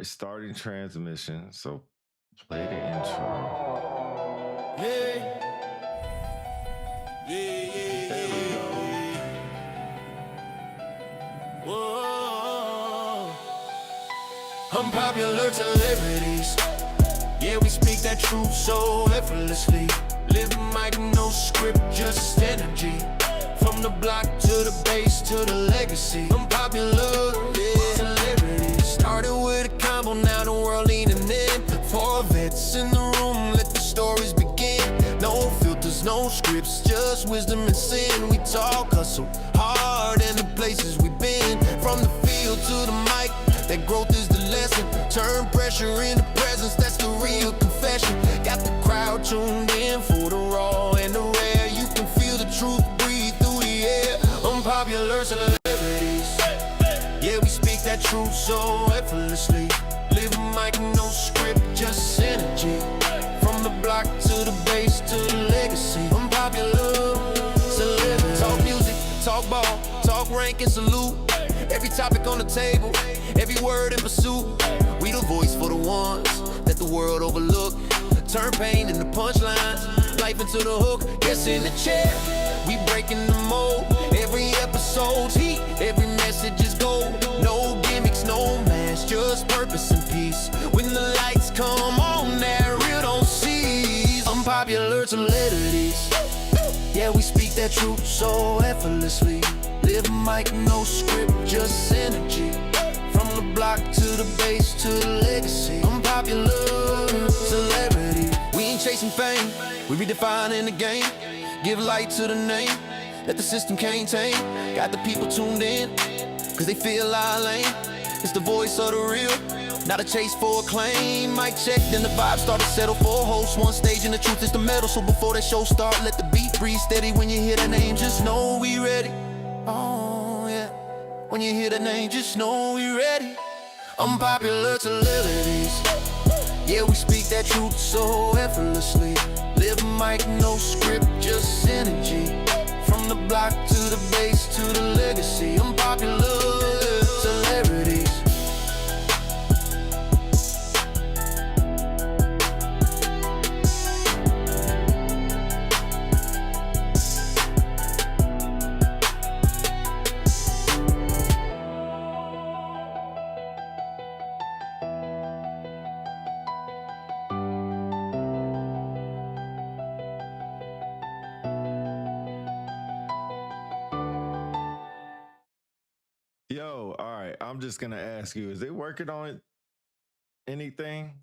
right, starting transmission. So play the intro. Yeah, yeah, There we go. Whoa. Unpopular celebrities. Yeah, we speak that truth so effortlessly. Living like no script, just energy. From the block to the base to the legacy. Unpopular, yeah. Celebrities. Started with a combo, now the world leaning in. For vets in the room, let the stories begin. No filters, no scripts, just wisdom and sin. We talk hustle hard and the places we've been. From the field to the mic, that growth is the lesson. Turn pressure into presence, that's the real confession. Got the crowd tuned in for the raw and the rare. You can feel the truth breathe through the air. Unpopular celebrities. Yeah, we speak that truth so effortlessly. Living like no script, just energy. From the block to the base to the legacy. Unpopular celebrities. Talk music, talk ball, talk rank and salute. Every topic on the table, every word in pursuit. We the voice for the ones that the world overlook. Turn pain into punchlines, life into the hook. Yes, in the chair, we breaking the mold. Every episode's heat, every message is gold. No gimmicks, no mask, just purpose and peace. When the lights come on, that real don't cease. Unpopular celebrities. Yeah, we speak that truth so effortlessly. Living like no script, just energy. From the block to the base to the legacy. Unpopular celebrity. We ain't chasing fame, we redefining the game. Give light to the name that the system can't tame. Got the people tuned in, cause they feel our lane. It's the voice of the real, not a chase for acclaim. Mic check, then the vibe start to settle for a host. One stage and the truth is the medal. So before that show start, let the beat breathe steady. When you hear the name, just know we ready. Oh yeah, when you hear the name, just know we ready. Unpopular celebrities. Yeah, we speak that truth so effortlessly. Living like no script, just energy. From the block to the base to the legacy. Unpopular celebrities. Yo, all right. I'm just gonna ask you: is it working on anything?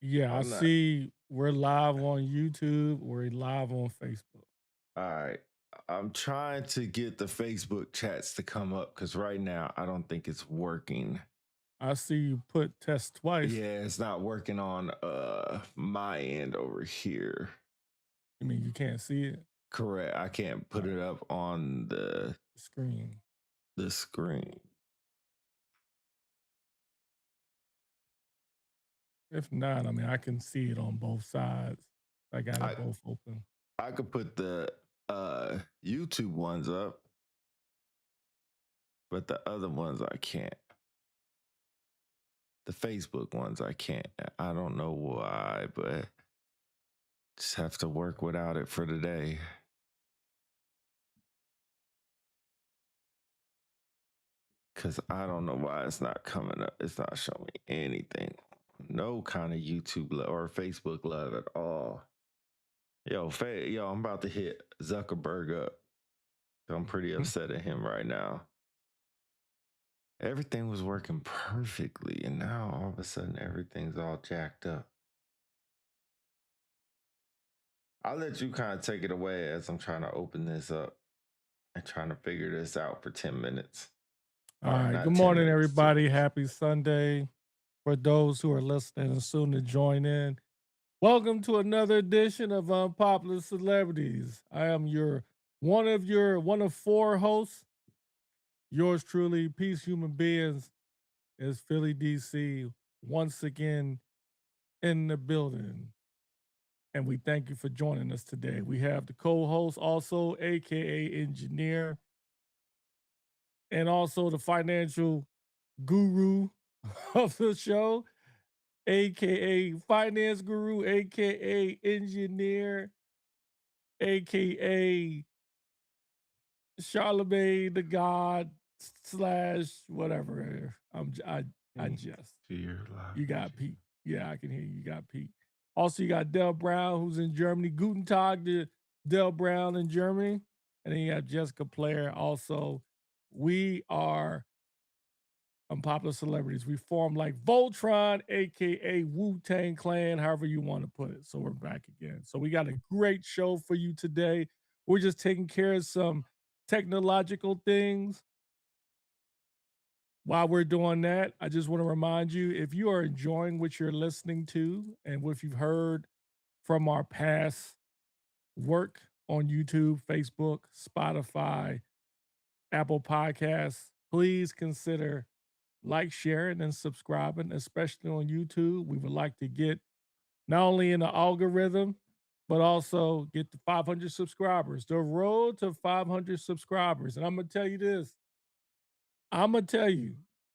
Yeah, I I'm not. see we're live on YouTube, we're live on Facebook. All right. I'm trying to get the Facebook chats to come up because right now I don't think it's working. I see you put test twice. Yeah, it's not working on my end over here. I mean, you can't see it. Correct. I can't put it up on the Screen. screen. If not, I mean, I can see it on both sides. I got it both open. I could put the YouTube ones up, but the other ones I can't. The Facebook ones I can't. I don't know why, but just have to work without it for today. Cause I don't know why it's not coming up. It's not showing me anything. No kind of YouTube or Facebook love at all. Yo, I'm about to hit Zuckerberg up. I'm pretty upset at him right now. Everything was working perfectly, and now all of a sudden everything's all jacked up. I'll let you kind of take it away as I'm trying to open this up and trying to figure this out for 10 minutes. All right. Good morning, everybody. Happy Sunday. For those who are listening and soon to join in, welcome to another edition of Unpopular Celebrities. I am one of four hosts. Yours truly, Peace Human Beings, is Philly DC once again in the building. And we thank you for joining us today. We have the co-host also, aka engineer, and also the financial guru, of the show, aka finance guru, aka engineer, aka Charlemagne the God / whatever. I just. You got Pete. Yeah, I can hear you. You got Pete. Also, you got Del Brown, who's in Germany. Guten Tag to Del Brown in Germany. And then you got Jessica Player. Also, we are Unpopular Celebrities. We form like Voltron, aka Wu-Tang Clan, however you want to put it. So we're back again. So we got a great show for you today. We're just taking care of some technological things. While we're doing that, I just want to remind you, if you are enjoying what you're listening to and what you've heard from our past work on YouTube, Facebook, Spotify, Apple Podcasts, please consider sharing, and subscribing, especially on YouTube. We would like to get not only in the algorithm, but also get to 500 subscribers. The road to 500 subscribers. And I'm going to tell you this.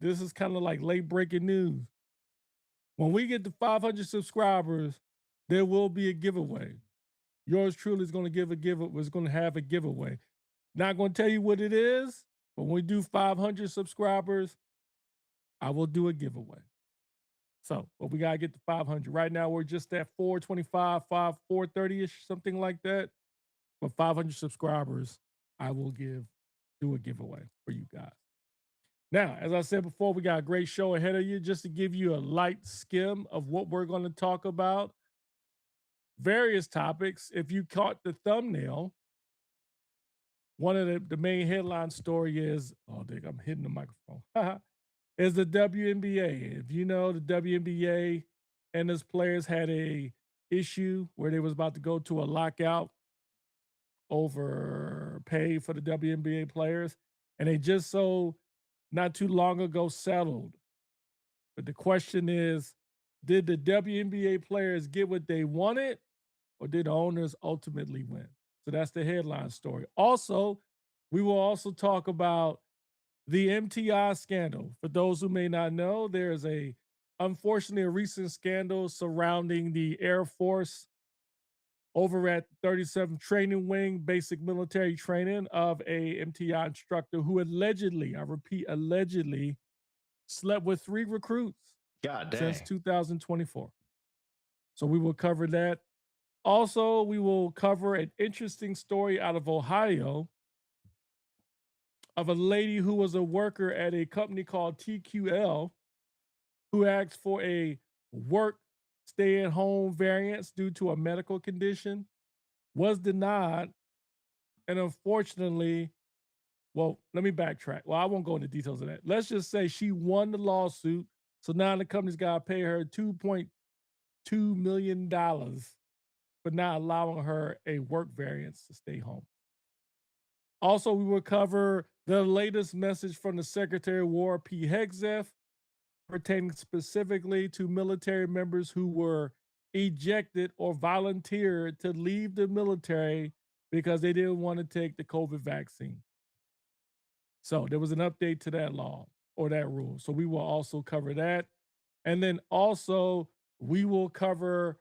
This is kind of like late breaking news. When we get to 500 subscribers, there will be a giveaway. Yours truly is going to have a giveaway. Not going to tell you what it is, but when we do 500 subscribers, I will do a giveaway. So, but we got to get to 500. Right now, we're just at 425, 430-ish, something like that. But 500 subscribers, I will do a giveaway for you guys. Now, as I said before, we got a great show ahead of you. Just to give you a light skim of what we're going to talk about. Various topics. If you caught the thumbnail, one of the main headline story is, I'm hitting the microphone. Is the WNBA. If you know, the WNBA and its players had a issue where they was about to go to a lockout over pay for the WNBA players, and they just not too long ago settled. But the question is, did the WNBA players get what they wanted, or did the owners ultimately win? So that's the headline story. Also, we will also talk about the MTI scandal. For those who may not know, there is unfortunately a recent scandal surrounding the Air Force over at 37th Training Wing, basic military training of a MTI instructor who allegedly, I repeat, allegedly slept with 3 recruits since 2024. So we will cover that. Also, we will cover an interesting story out of Ohio of a lady who was a worker at a company called TQL who asked for a work stay-at-home variance due to a medical condition, was denied, and unfortunately, well, let me backtrack. Well, I won't go into details of that. Let's just say she won the lawsuit, so now the company's got to pay her $2.2 million for not allowing her a work variance to stay home. Also, we will cover the latest message from the Secretary of War, Pete Hegseth, pertaining specifically to military members who were ejected or volunteered to leave the military because they didn't want to take the COVID vaccine. So there was an update to that law or that rule. So we will also cover that. And then also we will cover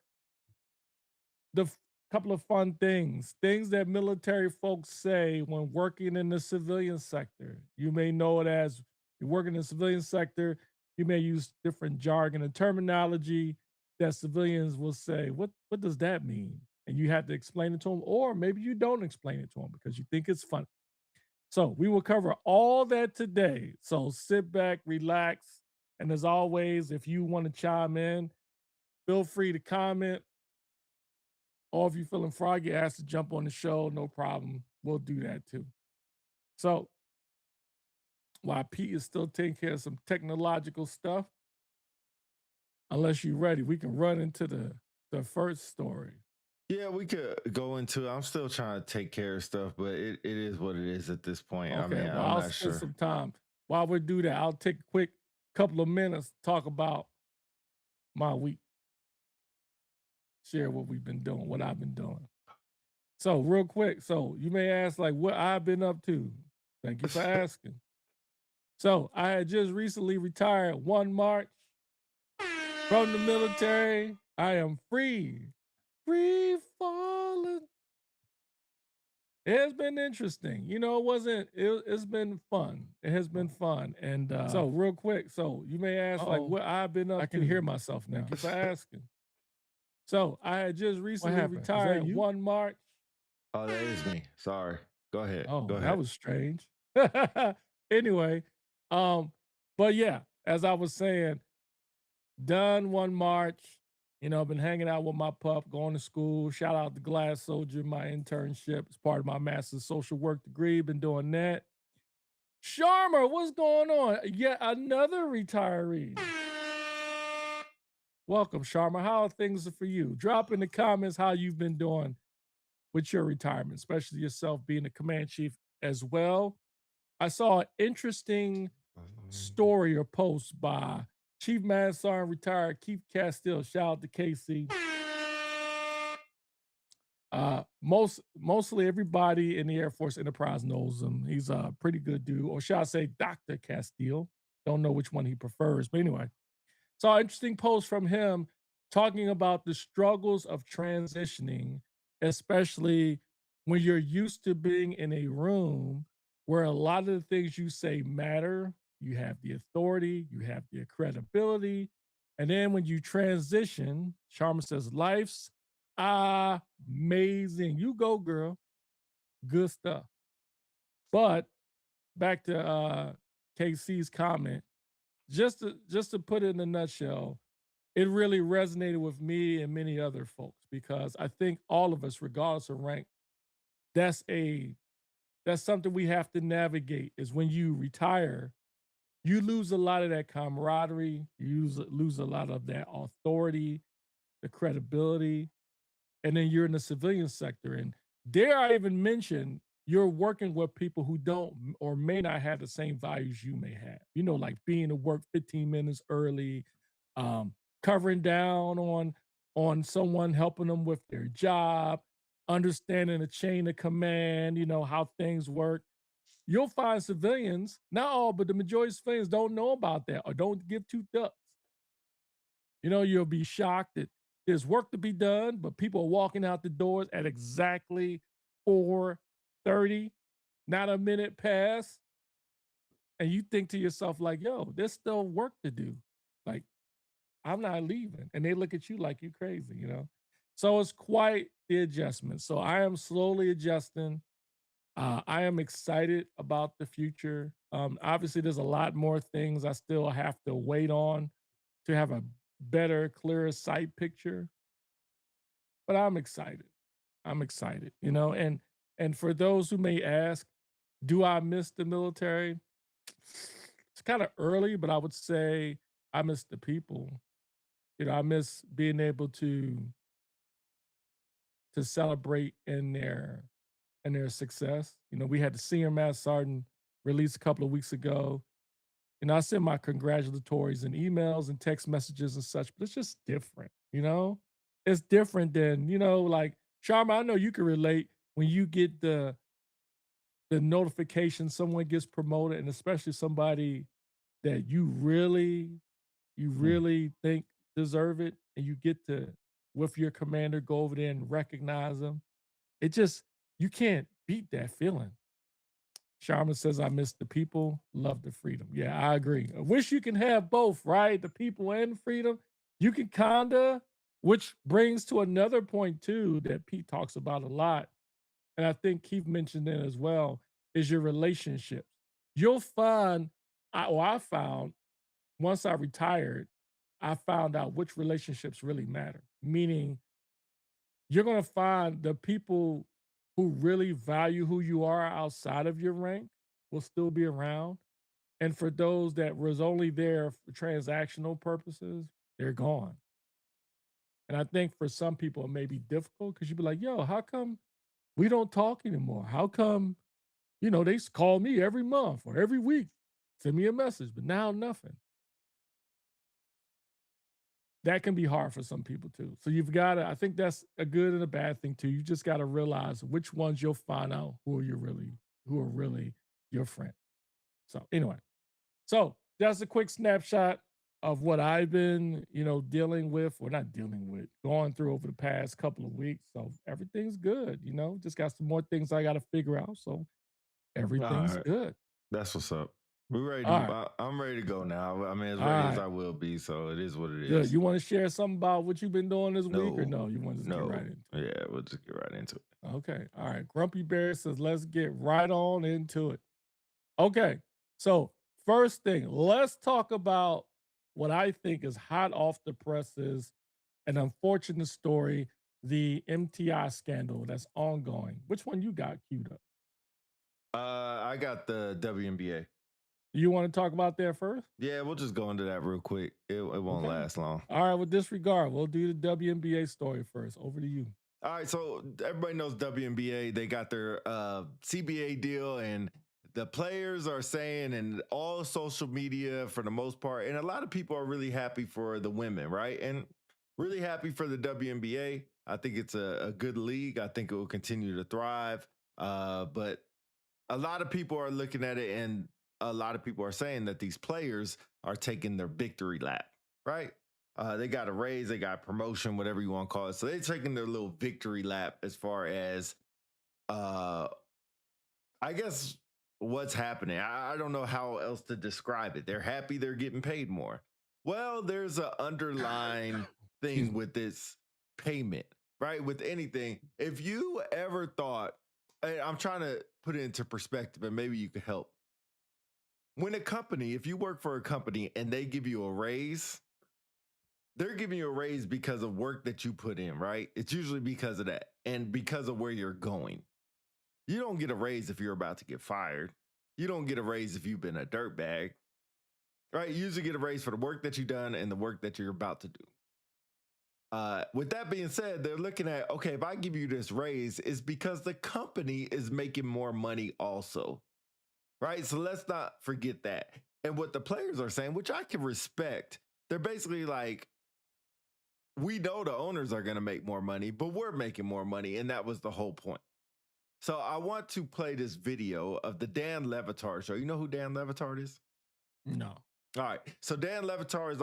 the couple of fun things that military folks say when working in the civilian sector. You may know it as you work in the civilian sector, you may use different jargon and terminology that civilians will say, what does that mean? And you have to explain it to them, or maybe you don't explain it to them because you think it's funny. So we will cover all that today. So sit back, relax. And as always, if you want to chime in, feel free to comment. Or if you're feeling froggy, ask to jump on the show, no problem. We'll do that too. So while Pete is still taking care of some technological stuff, unless you're ready, we can run into the first story. Yeah, we could go into. I'm still trying to take care of stuff, but it is what it is at this point. Okay, I mean, well, I'm I'll not spend sure. some time. While we do that, I'll take a quick couple of minutes to talk about my week. Share what we've been doing, what I've been doing. So real quick, so you may ask like what I've been up to. Thank you for asking. So I had just recently retired 1 March from the military. I am free, free falling. It has been interesting. It's been fun. It has been fun. And so real quick, so you may ask like what I've been up to. I can hear myself now. Thank you for asking. So I had just recently retired 1 March. Oh, that is me. Sorry. Go ahead. Oh, Go ahead. that was strange. Anyway, but yeah, as I was saying, done 1 March. I've been hanging out with my pup, going to school. Shout out to Glass Soldier, my internship as part of my master's social work degree. Been doing that. Sharma, what's going on? Yet another retiree. Welcome, Sharma. How are things for you? Drop in the comments how you've been doing with your retirement, especially yourself being a command chief as well. I saw an interesting story or post by Chief Master Sergeant retired Keith Castile. Shout out to KC. Mostly everybody in the Air Force Enterprise knows him. He's a pretty good dude, or shall I say Dr. Castile. Don't know which one he prefers, but anyway. Saw an interesting post from him talking about the struggles of transitioning, especially when you're used to being in a room where a lot of the things you say matter. You have the authority, you have the credibility. And then when you transition, Sharma says, life's amazing. You go, girl. Good stuff. But back to KC's comment, just to put it in a nutshell, it really resonated with me and many other folks because I think all of us, regardless of rank, that's something we have to navigate. Is when you retire, you lose a lot of that camaraderie, you lose a lot of that authority, the credibility, and then you're in the civilian sector. And dare I even mention, you're working with people who don't or may not have the same values you may have. Like being to work 15 minutes early, covering down on someone, helping them with their job, understanding the chain of command, how things work. You'll find civilians, not all, but the majority of civilians don't know about that or don't give two ducks. You'll be shocked that there's work to be done, but people are walking out the doors at exactly 4:30, not a minute past. And you think to yourself like, yo, there's still work to do. Like, I'm not leaving. And they look at you like you're crazy, So it's quite the adjustment. So I am slowly adjusting. I am excited about the future. Obviously, there's a lot more things I still have to wait on to have a better, clearer sight picture. But I'm excited. I'm excited, and for those who may ask, do I miss the military? It's kind of early, but I would say I miss the people. I miss being able to celebrate in their success. We had the senior master sergeant release a couple of weeks ago. I sent my congratulatories and emails and text messages and such, but it's just different, It's different than, like Sharma, I know you can relate when you get the notification someone gets promoted, and especially somebody that you really think deserve it, and you get to, with your commander, go over there and recognize them. It just, you can't beat that feeling. Sharma says, I miss the people, love the freedom. Yeah, I agree. I wish you can have both, right? The people and freedom. You can kinda, which brings to another point too that Pete talks about a lot, and I think Keith mentioned it as well, is your relationships. You'll find, I found, once I retired, I found out which relationships really matter. Meaning, you're gonna find the people who really value who you are outside of your rank will still be around. And for those that was only there for transactional purposes, they're gone. And I think for some people it may be difficult because you'd be like, yo, how come we don't talk anymore? How come, they call me every month or every week, send me a message, but now nothing. That can be hard for some people too. So you've got to, I think that's a good and a bad thing too. You just got to realize which ones you'll find out who are really your friend. So anyway, So that's a quick snapshot of what I've been, dealing with, or not dealing with, going through over the past couple of weeks. So everything's good, just got some more things I got to figure out. So All everything's right. good. That's what's up. We're ready. All right. I'm ready to go now. I mean, as All ready as right. I will be. So it is what it Good. is. You want to share something about what you've been doing this week, or No, no? You want to just get no. right into it? Yeah, we'll just get right into it. Okay. All right. Grumpy Bear says, let's get right on into it. Okay. So, first thing, let's talk about what I think is hot off the presses, an unfortunate story, the MTI scandal that's ongoing. Which one you got queued up? I got the WNBA. You want to talk about that first? Yeah, we'll just go into that real quick. It won't last long. All right, with disregard, we'll do the WNBA story first. Over to you. All right, so everybody knows WNBA. They got their CBA deal, and the players are saying, and all social media for the most part, and a lot of people are really happy for the women, right? And really happy for the WNBA. I think it's a good league. I think it will continue to thrive. But a lot of people are looking at it, and a lot of people are saying that these players are taking their victory lap, right? They got a raise, they got promotion, whatever you want to call it. So they're taking their little victory lap as far as, I guess, what's happening. I don't know how else to describe it. They're happy they're getting paid more. Well, there's an underlying thing with this payment, right? With anything. If you ever thought, and I'm trying to put it into perspective, and maybe you could help. When a company, if you work for a company and they give you a raise, they're giving you a raise because of work that you put in, right? It's usually because of that and because of where you're going. You don't get a raise if you're about to get fired. You don't get a raise if you've been a dirtbag, right? You usually get a raise for the work that you've done and the work that you're about to do. With that being said, they're looking at, okay, if I give you this raise, it's because the company is making more money also, right? So let's not forget that. And what the players are saying, which I can respect, they're basically like, we know the owners are going to make more money, but we're making more money. And that was the whole point. So I want to play this video of the Dan Le Batard show. You know who Dan Le Batard is? No. All right. So Dan Le Batard is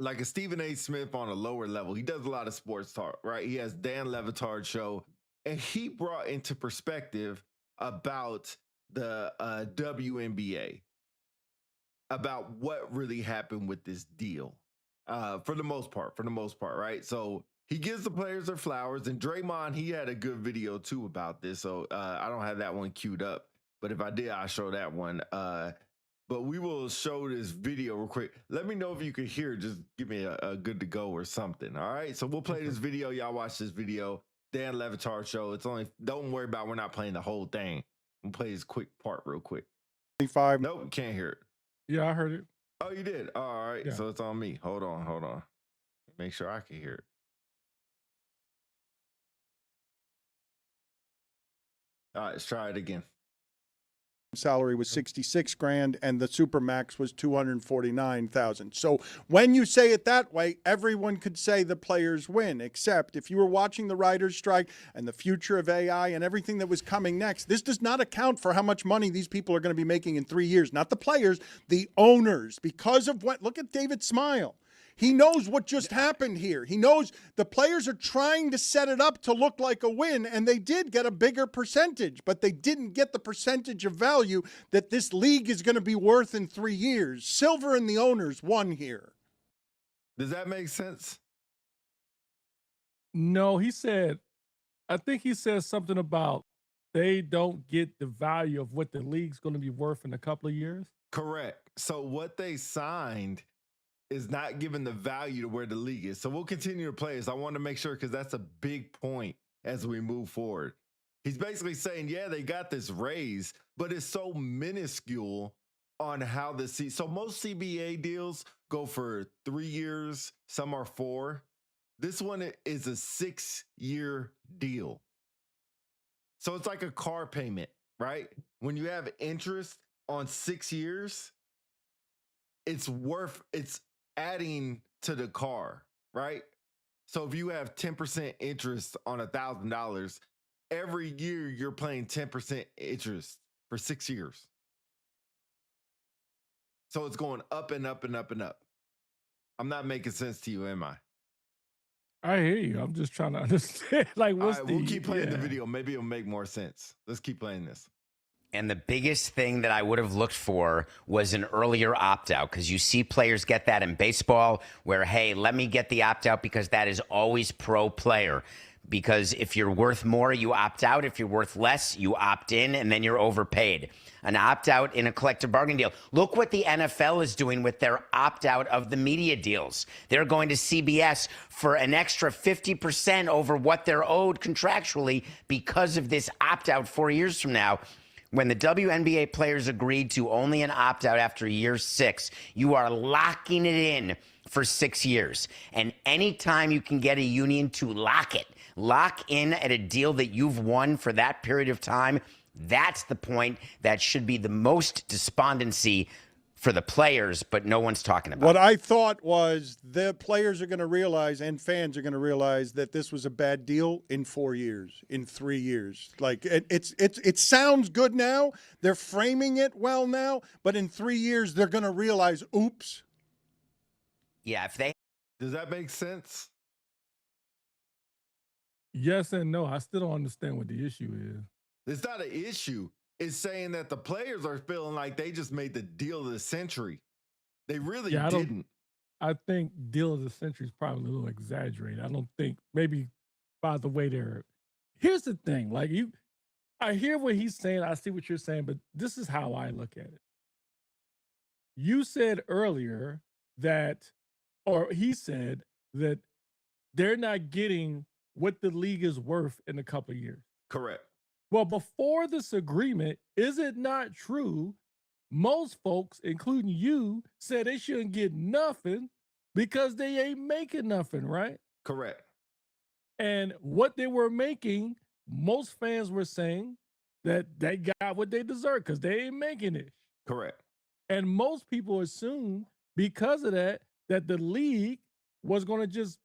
like a Stephen A. Smith on a lower level. He does a lot of sports talk, right? He has Dan Le Batard show, and he brought into perspective about the WNBA, about what really happened with this deal. For the most part, right? So he gives the players their flowers, and Draymond, he had a good video too about this. So I don't have that one queued up, but if I did, I'll show that one. But we will show this video real quick. Let me know if you can hear. Just give me a good to go or something. All right. So we'll play this video. Y'all watch this video. Dan Le Batard show. It's only, don't worry about, we're not playing the whole thing. We'll play this quick part real quick. 25. Nope, can't hear it. Yeah, I heard it. Oh, you did? All right. Yeah. So it's on me. Hold on. Make sure I can hear it. All right, let's try it again. Salary was 66 grand and the supermax was 249,000. So when you say it that way, everyone could say the players win, except if you were watching the writers' strike and the future of AI and everything that was coming next, this does not account for how much money these people are going to be making in 3 years. Not the players, the owners, because of what, look at David Smile. He knows what just happened here. He knows the players are trying to set it up to look like a win, and they did get a bigger percentage, but they didn't get the percentage of value that this league is going to be worth in 3 years. Silver and the owners won here. Does that make sense? No, I think he said something about they don't get the value of what the league's going to be worth in a couple of years. Correct. So what they signed is not given the value to where the league is. So we'll continue to play this. I want to make sure, because that's a big point as we move forward. He's basically saying, yeah, they got this raise, but it's so minuscule on how the so most CBA deals go for 3 years, some are 4. This one is a 6-year deal. So it's like a car payment, right? When you have interest on 6 years, it's adding to the car, right? So if you have 10% interest on $1,000, every year you're paying 10% interest for 6 years. So it's going up and up and up and up. I'm not making sense to you, am I? I hear you. I'm just trying to understand. Like, what's All right, we'll keep playing the video. Maybe it'll make more sense. Let's keep playing this. And the biggest thing that I would have looked for was an earlier opt-out, because you see players get that in baseball where, hey, let me get the opt-out because that is always pro player. Because if you're worth more, you opt out. If you're worth less, you opt in, and then you're overpaid. An opt-out in a collective bargaining deal. Look what the NFL is doing with their opt-out of the media deals. They're going to CBS for an extra 50% over what they're owed contractually because of this opt-out 4 years from now. When the WNBA players agreed to only an opt-out after year 6, you are locking it in for 6 years. And anytime you can get a union to lock in at a deal that you've won for that period of time, that's the point that should be the most despondency for the players, but no one's talking about What I thought was the players are going to realize and fans are going to realize that this was a bad deal in 4 years, in 3 years. Like it sounds good now. They're framing it well now, but in 3 years they're going to realize, oops. Yeah, if they Does that make sense? Yes and no. I still don't understand what the issue is. It's not an issue. It's saying that the players are feeling like they just made the deal of the century. They really didn't. I think deal of the century is probably a little exaggerated. I don't think, maybe by the way they're. Here's the thing. Like, I hear what he's saying. I see what you're saying, but this is how I look at it. You said earlier that, or he said that they're not getting what the league is worth in a couple of years. Correct. Well, before this agreement, is it not true? Most folks, including you, said they shouldn't get nothing because they ain't making nothing, right? Correct. And what they were making, most fans were saying that they got what they deserve because they ain't making it. Correct. And most people assume because of that the league was going to just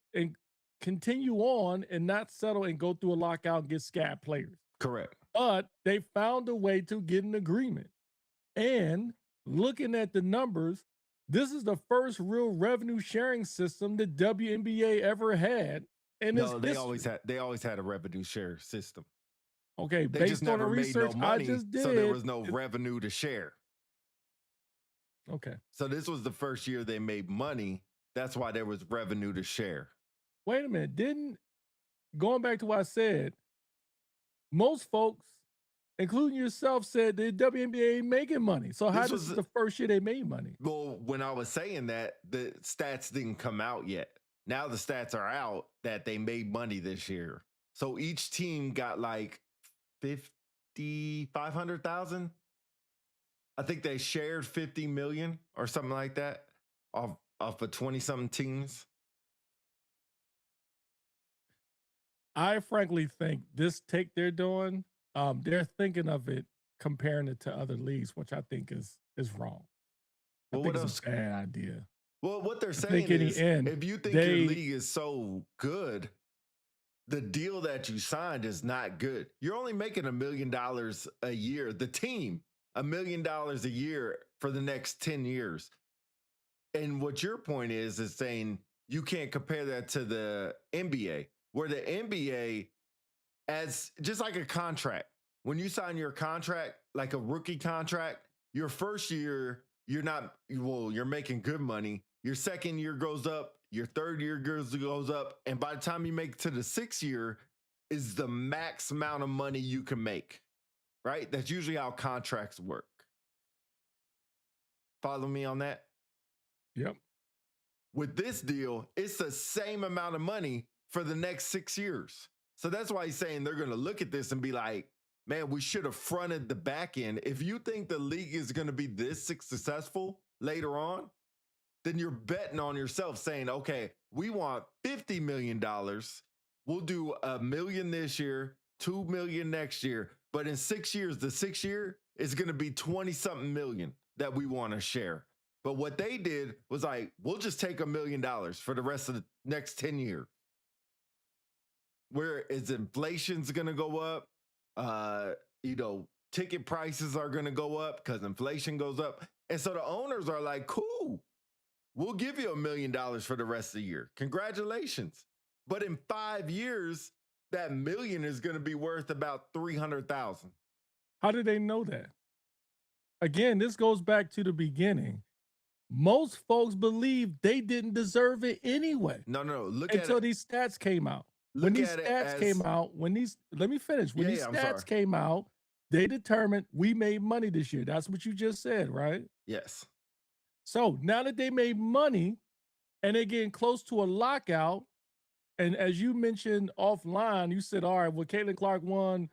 continue on and not settle and go through a lockout and get scab players. Correct. But they found a way to get an agreement. And looking at the numbers, this is the first real revenue sharing system that WNBA ever had. And no, they always had a revenue share system. Okay, they based just on never the made research no money, I just did, so there was no revenue to share. Okay. So this was the first year they made money. That's why there was revenue to share. Wait a minute. Going back to what I said, most folks, including yourself, said the WNBA ain't making money. So how this is the first year they made money? Well, when I was saying that, the stats didn't come out yet. Now the stats are out that they made money this year. So each team got like 500,000. I think they shared 50 million or something like that off of 20-something teams. I frankly think this take they're doing, they're thinking of it, comparing it to other leagues, which I think is wrong. I think it's a bad idea. Well, what they're saying is, if you think your league is so good, the deal that you signed is not good. You're only making $1 million a year. The team, $1 million a year for the next 10 years. And what your point is saying you can't compare that to the NBA, where the NBA, as just like a contract, when you sign your contract, like a rookie contract, your first year, you're making good money. Your second year goes up, your third year goes up. And by the time you make it to the 6th year is the max amount of money you can make, right? That's usually how contracts work. Follow me on that? Yep. With this deal, it's the same amount of money for the next 6 years. So that's why he's saying they're going to look at this and be like, man, we should have fronted the back end. If you think the league is going to be this successful later on, then you're betting on yourself saying, okay, we want $50 million. We'll do $1 million this year, $2 million next year. But in 6 years, the 6th year is going to be 20-something million that we want to share. But what they did was like, we'll just take $1 million for the rest of the next 10 years. Where is inflation's going to go up? Ticket prices are going to go up because inflation goes up. And so the owners are like, cool, we'll give you $1 million for the rest of the year. Congratulations. But in 5 years, that million is going to be worth about 300,000. How did they know that? Again, this goes back to the beginning. Most folks believe they didn't deserve it anyway. No. Look until at it. these stats came out. Let me finish. When these stats came out, they determined we made money this year. That's what you just said, right? Yes. So now that they made money and they're getting close to a lockout, and as you mentioned offline, you said, all right, well, Caitlin Clark won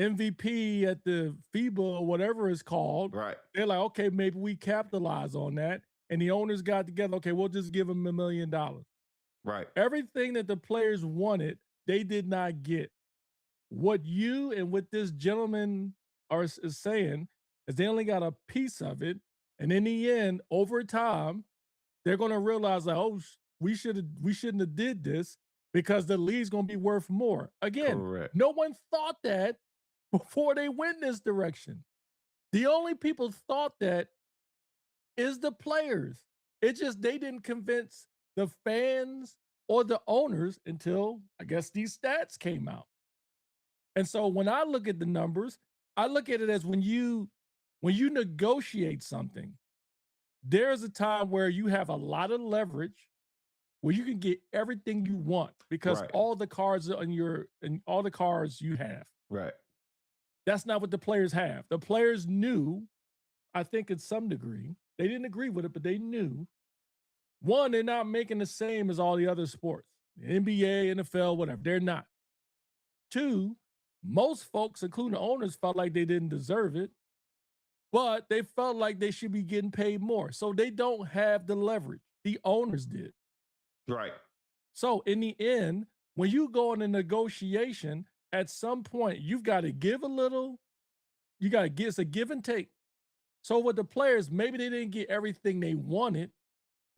MVP at the FIBA or whatever it's called. Right. They're like, okay, maybe we capitalize on that. And the owners got together, okay, we'll just give them $1 million. Right. Everything that the players wanted, they did not get. What you and what this gentleman is saying is they only got a piece of it. And in the end, over time, they're going to realize, like, oh, we shouldn't have did this because the league's going to be worth more. Again, correct. No one thought that before they went this direction. The only people thought that is the players. It's just they didn't convince the fans or the owners until, I guess, these stats came out. And so when I look at the numbers, I look at it as when you negotiate something, there's a time where you have a lot of leverage where you can get everything you want because right. all the cards are and all the cards you have. Right. That's not what the players have. The players knew, I think in some degree, they didn't agree with it, but they knew, one, they're not making the same as all the other sports, the NBA, NFL, whatever. They're not. Two, most folks, including the owners, felt like they didn't deserve it, but they felt like they should be getting paid more. So they don't have the leverage. The owners did. Right. So in the end, when you go in a negotiation, at some point, you've got to give a little. You got to get, it's a give and take. So with the players, maybe they didn't get everything they wanted.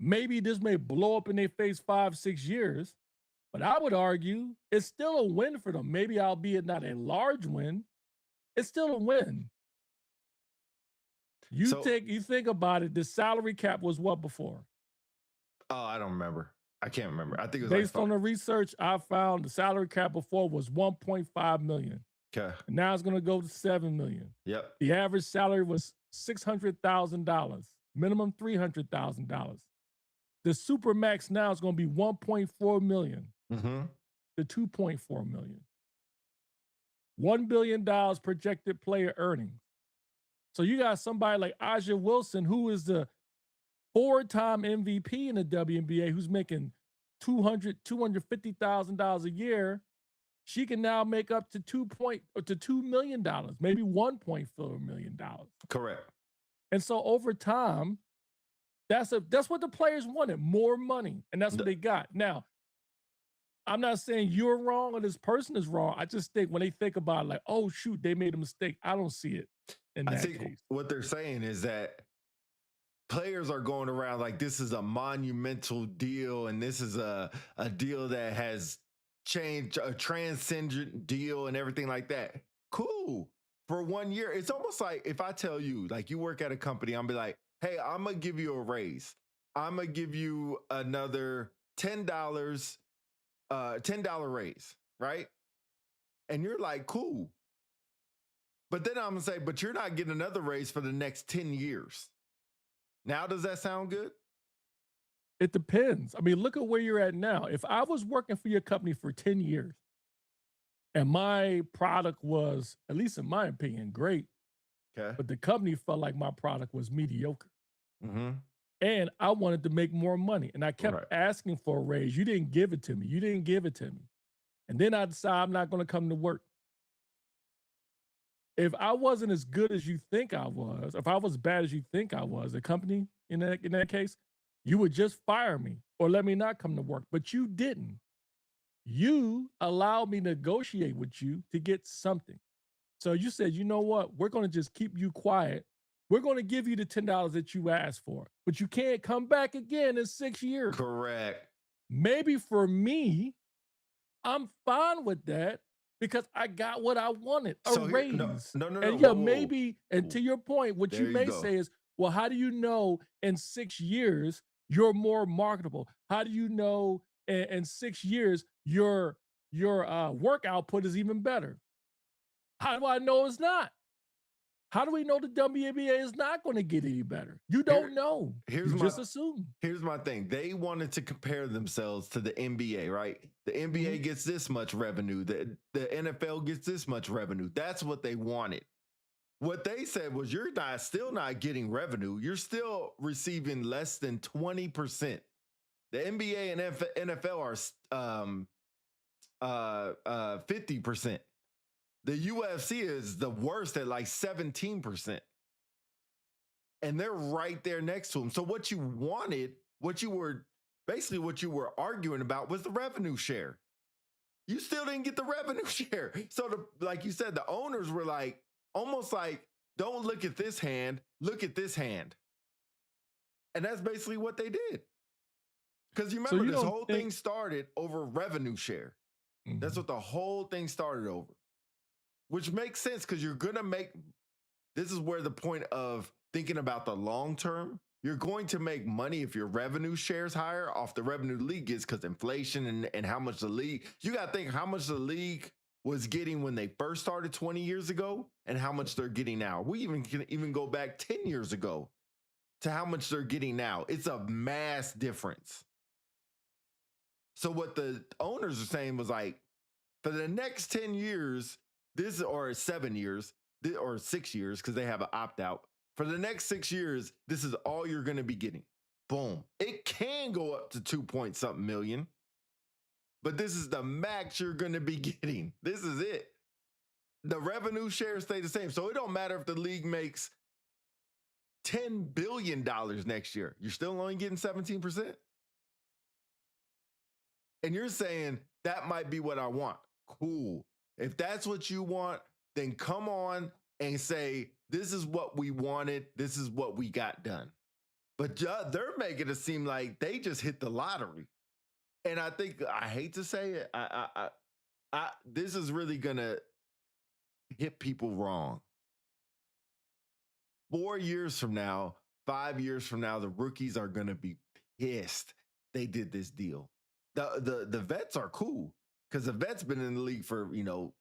Maybe this may blow up in their face 5-6 years. But I would argue it's still a win for them. Maybe albeit not a large win. It's still a win. You think about it, the salary cap was what before? Oh, I don't remember. I can't remember. I think it was based on the research I found, the salary cap before was $1.5 million. Okay. Now it's going to go to $7 million. Yep. The average salary was $600,000, minimum $300,000. The super max now is going to be $1.4 million to $2.4 million. $1 billion projected player earnings. So you got somebody like Aja Wilson, who is the 4-time MVP in the WNBA, who's making $250,000 a year. She can now make up to $2 million, maybe $1.4 million. Correct. And so over time, that's what the players wanted, more money, and that's what they got. Now, I'm not saying you're wrong or this person is wrong. I just think when they think about it, like, oh shoot, they made a mistake. I don't see it in that case. What they're saying is that players are going around like this is a monumental deal, and this is a deal that has changed, a transcendent deal and everything like that. Cool. For 1 year, it's almost like if I tell you, like you work at a company, I'm be like, hey, I'm going to give you a raise. I'm going to give you another $10 raise, right? And you're like, cool. But then I'm going to say, but you're not getting another raise for the next 10 years. Now, does that sound good? It depends. I mean, look at where you're at now. If I was working for your company for 10 years and my product was, at least in my opinion, great, okay, but the company felt like my product was mediocre. And I wanted to make more money. And I kept asking for a raise. You didn't give it to me. And then I decided I'm not going to come to work. If I wasn't as good as you think I was, if I was bad as you think I was, the company in that case, you would just fire me or let me not come to work. But you didn't. You allowed me to negotiate with you to get something. So you said, you know what? We're going to just keep you quiet. We're going to give you the $10 that you asked for, but you can't come back again in 6 years. Correct. Maybe for me, I'm fine with that because I got what I wanted, a raise. No. And yeah, maybe, and to your point, what you may say is, Well, how do you know in 6 years you're more marketable? How do you know in 6 years your work output is even better? How do I know it's not? How do we know the WNBA is not going to get any better? You don't know. You just assume. Here's my thing. They wanted to compare themselves to the NBA, right? The NBA gets this much revenue. The NFL gets this much revenue. That's what they wanted. What they said was, you're still not getting revenue. You're still receiving less than 20%. The NBA and NFL are 50%. The UFC is the worst at like 17%. And they're right there next to them. So what you wanted, what you were arguing about was the revenue share. You still didn't get the revenue share. So like you said, the owners were like, almost like, don't look at this hand, look at this hand. And that's basically what they did. Because you remember this whole thing started over revenue share. That's what the whole thing started over. Which makes sense, because you're going to this is where the point of thinking about the long term, you're going to make money if your revenue shares higher off the revenue the league gets, because inflation and how much the league, you got to think how much the league was getting when they first started 20 years ago and how much they're getting now. We can even go back 10 years ago to how much they're getting now. It's a mass difference. So what the owners are saying was like, for the next 10 years, or 7 years, or 6 years, because they have an opt-out. For the next 6 years, this is all you're going to be getting. Boom. It can go up to 2-point-something million, but this is the max you're going to be getting. This is it. The revenue shares stay the same. So it don't matter if the league makes $10 billion next year. You're still only getting 17%. And you're saying that might be what I want. Cool. If that's what you want, then come on and say, this is what we wanted. This is what we got done. But they're making it seem like they just hit the lottery. And I think, I hate to say it, this is really going to hit people wrong. 4 years from now, 5 years from now, the rookies are going to be pissed they did this deal. The vets are cool, because the vets been in the league for,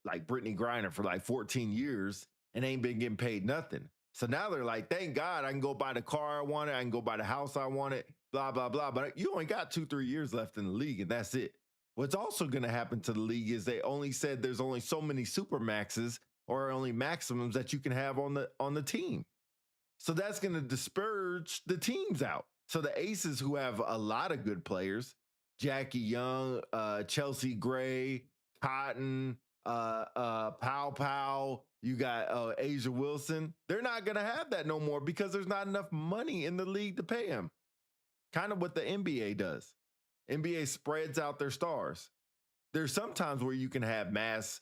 like Brittany Griner for like 14 years and ain't been getting paid nothing. So now they're like, thank God I can go buy the car I wanted. I can go buy the house I wanted, blah, blah, blah. But you only got 2-3 years left in the league, and that's it. What's also going to happen to the league is they only said there's only so many super maxes or only maximums that you can have on the team. So that's going to disperse the teams out. So the aces, who have a lot of good players, Jackie Young, Chelsea Gray, Cotton, Pow, you got Asia Wilson. They're not going to have that no more, because there's not enough money in the league to pay them. Kind of what the NBA does. NBA spreads out their stars. There's sometimes where you can have mass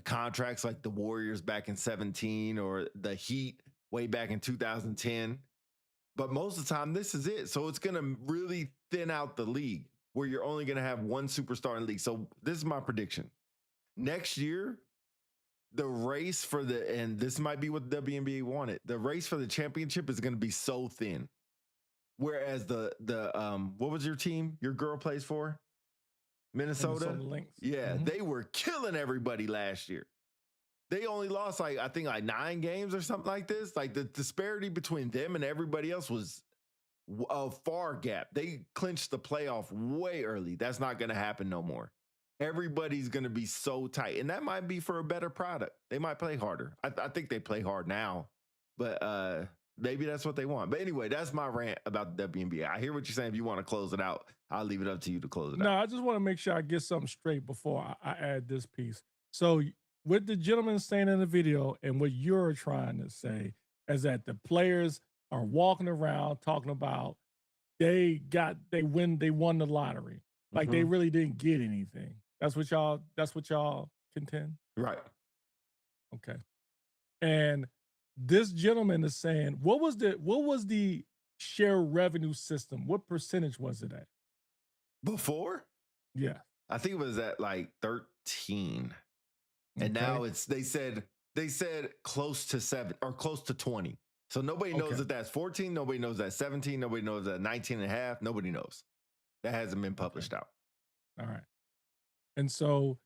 contracts, like the Warriors back in 2017 or the Heat way back in 2010. But most of the time, this is it. So it's going to really thin out the league, where you're only going to have one superstar in the league. So this is my prediction. Next year, the race for and this might be what the WNBA wanted, the race for the championship is going to be so thin. Whereas the what was your team your girl plays for? Minnesota Lynx. Yeah, they were killing everybody last year. They only lost I think 9 games or something like this. Like, the disparity between them and everybody else was a far gap. They clinched the playoff way early. That's not going to happen no more. Everybody's going to be so tight, and that might be for a better product. They might play harder. I think they play hard now, but maybe that's what they want. But anyway, that's my rant about the WNBA. I hear what you're saying. If you want to close it out, I'll leave it up to you to close it out. No, I just want to make sure I get something straight before I add this piece. So what the gentleman saying in the video and what you're trying to say is that the players are walking around talking about they won the lottery. Like, they really didn't get anything. That's what y'all contend? Right. Okay. And this gentleman is saying, what was the share revenue system? What percentage was it at? Before? Yeah. I think it was at like 13. And now they said close to 7 or close to 20. So nobody knows that that's 14. Nobody knows that 17. Nobody knows that 19 and a half. Nobody knows. That hasn't been published out. All right. And so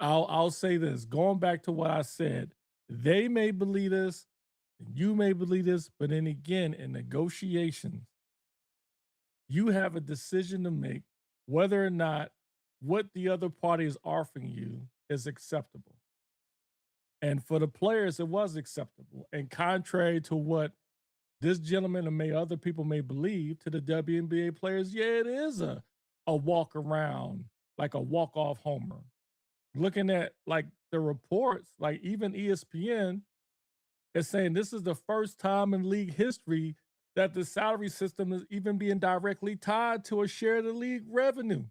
I'll say this, going back to what I said, they may believe this, you may believe this, but then again, in negotiations, you have a decision to make whether or not what the other party is offering you is acceptable. And for the players, it was acceptable. And contrary to what this gentleman and other people may believe, to the WNBA players, yeah, it is a walk around, like a walk-off homer. Looking at like the reports, like even ESPN is saying this is the first time in league history that the salary system is even being directly tied to a share of the league revenue.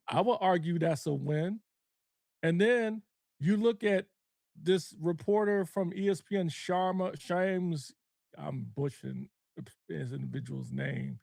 I would argue that's a win. And then you look at this reporter from ESPN, Shames, I'm butchering his individual's name.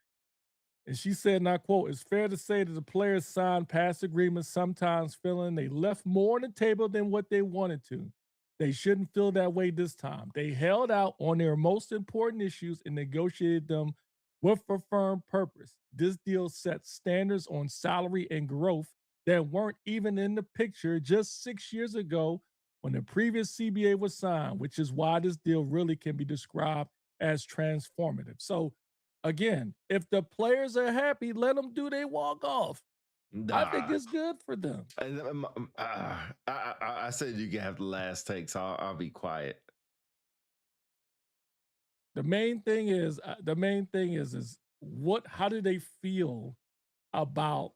And she said, and I quote, "It's fair to say that the players signed past agreements, sometimes feeling they left more on the table than what they wanted to. They shouldn't feel that way this time. They held out on their most important issues and negotiated them with a firm purpose. This deal sets standards on salary and growth that weren't even in the picture just 6 years ago when the previous CBA was signed, which is why this deal really can be described as transformative." So again, if the players are happy, let them do their walk off. I think it's good for them. I said you can have the last take, so I'll be quiet. The main thing is how do they feel about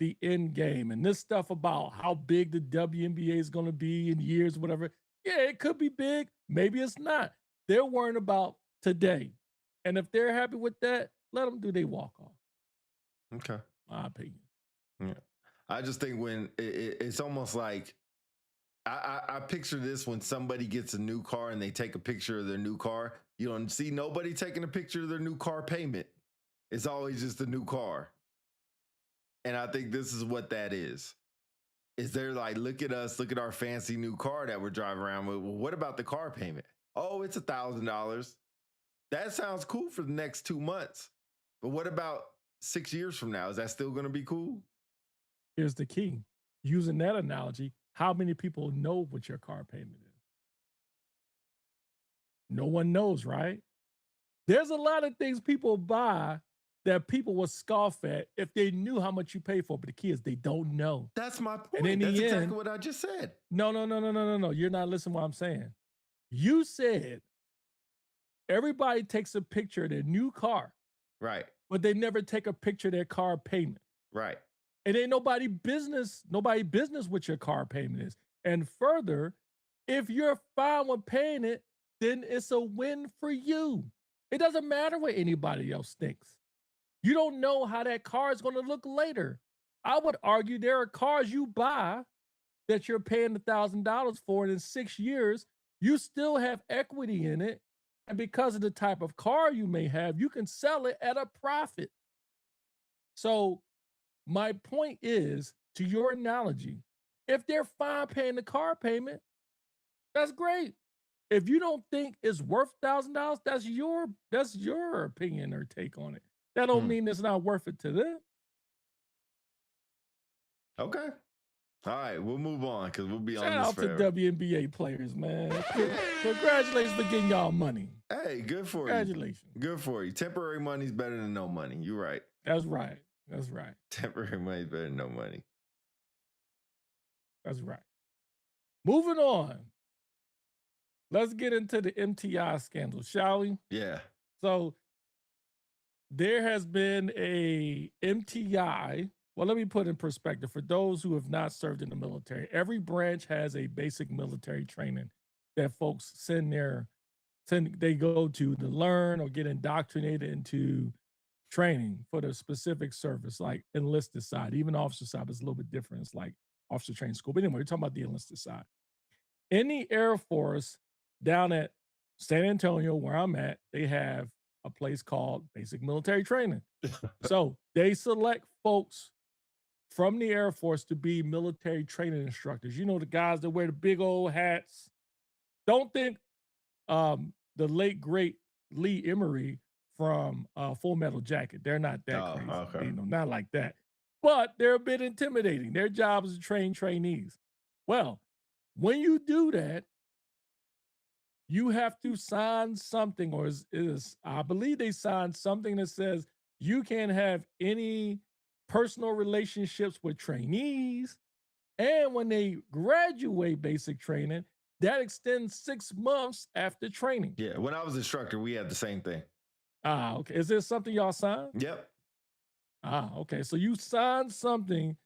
the end game and this stuff about how big the WNBA is going to be in years, whatever. Yeah, it could be big. Maybe it's not. They're worrying about today. And if they're happy with that, let them do their walk off. Okay. My opinion. Yeah. I just think when it's almost like I picture this when somebody gets a new car and they take a picture of their new car. You don't see nobody taking a picture of their new car payment. It's always just a new car. And I think this is what that is. Is they're like, look at us, look at our fancy new car that we're driving around with. Well, what about the car payment? Oh, it's $1,000. That sounds cool for the next 2 months. But what about 6 years from now? Is that still going to be cool? Here's the key. Using that analogy, how many people know what your car payment is? No one knows, right? There's a lot of things people buy that people will scoff at if they knew how much you pay for, but the key is they don't know. That's my point. And in That's the exactly end, what I just said. No. You're not listening to what I'm saying. You said everybody takes a picture of their new car. Right. But they never take a picture of their car payment. Right. And ain't nobody business what your car payment is. And further, if you're fine with paying it, then it's a win for you. It doesn't matter what anybody else thinks. You don't know how that car is going to look later. I would argue there are cars you buy that you're paying $1,000 for, and in 6 years, you still have equity in it. And because of the type of car you may have, you can sell it at a profit. So my point is, to your analogy, if they're fine paying the car payment, that's great. If you don't think it's worth $1,000, that's your opinion or take on it. That don't mean it's not worth it to them. Okay. All right, we'll move on because we'll be Shout on this out forever. to WNBA players, man. Congratulations for getting y'all money. Hey, good for you. Congratulations. Good for you. Temporary money's better than no money. You're right. That's right. That's right. Temporary money's better than no money. That's right. Moving on. Let's get into the MTI scandal, shall we? Yeah. So there has been a MTI. Well, let me put in perspective. For those who have not served in the military, every branch has a basic military training that folks they go to learn or get indoctrinated into training for the specific service, like enlisted side. Even officer side is a little bit different. It's like officer training school. But anyway, we're talking about the enlisted side. In the Air Force, down at San Antonio, where I'm at, they have a place called basic military training. So they select folks from the Air Force to be military training instructors. You know, the guys that wear the big old hats. Don't think the late great Lee Emery from Full Metal Jacket. They're not that crazy, okay. you know, not like that. But they're a bit intimidating. Their job is to train trainees. Well, when you do that, you have to sign something, or I believe they signed something that says you can't have any personal relationships with trainees. And when they graduate basic training, that extends 6 months after training. Yeah, when I was instructor, we had the same thing. Ah, okay. Is this something y'all signed? Yep. Ah, okay. So you signed something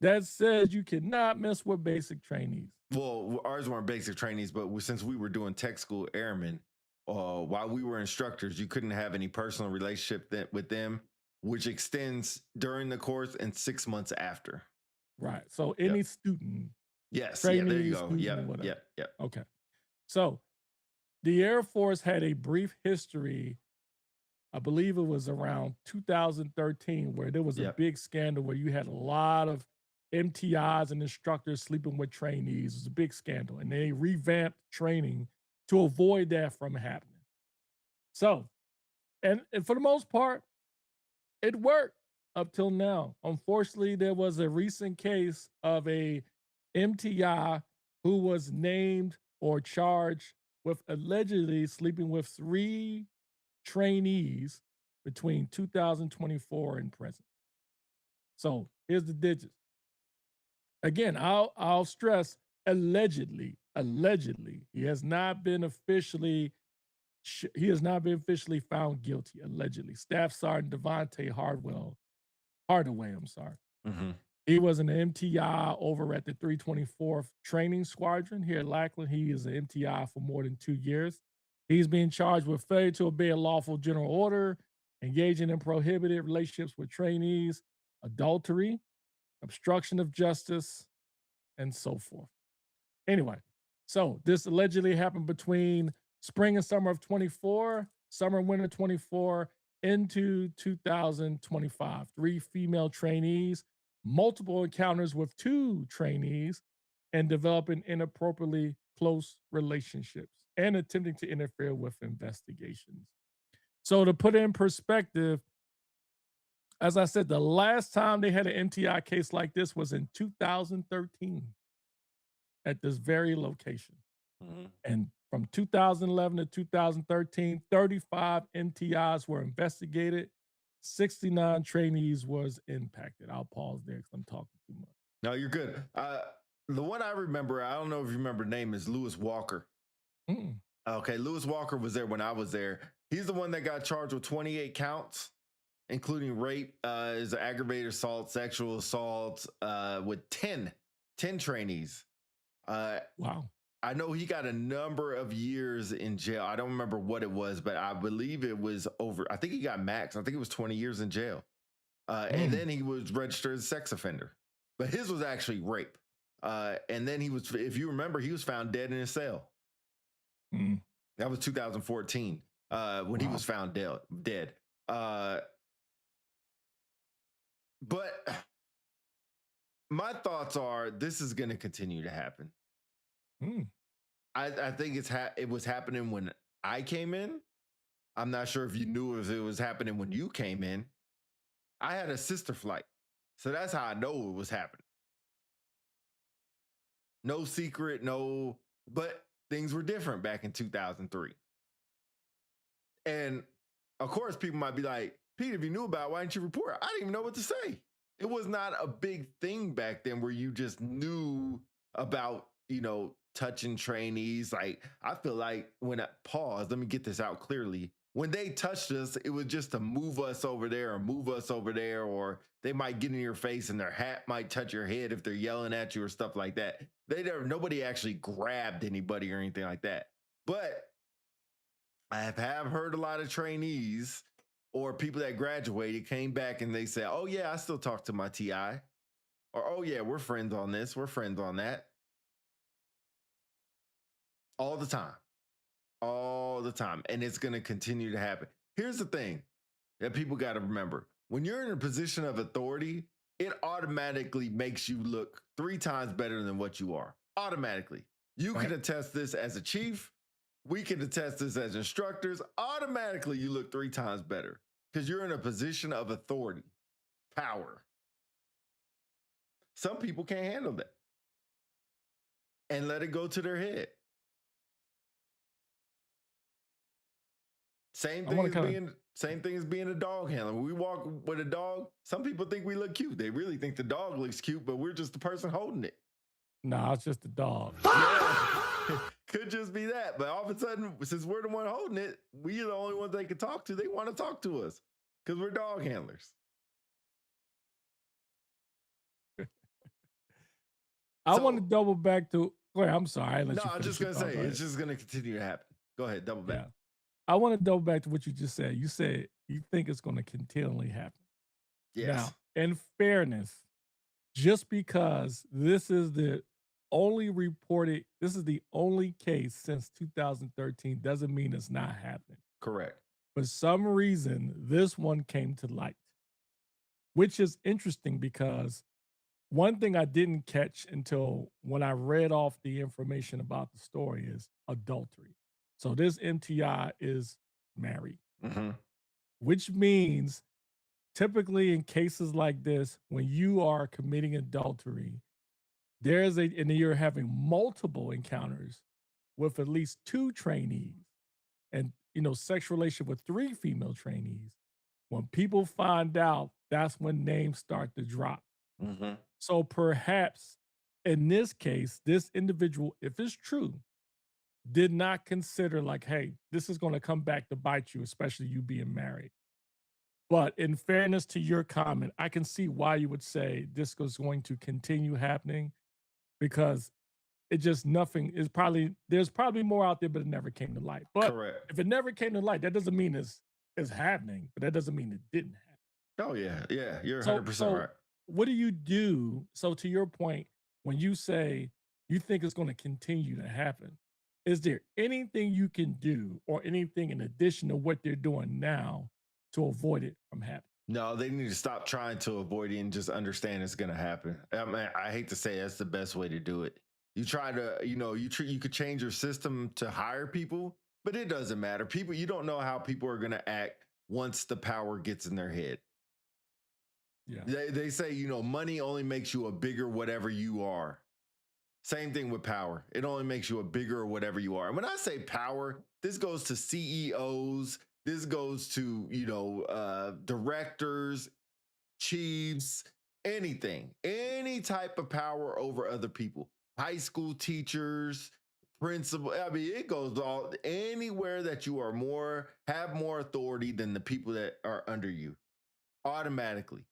that says you cannot mess with basic trainees. Well, ours weren't basic trainees, but since we were doing tech school airmen, while we were instructors, you couldn't have any personal relationship with them, which extends during the course and 6 months after. Right. So any student. Yes. Yeah, there you go. Yep. Yep. Okay. So the Air Force had a brief history. I believe it was around 2013 where there was a big scandal where you had a lot of MTIs and instructors sleeping with trainees. It was a big scandal, and they revamped training to avoid that from happening. So, and for the most part, it worked up till now. Unfortunately, there was a recent case of a MTI who was named or charged with allegedly sleeping with 3 trainees between 2024 and present. So here's the digits. Again, I'll stress allegedly. He has not been officially found guilty. Allegedly, Staff Sergeant Devontae Hardaway. I'm sorry. Mm-hmm. He was an MTI over at the 324th Training Squadron here at Lackland. He is an MTI for more than 2 years. He's being charged with failure to obey a lawful general order, engaging in prohibited relationships with trainees, adultery, obstruction of justice, and so forth. Anyway, so this allegedly happened between spring and summer of 24, summer and winter 24, into 2025. 3 female trainees, multiple encounters with 2 trainees, and developing inappropriately close relationships and attempting to interfere with investigations. So to put it in perspective, as I said, the last time they had an MTI case like this was in 2013 at this very location. Mm-hmm. And from 2011 to 2013, 35 MTIs were investigated. 69 trainees was impacted. I'll pause there because I'm talking too much. No, you're good. The one I remember, I don't know if you remember the name, is Lewis Walker. Mm. Okay, Lewis Walker was there when I was there. He's the one that got charged with 28 counts, including rape, is aggravated assault, sexual assault, with 10 trainees. Wow. I know he got a number of years in jail. I don't remember what it was, but I believe it was over. I think he got max. I think it was 20 years in jail. And then he was registered as a sex offender. But his was actually rape. And then he was, if you remember, he was found dead in his cell. Mm. That was 2014 when he was found dead. But my thoughts are this is going to continue to happen. Mm. I think it was happening when I came in. I'm not sure if you knew if it was happening when you came in. I had a sister flight. So that's how I know it was happening. No secret, but things were different back in 2003. And of course, people might be like, Pete, if you knew about it, why didn't you report? I didn't even know what to say. It was not a big thing back then where you just knew about, touching trainees. Like, I feel like let me get this out clearly. When they touched us, it was just to move us over there, or they might get in your face and their hat might touch your head if they're yelling at you or stuff like that. Nobody actually grabbed anybody or anything like that. But I have heard a lot of trainees or people that graduated came back and they said, oh yeah, I still talk to my TI. Or, oh yeah, we're friends on this, we're friends on that. All the time. And it's going to continue to happen. Here's the thing that people got to remember. When you're in a position of authority, it automatically makes you look 3 times better than what you are. Automatically. You can attest this as a chief. we can attest this as instructors. Automatically, you look 3 times better because you're in a position of authority, power. Some people can't handle that and let it go to their head. Same thing as being a dog handler. When we walk with a dog, some people think we look cute. They really think the dog looks cute, but we're just the person holding it. Nah, it's just the dog. Yeah. Could just be that. But all of a sudden, since we're the one holding it, we're the only ones they can talk to. They want to talk to us because we're dog handlers. I want to double back to. Wait, I'm sorry. I'm just going to say, it's just going to continue to happen. Go ahead, double back. Yeah. I want to double back to what you just said. You said you think it's going to continually happen. Yes. Now, in fairness, just because this is the only case since 2013 doesn't mean it's not happening. Correct. For some reason, this one came to light, which is interesting because one thing I didn't catch until when I read off the information about the story is adultery. So this MTI is married, which means typically in cases like this, when you are committing adultery, and you're having multiple encounters with at least 2 trainees and, sexual relationship with 3 female trainees. When people find out, that's when names start to drop. So perhaps in this case, this individual, if it's true, did not consider like, hey, this is going to come back to bite you, especially you being married. But in fairness to your comment, I can see why you would say this is going to continue happening because it just there's probably more out there, but it never came to light. But Correct. If it never came to light, that doesn't mean it's happening, but that doesn't mean it didn't happen. Oh, yeah. Yeah. You're 100% right. What do you do? So to your point, when you say you think it's going to continue to happen, is there anything you can do or anything in addition to what they're doing now to avoid it from happening? No, they need to stop trying to avoid it and just understand it's going to happen. I mean, I hate to say that's the best way to do it. You try to, you could change your system to hire people, but it doesn't matter. You don't know how people are going to act once the power gets in their head. Yeah. They say, money only makes you a bigger whatever you are. Same thing with power. It only makes you a bigger whatever you are. And when I say power, this goes to CEOs. This goes to, directors, chiefs, anything, any type of power over other people. High school teachers, principal. I mean, it goes all anywhere that you are have more authority than the people that are under you. Automatically.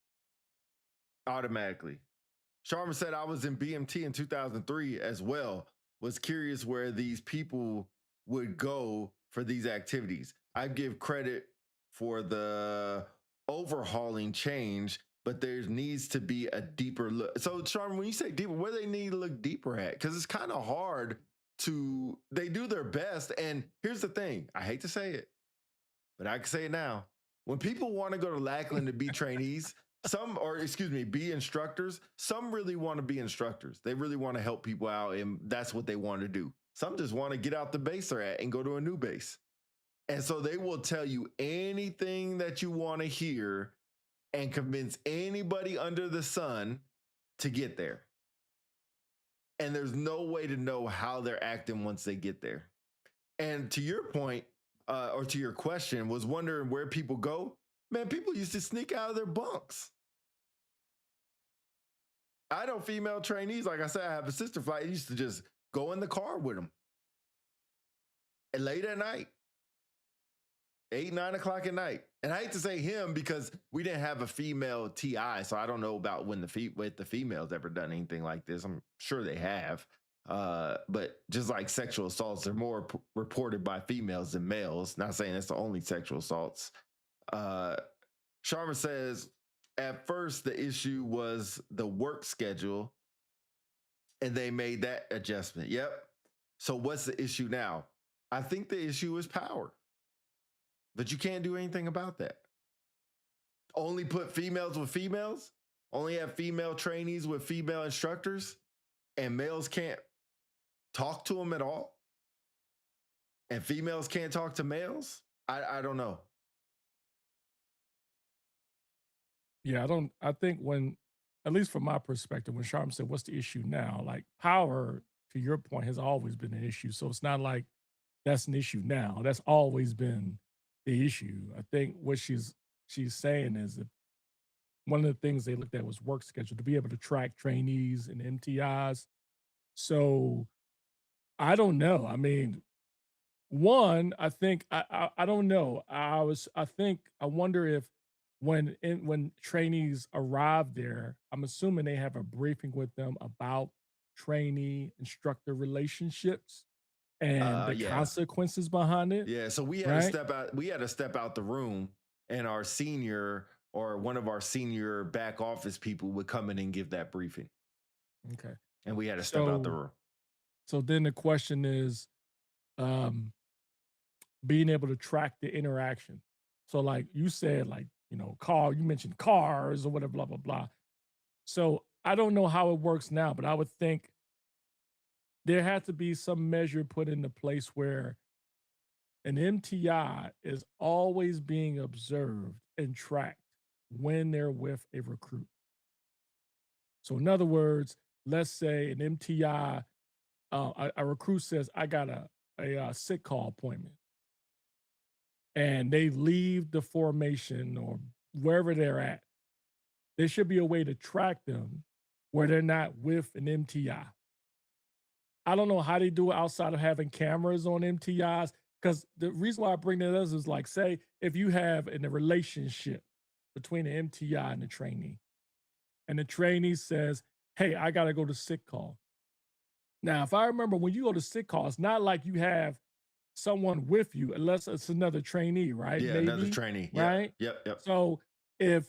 Sharma said I was in BMT in 2003 as well. Was curious where these people would go for these activities. I give credit for the overhauling change, but there needs to be a deeper look. So, Sharma, when you say deeper, where they need to look deeper at? Because it's kind of hard they do their best. And here's the thing. I hate to say it, but I can say it now. When people want to go to Lackland to be trainees, be instructors, some really want to be instructors. They really want to help people out, and that's what they want to do. Some just want to get out the base they're at and go to a new base. And so they will tell you anything that you want to hear and convince anybody under the sun to get there. And there's no way to know how they're acting once they get there. And to your point, or to your question, was wondering where people go. Man, people used to sneak out of their bunks. I know female trainees, like I said, I have a sister flight, used to just go in the car with them. And late at night, 8, 9 o'clock at night. And I hate to say him because we didn't have a female TI, so I don't know about when the females ever done anything like this. I'm sure they have. But just like sexual assaults, they're more reported by females than males. Not saying it's the only sexual assaults. Sharma says, at first the issue was the work schedule and they made that adjustment. Yep. So what's the issue now? I think the issue is power, but you can't do anything about that. Only put females with females, only have female trainees with female instructors, and males can't talk to them at all. and females can't talk to males. I don't know. Yeah, I think when, at least from my perspective, when Sharm said, what's the issue now? Like power, to your point, has always been an issue. So it's not like that's an issue now. That's always been the issue. I think what she's saying is that one of the things they looked at was work schedule to be able to track trainees and MTIs. So I don't know. I mean, one, I think I don't know. I wonder if when trainees arrive there, I'm assuming they have a briefing with them about trainee instructor relationships and the Yeah. consequences behind it. Yeah. So we had to Right? step out. We had to step out the room, and our senior or one of our senior back office people would come in and give that briefing, Okay. and we had to step out the So room. so then the question is, um, being able to track the interaction. So like you said, like, you mentioned cars or whatever, blah, blah, blah. So I don't know how it works now, but I would think there had to be some measure put into place where an MTI is always being observed and tracked when they're with a recruit. So in other words, let's say an MTI, a recruit says, I got a sick call appointment, and they leave the formation or wherever they're at. There should be a way to track them where they're not with an MTI. I don't know how they do it outside of having cameras on MTIs. Because the reason why I bring that up is like, say, if you have in a relationship between an MTI and the trainee, and the trainee says, hey, I got to go to sick call. Now, if I remember, when you go to sick call, it's not like you have someone with you, unless it's another trainee, right? Yeah, another trainee. Right? Yep. So if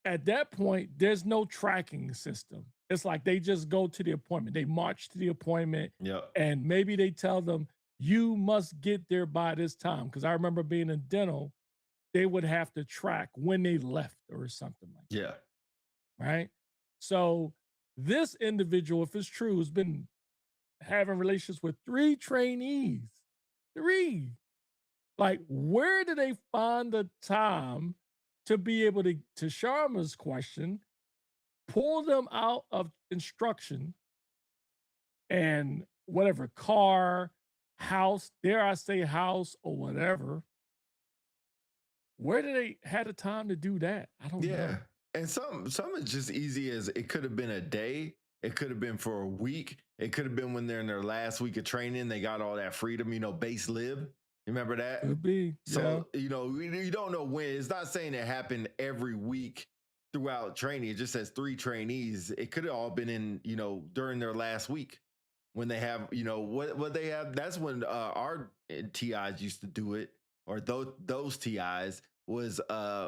at that point, there's no tracking system. It's like they just go to the appointment. They march to the appointment, Yep. and maybe they tell them, you must get there by this time. Because I remember being in dental, they would have to track when they left or something like that. Yeah. Right? So this individual, if it's true, has been having relations with 3 trainees. 3. Like, where do they find the time to be able to Sharma's question, pull them out of instruction and whatever, car, house, dare I say house or whatever? Where do they have the time to do that? I don't know. Yeah. And some is just easy as it could have been a day. It could have been for a week. It could have been when they're in their last week of training. They got all that freedom, base lib. Remember that? Could be. So, you don't know when. It's not saying it happened every week throughout training. It just says 3 trainees. It could have all been in, during their last week when they have, what they have. That's when our TIs used to do it, or those TIs was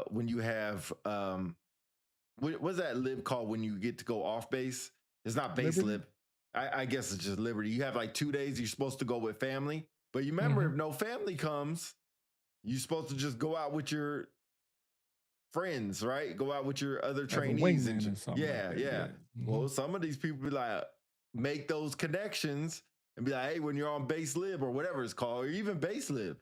when you have, what's that lib called when you get to go off base? It's not base Liberty? lib. I guess it's just Liberty. You have like 2 days you're supposed to go with family. But you remember, if no family comes, you're supposed to just go out with your friends, right? Go out with your other trainees. And yeah. Well, some of these people be like, make those connections and be like, hey, when you're on base lib or whatever it's called, or even base lib,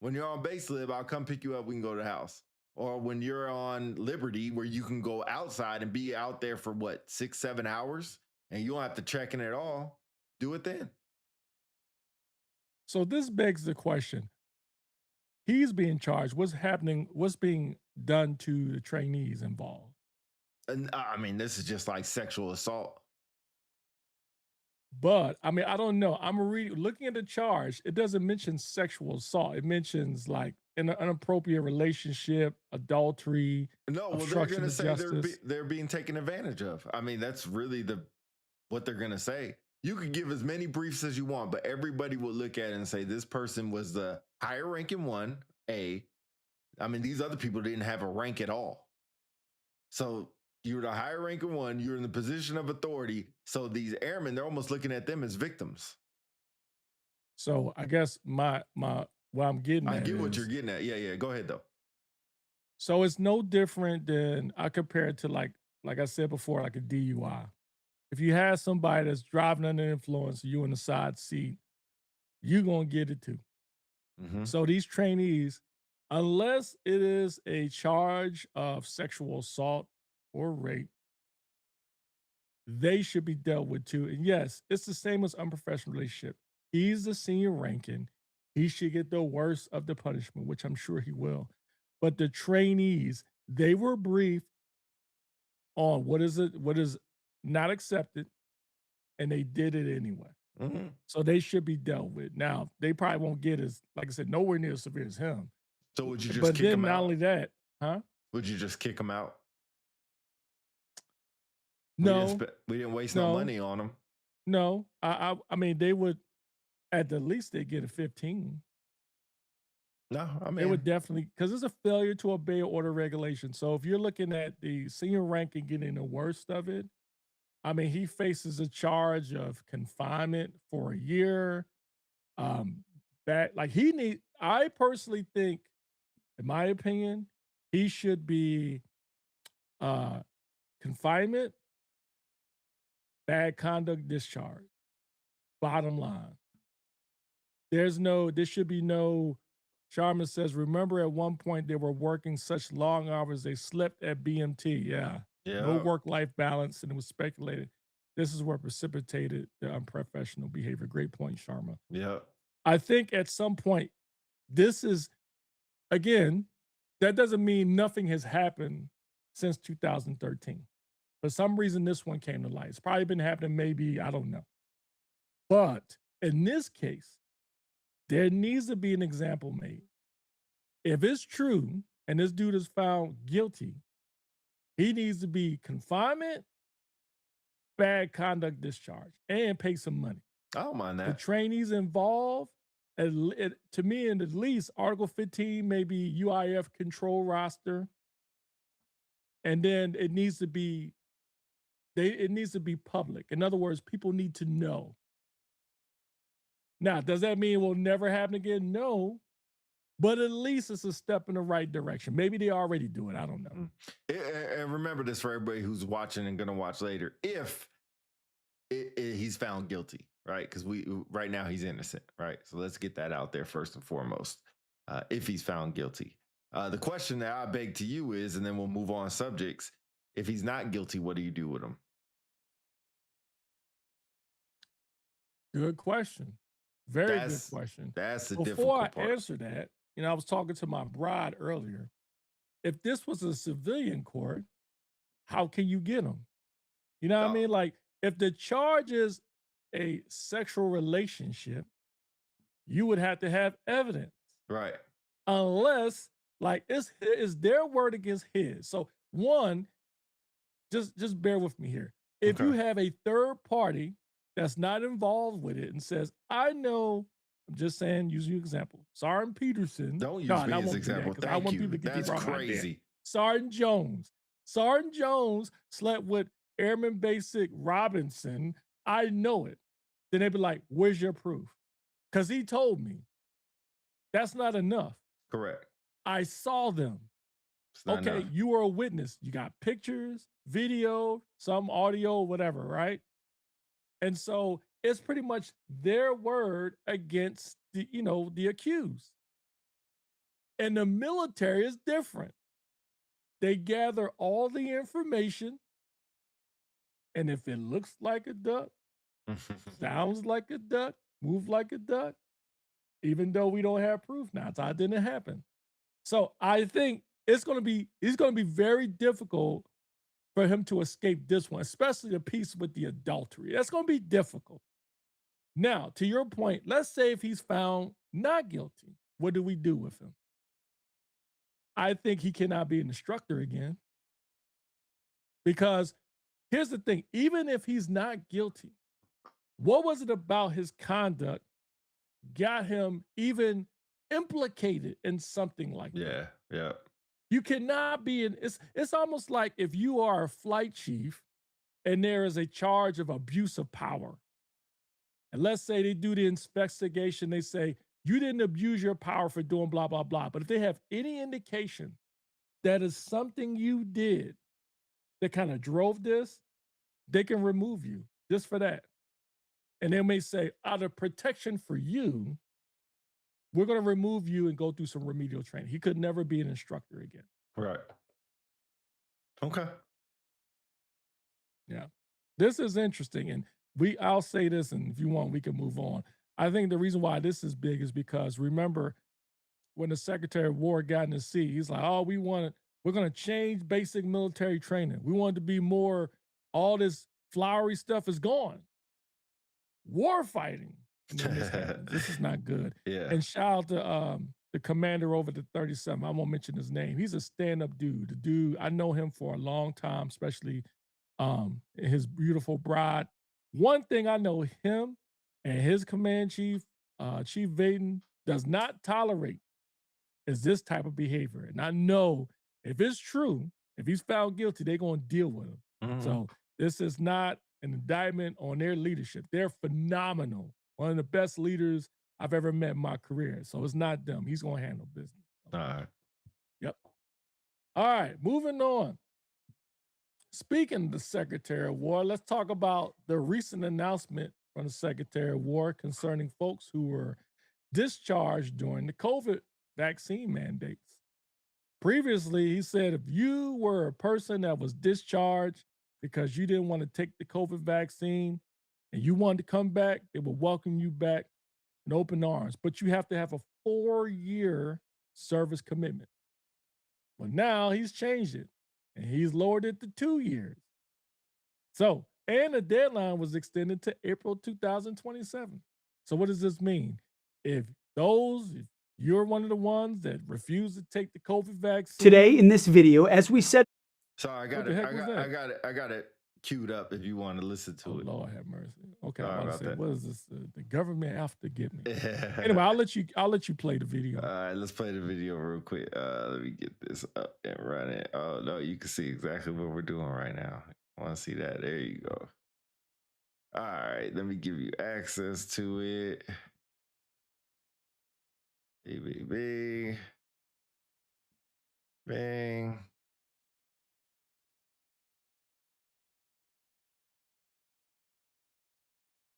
when you're on base lib, I'll come pick you up. We can go to the house. Or when you're on Liberty, where you can go outside and be out there for 6-7 hours, and you don't have to check in at all. Do it then. So this begs the question. He's being charged. What's happening? What's being done to the trainees involved? And I mean, this is just like sexual assault. But I mean, I don't know. I'm looking at the charge. It doesn't mention sexual assault. It mentions like an inappropriate relationship, adultery. No, well, they're going to say they're being taken advantage of. I mean, that's really what they're going to say. You could give as many briefs as you want, but everybody will look at it and say this person was the higher ranking one, A. I mean, these other people didn't have a rank at all. So you're the higher ranking one. You're in the position of authority. So these airmen, they're almost looking at them as victims. So I guess what I'm getting at, I get what you're getting at. Yeah. Go ahead, though. So it's no different than, I compare it to like I said before, like a DUI. If you have somebody that's driving under influence, you in the side seat, you're going to get it too. So these trainees, unless it is a charge of sexual assault or rape, they should be dealt with too. And yes, it's the same as unprofessional relationship. He's the senior ranking. He should get the worst of the punishment, which I'm sure he will. But the trainees, they were briefed on what is not accepted, and they did it anyway. So they should be dealt with. Now, they probably won't get as, like I said, nowhere near as severe as him. So would you just But kick then him not out? only that, huh? Would you just kick him out? No, we didn't waste no no, money on him. no. I mean, they would at the least they get a 15. No, I They mean, would definitely, because it's a failure to obey order regulation. So if you're looking at the senior ranking getting the worst of it, I mean, he faces a charge of confinement for a year. I personally think, in my opinion, he should be confinement, bad conduct, discharge. Bottom line. There should be no, Sharma says, remember at one point they were working such long hours they slept at BMT. Yeah. No work-life balance, and it was speculated. This is what precipitated the unprofessional behavior. Great point, Sharma. Yeah. I think at some point, this is, again, that doesn't mean nothing has happened since 2013. For some reason, this one came to light. It's probably been happening, maybe, I don't know. But in this case, there needs to be an example made. If it's true and this dude is found guilty, he needs to be confinement, bad conduct, discharge, and pay some money. I don't mind The that. trainees involved, to me, in at least Article 15, maybe UIF control roster. And then it needs to be public. In other words, people need to know. Now, does that mean it will never happen again? No. But at least it's a step in the right direction. Maybe they already do it. I don't know. And remember this for everybody who's watching and going to watch later. If he's found guilty, right? Because right now he's innocent, right? So let's get that out there first and foremost. If he's found guilty. The question that I beg to you is, and then we'll move on subjects. If he's not guilty, what do you do with him? Good question. Very good question. That's the Before difficult part. I answer that, I was talking to my bride earlier. If this was a civilian court, how can you get him? You know what I mean? Like, if the charge is a sexual relationship, you would have to have evidence. Right. Unless, like, it's their word against his. So, one, just bear with me here. If you have a third party that's not involved with it and says, I know, I'm just saying, using your example, Sergeant Peterson. Don't use me as example. I want Thank people you. to get That's these wrong crazy. Sergeant Jones. Sergeant Jones slept with Airman Basic Robinson. I know it. Then they'd be like, where's your proof? Because he told me. That's not enough. Correct. I saw them. Okay, enough. you were a witness. You got pictures, video, some audio, whatever, right? And so it's pretty much their word against the accused. And the military is different. They gather all the information, and if it looks like a duck, sounds like a duck, moves like a duck, even though we don't have proof now, it didn't happen. So I think it's going to be very difficult for him to escape this one, especially the piece with the adultery. That's going to be difficult. Now, to your point, let's say if he's found not guilty, what do we do with him? I think he cannot be an instructor again. Because here's the thing, even if he's not guilty, what was it about his conduct got him even implicated in something like that? Yeah. You cannot be it's almost like if you are a flight chief and there is a charge of abuse of power. And let's say they do the investigation, they say, you didn't abuse your power for doing blah, blah, blah. But if they have any indication that is something you did that kind of drove this, they can remove you just for that. And they may say, out of protection for you, we're going to remove you and go through some remedial training. He could never be an instructor again. Right. Okay. Yeah. This is interesting. And I'll say this, and if you want, we can move on. I think the reason why this is big is because remember when the Secretary of War got in the seat, he's like, oh, we're going to change basic military training. We want it to be more, all this flowery stuff is gone. War fighting. And then this happens. This is not good. Yeah. And shout out to the commander over the 37. I won't mention his name. He's a stand-up dude. The dude, I know him for a long time, especially his beautiful bride. One thing I know him and his command chief, Chief Vaden, does not tolerate is this type of behavior. And I know if it's true, if he's found guilty, they're going to deal with him. Mhm. So this is not an indictment on their leadership. They're phenomenal. One of the best leaders I've ever met in my career. So it's not them. He's going to handle business. All right. Yep. All right, moving on. Speaking of the Secretary of War, let's talk about the recent announcement from the Secretary of War concerning folks who were discharged during the COVID vaccine mandates. Previously, he said if you were a person that was discharged because you didn't want to take the COVID vaccine and you wanted to come back, they would welcome you back in open arms. But you have to have a 4-year service commitment. Well, now he's changed it and he's lowered it to 2 years. So, and the deadline was extended to April 2027. So what does this mean? If you're one of the ones that refuse to take the COVID vaccine. Today in this video, as we said. Sorry, I got it queued up if you want to listen to it. Lord have mercy. Okay, Sorry I about say, that. what is this? The government after get me. Anyway, I'll let you play the video. All right, let's play the video real quick. Let me get this up and running. Oh no, you can see exactly what we're doing right now. Want to see that? There you go. All right, let me give you access to it. Bing. Bang.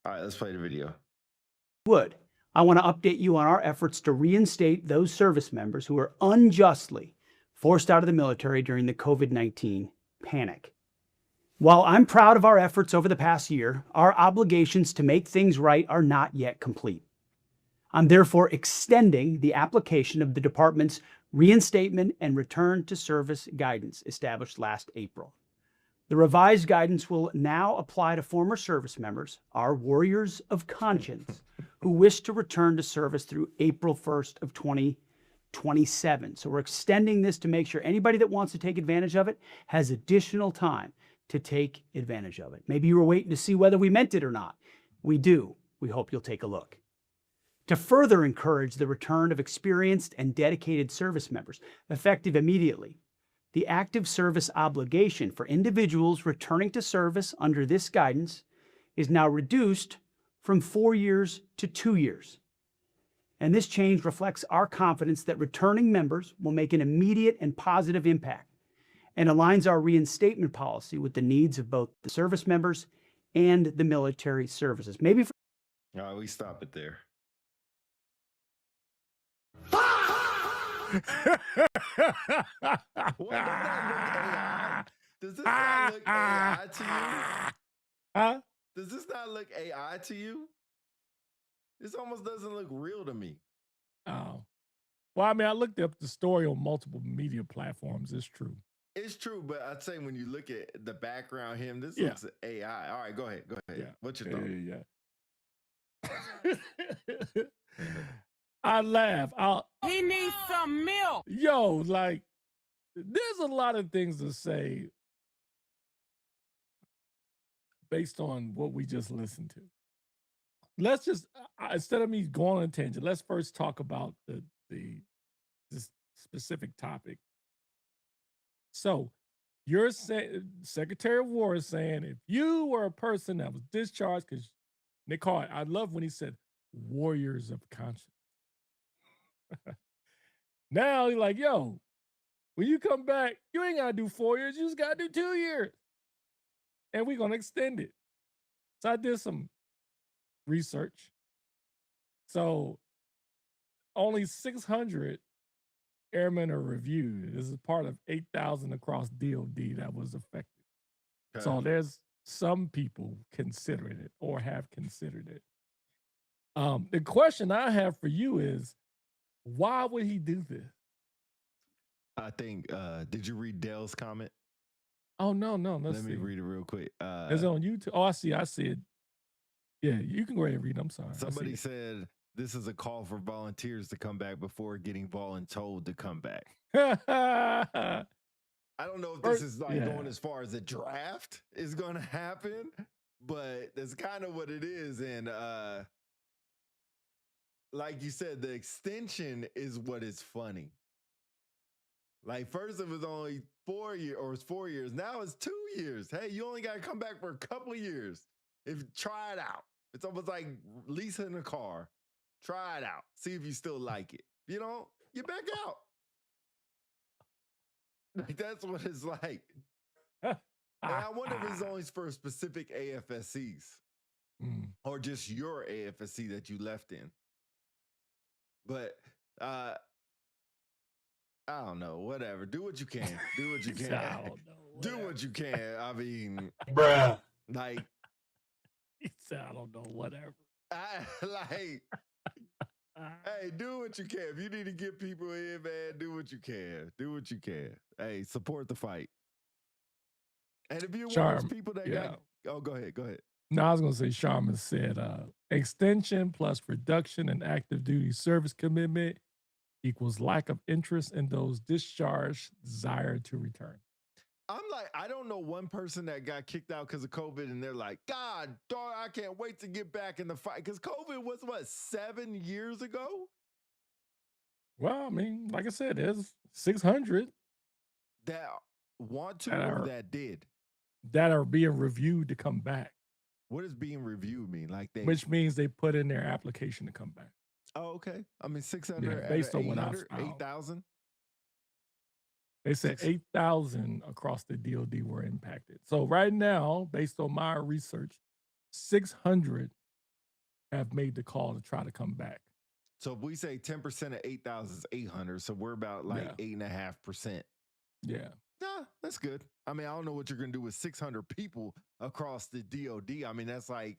All right, let's play the video. I want to update you on our efforts to reinstate those service members who were unjustly forced out of the military during the COVID-19 panic. While I'm proud of our efforts over the past year, our obligations to make things right are not yet complete. I'm therefore extending the application of the department's reinstatement and return to service guidance established last April. The revised guidance will now apply to former service members, our warriors of conscience, who wish to return to service through April 1st of 2027. So we're extending this to make sure anybody that wants to take advantage of it has additional time to take advantage of it. Maybe you were waiting to see whether we meant it or not. We do. We hope you'll take a look. To further encourage the return of experienced and dedicated service members, effective immediately, the active service obligation for individuals returning to service under this guidance is now reduced from 4 years to 2 years. And this change reflects our confidence that returning members will make an immediate and positive impact and aligns our reinstatement policy with the needs of both the service members and the military services. Maybe for All right, we stop it there. Does this not look AI to you? Huh? Does this not look AI to you? This almost doesn't look real to me. Oh. Well, I mean, I looked up the story on multiple media platforms. It's true. It's true, but I'd say when you look at the background, this Yeah. looks AI. All right, go ahead. Yeah. What's your thought? Yeah. I laugh. He needs some milk. Yo, like, there's a lot of things to say based on what we just listened to. Let's just, instead of me going on a tangent, let's first talk about this specific topic. So, you're saying, Secretary of War is saying, if you were a person that was discharged, because they call it, I love when he said, warriors of conscience. Now he's like, yo, when you come back, you ain't gotta do 4 years, you just gotta do 2 years. And we're gonna extend it. So I did some research. So only 600 airmen are reviewed. This is part of 8,000 across DOD that was affected. Okay. So there's some people considering it or have considered it. The question I have for you is, why would he do this? I think, did you read Dell's comment? Oh, no. Let me read it real quick. Is it on YouTube? Oh, I see it. Yeah, you can go ahead and read it. I'm sorry. Somebody said, this is a call for volunteers to come back before getting voluntold to come back. I don't know if this is going as far as a draft is going to happen, but that's kind of what it is. And like you said, the extension is what is funny. Like first it was only 4 years, or it's 4 years. Now it's 2 years. Hey, you only got to come back for a couple of years. Try it out. It's almost like leasing a car. Try it out. See if you still like it. You know, you back out. Like that's what it's like. And I wonder if it's only for specific AFSCs or just your AFSC that you left in. But I don't know. Whatever. Do what you can. Do what you can. Do what you can. I mean, bruh. Like, he said, I don't know. Whatever. Hey, do what you can. If you need to get people in, man, do what you can. Do what you can. Hey, support the fight. And if you're one of those people that got... Oh, go ahead. No, I was going to say, Sharma said, extension plus reduction in active duty service commitment equals lack of interest in those discharged desire to return. I'm like, I don't know one person that got kicked out because of COVID and they're like, God, darn, I can't wait to get back in the fight. Because COVID was, 7 years ago? Well, I mean, like I said, there's 600 that want to or that did. That are being reviewed to come back. What does being reviewed mean? Which means they put in their application to come back. Oh, okay. I mean, 600 based on what I found. 8,000? They said 8,000 across the DOD were impacted. So right now, based on my research, 600 have made the call to try to come back. So if we say 10% of 8,000 is 800, so we're about 8.5%. Yeah. Nah, that's good. I mean, I don't know what you're going to do with 600 people across the DOD. I mean, that's like,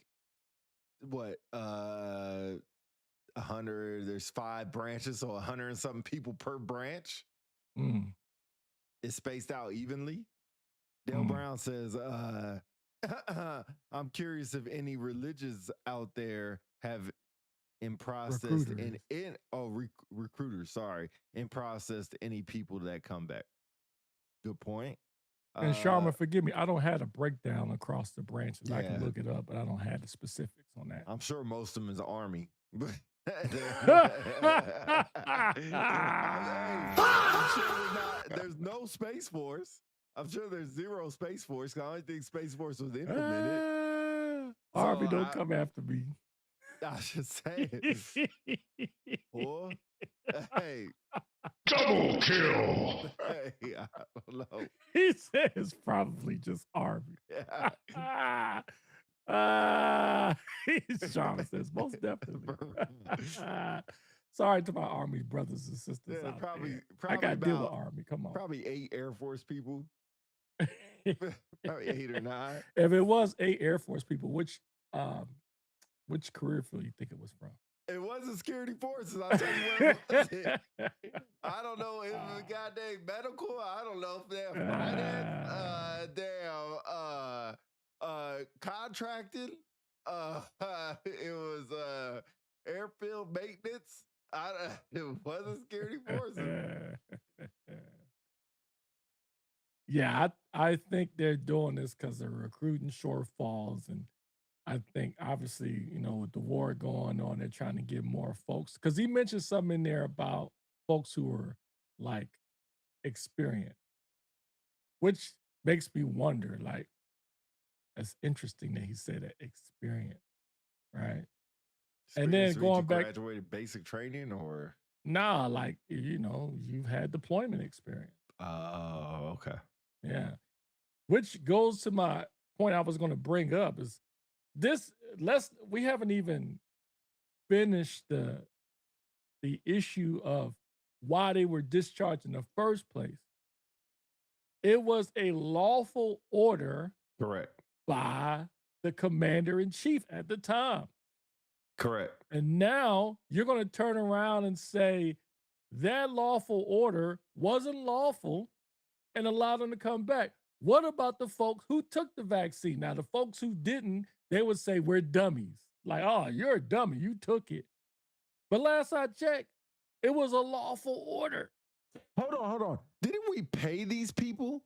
what, 100, there's 5 branches, so 100 and something people per branch. It's spaced out evenly. Dale Brown says, I'm curious if any religions out there have in process recruiters, in process any people that come back. Good point. And Sharma, forgive me, I don't have a breakdown across the branches. I can look it up, but I don't have the specifics on that. I'm sure most of them is the Army. I'm sure there's no Space Force. I'm sure there's zero Space Force. I don't think Space Force was implemented. Army, don't come after me. I should say it. Or, hey. Double kill. Hey, I don't know. He said it's probably just Army. Sean says most definitely. Sorry to my Army brothers and sisters out probably I got to deal with Army. Come on. Probably 8 Air Force people. Probably 8 or 9. If it was 8 Air Force people, which career field you think it was from? It wasn't security forces. I'll tell you what it was. I don't know if it was goddamn medical. I don't know if they're finance. Contracted. It was airfield maintenance. It wasn't security forces. Yeah, I think they're doing this because of recruiting shortfalls, and I think obviously, with the war going on, they're trying to get more folks. Because he mentioned something in there about folks who are like experienced, which makes me wonder. Like, that's interesting that he said that experience, right? And then going back, graduated basic training or like you've had deployment experience. Oh, okay. Yeah. Which goes to my point I was going to bring up is we haven't even finished the the issue of why they were discharged in the first place, it was a lawful order Correct. by the commander-in-chief at the time. Correct. And now you're going to turn around and say that lawful order wasn't lawful and allow them to come back. What about the folks who took the vaccine? Now, the folks who didn't, they would say we're dummies. Like, oh, you're a dummy. You took it. But last I checked, it was a lawful order. Hold on. Didn't we pay these people?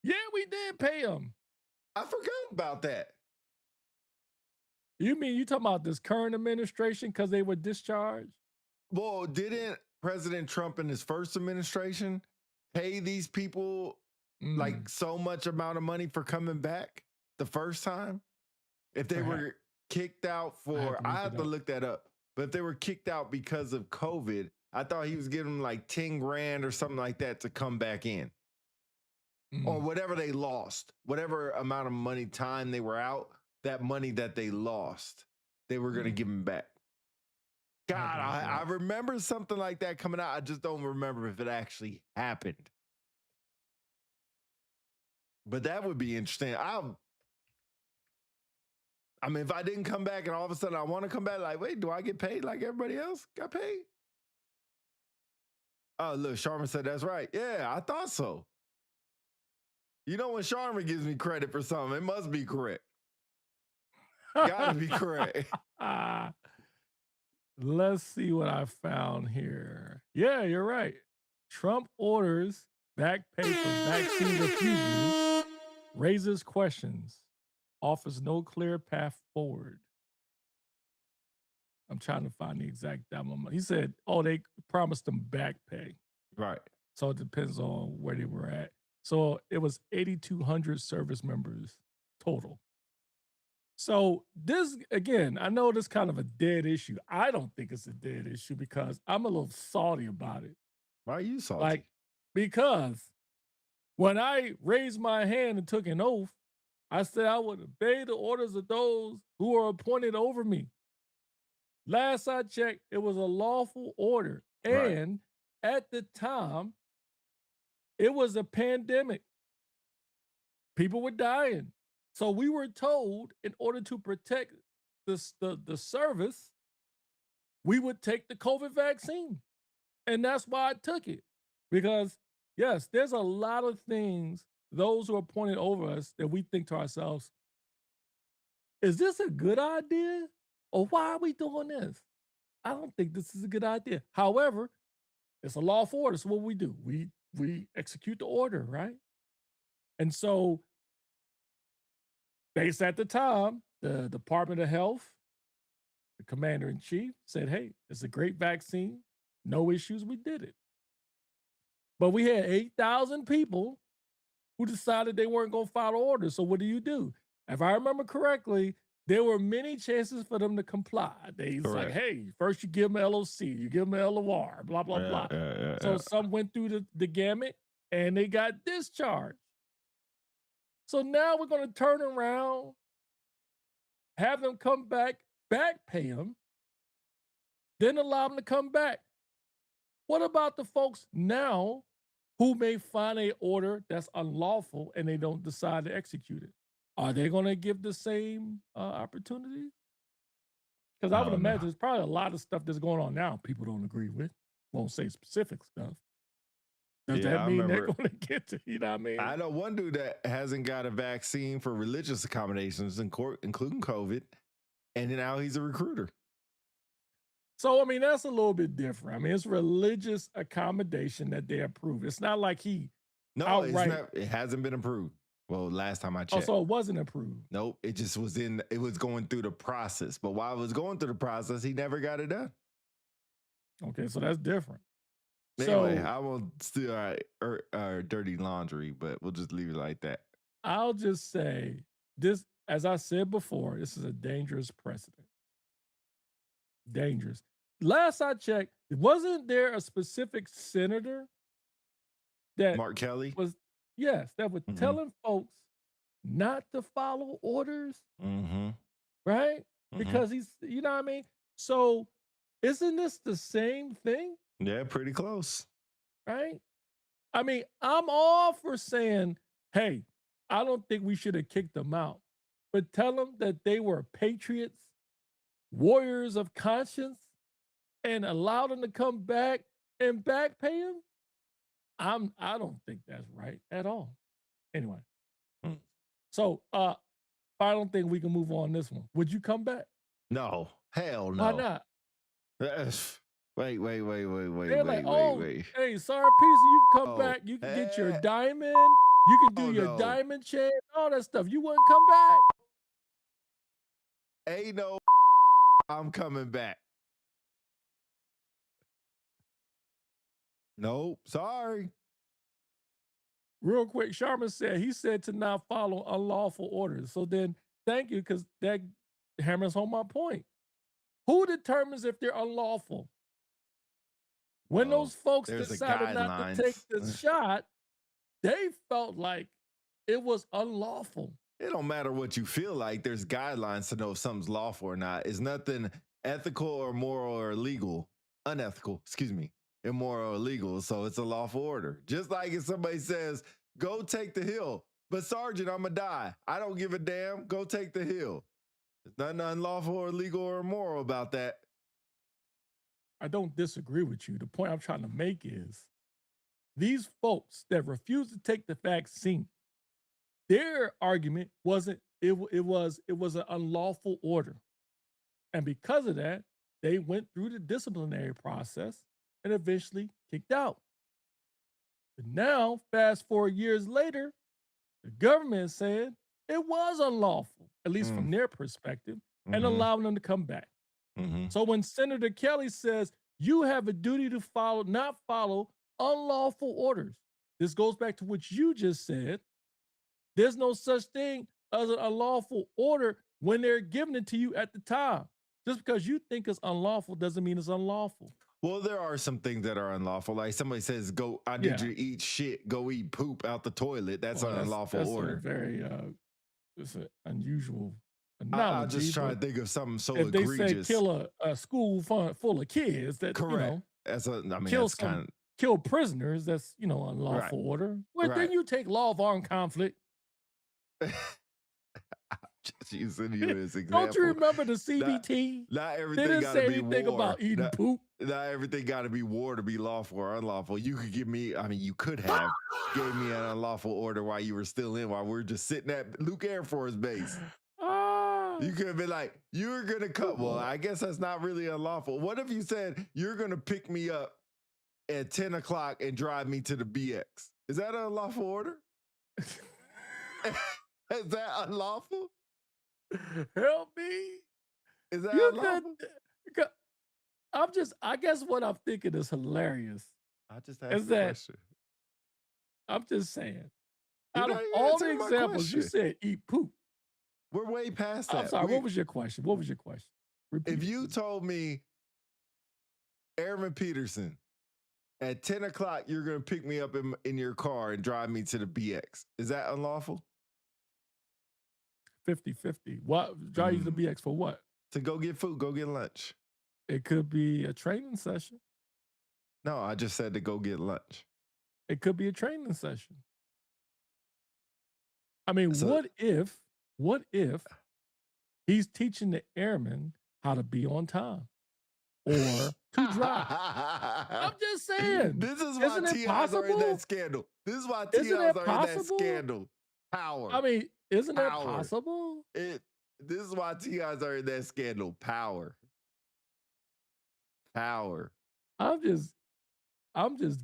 Yeah, we did pay them. I forgot about that. You mean you talking about this current administration because they were discharged? Well, didn't President Trump in his first administration pay these people like so much amount of money for coming back the first time? If they were kicked out for, I have to look that up, but if they were kicked out because of COVID, I thought he was giving them like 10 grand or something like that to come back in. Or whatever they lost, whatever amount of money, time they were out, that money that they lost, they were going to give them back. God, I remember something like that coming out. I just don't remember if it actually happened. But that would be interesting. I mean, if I didn't come back and all of a sudden I want to come back, like, wait, do I get paid like everybody else got paid? Oh, look, Sharma said that's right. Yeah, I thought so. You know, when Sharma gives me credit for something, it must be correct. Gotta be correct. Let's see what I found here. Yeah, you're right. Trump orders back pay for vaccine refusers, raises questions, offers no clear path forward. I'm trying to find the exact amount. He said, oh, they promised them back pay. Right. So it depends on where they were at. So it was 8,200 service members total. So this, again, I know this kind of a dead issue. I don't think it's a dead issue because I'm a little salty about it. Why are you salty? Like, because when I raised my hand and took an oath, I said I would obey the orders of those who are appointed over me. Last I checked, it was a lawful order. And at the time, it was a pandemic. People were dying. So we were told in order to protect the service, we would take the COVID vaccine. And that's why I took it. Because, yes, there's a lot of things, those who are appointed over us, that we think to ourselves, is this a good idea? Or why are we doing this? I don't think this is a good idea. However, it's a lawful order. So what we do? We execute the order, right? And so, based at the time, the Department of Health, the commander-in-chief said, hey, it's a great vaccine. No issues, we did it. But we had 8,000 people who decided they weren't going to follow orders. So what do? If I remember correctly, there were many chances for them to comply. They was like, hey, first you give them an LOC, you give them an LOR, blah, blah, blah. So some went through the gamut and they got discharged. So now we're going to turn around, have them come back pay them, then allow them to come back. What about the folks now who may find an order that's unlawful and they don't decide to execute it? Are they going to give the same opportunity? Because I would imagine there's probably a lot of stuff that's going on now people don't agree with. Won't say specific stuff. Does that mean they're going to get to, you know what I mean? I know one dude that hasn't got a vaccine for religious accommodations, including COVID, and now he's a recruiter. So, I mean, that's a little bit different. I mean, it's religious accommodation that they approve. It's not like he outright... it hasn't been approved. Well, last time I checked. Oh, so it wasn't approved? Nope, it just was it was going through the process. But while it was going through the process, he never got it done. Okay, so that's different. Anyway, I won't steal our dirty laundry, but we'll just leave it like that. I'll just say this, as I said before, this is a dangerous precedent. Dangerous. Last I checked, wasn't there a specific senator that Mark Kelly was, yes, that was telling folks not to follow orders, right? Because he's, you know what I mean? So Isn't this the same thing? Yeah, pretty close. Right? I mean, I'm all for saying, hey, I don't think we should have kicked them out, but tell them that they were patriots, warriors of conscience, and allow them to come back and back pay them. I don't think that's right at all. Anyway, so final thing, we can move on this one. Would you come back? No, hell no. Why not? Wait. They're like, hey, sorry, Peace, you can come back. You can get your diamond. You can do your diamond chain, all that stuff. You wouldn't come back? Ain't no I'm coming back. Nope, sorry. Real quick, Sharma said he said to not follow unlawful orders. So then, thank you, because that hammers home my point. Who determines if they're unlawful? When those folks decided not to take the shot, they felt like it was unlawful. It don't matter what you feel like. There's guidelines to know if something's lawful or not. It's nothing ethical or moral or illegal. Unethical, excuse me. Immoral or illegal, so it's a lawful order. Just like if somebody says, go take the hill, but Sergeant, I'm gonna die. I don't give a damn. Go take the hill. There's nothing unlawful or illegal or immoral about that. I don't disagree with you. The point I'm trying to make is these folks that refuse to take the vaccine, their argument wasn't it was an unlawful order. And because of that, they went through the disciplinary process and eventually kicked out. But now, fast forward years later, the government is saying it was unlawful, at least from their perspective, and allowing them to come back. So when Senator Kelly says you have a duty to not follow unlawful orders, this goes back to what you just said. There's no such thing as an unlawful order when they're giving it to you at the time. Just because you think it's unlawful doesn't mean it's unlawful. Well, there are some things that are unlawful. Like somebody says, "Go, I need you to eat shit. Go eat poop out the toilet." That's an unlawful order. It's an unusual analogy. I'm just trying to think of something so if egregious. They say kill a school full of kids, that correct. Kill prisoners. That's unlawful order. Well, then you take law of armed conflict. Just using you as example. Don't you remember the CBT? Not everything didn't gotta say be anything war. about eating poop. Not everything got to be war to be lawful or unlawful. You could give me, you could have gave me an unlawful order while you were still in, while we're just sitting at Luke Air Force Base. You could have been like, you're going to cut. Well, I guess that's not really unlawful. What if you said, you're going to pick me up at 10 o'clock and drive me to the BX? Is that an unlawful order? Is that unlawful? Help me. Is that unlawful? I guess what I'm thinking is hilarious. I just asked the question. I'm just saying. Out of all the examples, you said eat poop. We're way past that. I'm sorry, what was your question? Repeat if you told me, Airman Peterson, at 10 o'clock, you're going to pick me up in your car and drive me to the BX, is that unlawful? 50-50. What? Drive you to the BX for what? To go get food, go get lunch. It could be a training session. No, I just said to go get lunch. It could be a training session. I mean, what if he's teaching the airmen how to be on time or to drive? I'm just saying. This is why TIs are in that scandal. This is why TIs are in that scandal. Power. I mean, isn't that possible? This is why TIs are in that scandal. Power. I'm just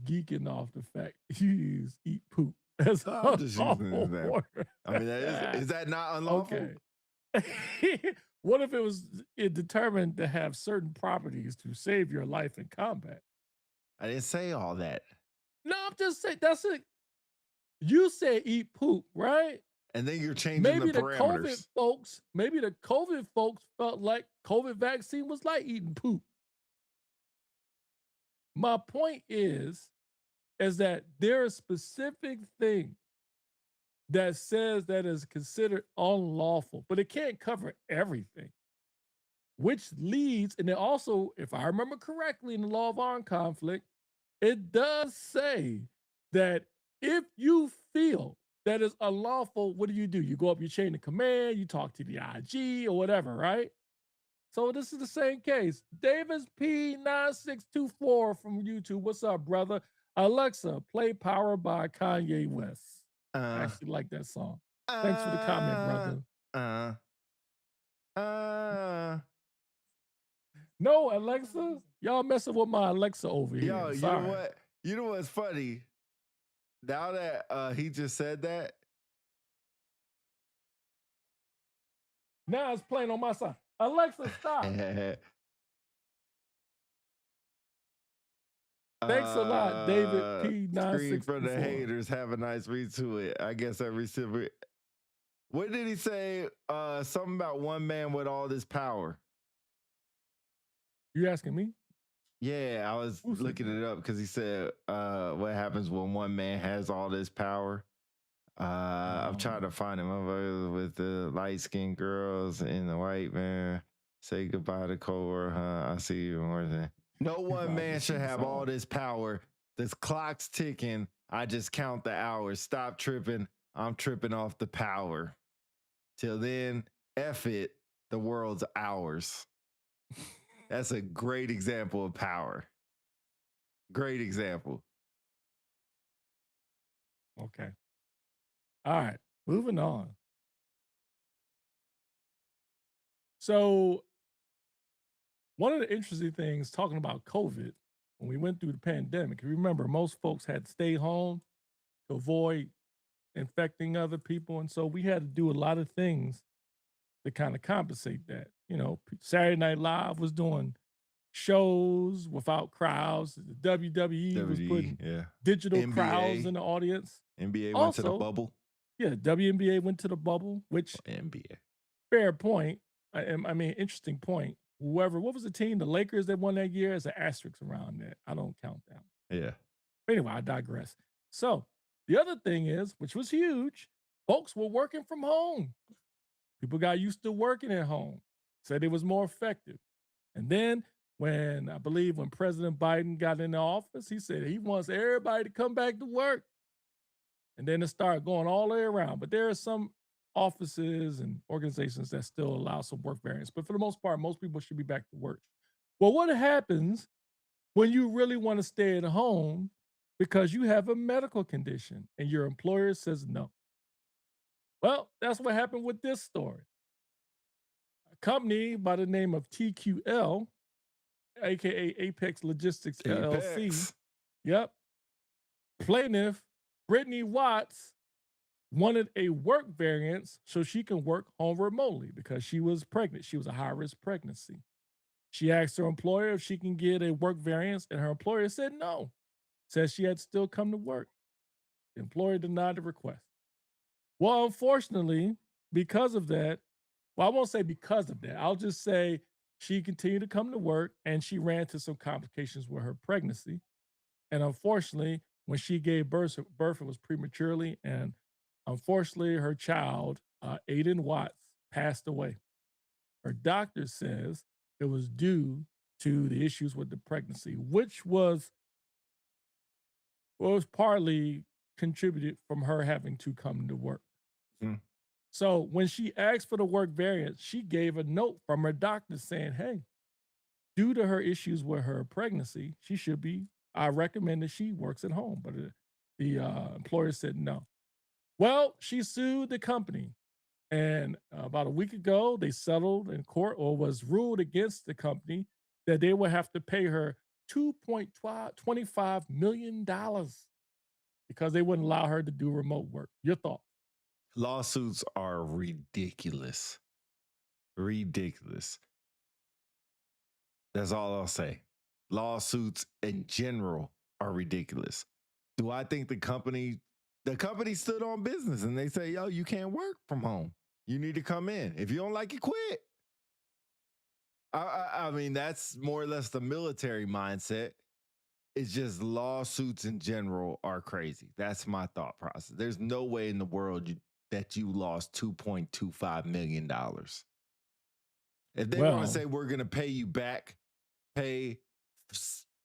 geeking off the fact you eat poop. That's I'm just using an example. I mean, is that not unlawful? Okay. What if it determined to have certain properties to save your life in combat? I didn't say all that. No, I'm just saying that's it. You said eat poop, right? And then you're changing the parameters. Maybe the COVID folks felt like COVID vaccine was like eating poop. My point is that there are specific things that says that is considered unlawful, but it can't cover everything. which leads, and then also, if I remember correctly, in the law of armed conflict, it does say that if you feel that is unlawful, what do? You go up your chain of command, you talk to the IG or whatever, right? So this is the same case. Davis P9624 from YouTube. What's up, brother? Alexa, play Power by Kanye West. I actually like that song. Thanks for the comment, brother. No, Alexa. Y'all messing with my Alexa over here. Yo, you know what? You know what's funny? Now that he just said that. Now it's playing on my side. Alexa, stop. Thanks a lot, David P96. Screen for the haters. Have a nice read to it. I guess every civil. What did he say? Something about one man with all this power. You asking me? Yeah, I was looking it up because he said, what happens when one man has all this power? I'm trying to find him with the light-skinned girls and the white man. Say goodbye to Cole. I see you more than. No one man should have all this power. This clock's ticking. I just count the hours. Stop tripping. I'm tripping off the power. Till then, F it. The world's ours. That's a great example of power. Great example. Okay. All right. Moving on. So, one of the interesting things talking about COVID, when we went through the pandemic, remember, most folks had to stay home to avoid infecting other people. And so we had to do a lot of things to kind of compensate that. You know, Saturday Night Live was doing shows without crowds. The WWE was putting digital NBA, crowds in the audience. NBA went to the bubble. Yeah, WNBA went to the bubble, which NBA. Fair point. I mean, interesting point. What was the team? The Lakers that won that year? Is an asterisk around that. I don't count that. Yeah. But anyway, I digress. So the other thing is, which was huge, folks were working from home. People got used to working at home. Said it was more effective. And then when President Biden got into office, he said he wants everybody to come back to work. And then it started going all the way around. But there are some offices and organizations that still allow some work variance. But for the most part, most people should be back to work. Well, what happens when you really want to stay at home because you have a medical condition and your employer says no? Well, that's what happened with this story. A company by the name of TQL, aka Apex Logistics LLC. Yep. Plaintiff Brittany Watts wanted a work variance so she can work home remotely because she was pregnant. She was a high-risk pregnancy. She asked her employer if she can get a work variance, and her employer said no. Said she had to still come to work. The employer denied the request. Well, unfortunately, because of that, well, I won't say because of that. I'll just say she continued to come to work, and she ran into some complications with her pregnancy. And unfortunately, when she gave birth, it was prematurely, and unfortunately, her child, Aiden Watts, passed away. Her doctor says it was due to the issues with the pregnancy, which was partly contributed from her having to come to work. Mm. So when she asked for the work variance, she gave a note from her doctor saying, hey, due to her issues with her pregnancy, I recommend that she works at home. But the employer said no. Well, she sued the company. And about a week ago, they settled in court, or was ruled against the company, that they would have to pay her $2.25 million because they wouldn't allow her to do remote work. Your thoughts? Lawsuits are ridiculous. Ridiculous. That's all I'll say. Lawsuits in general are ridiculous. Do I think the company stood on business and they say, yo, you can't work from home. You need to come in. If you don't like it, quit. I mean, that's more or less the military mindset. It's just lawsuits in general are crazy. That's my thought process. There's no way in the world that you lost $2.25 million. If they want to say we're going to pay you back, pay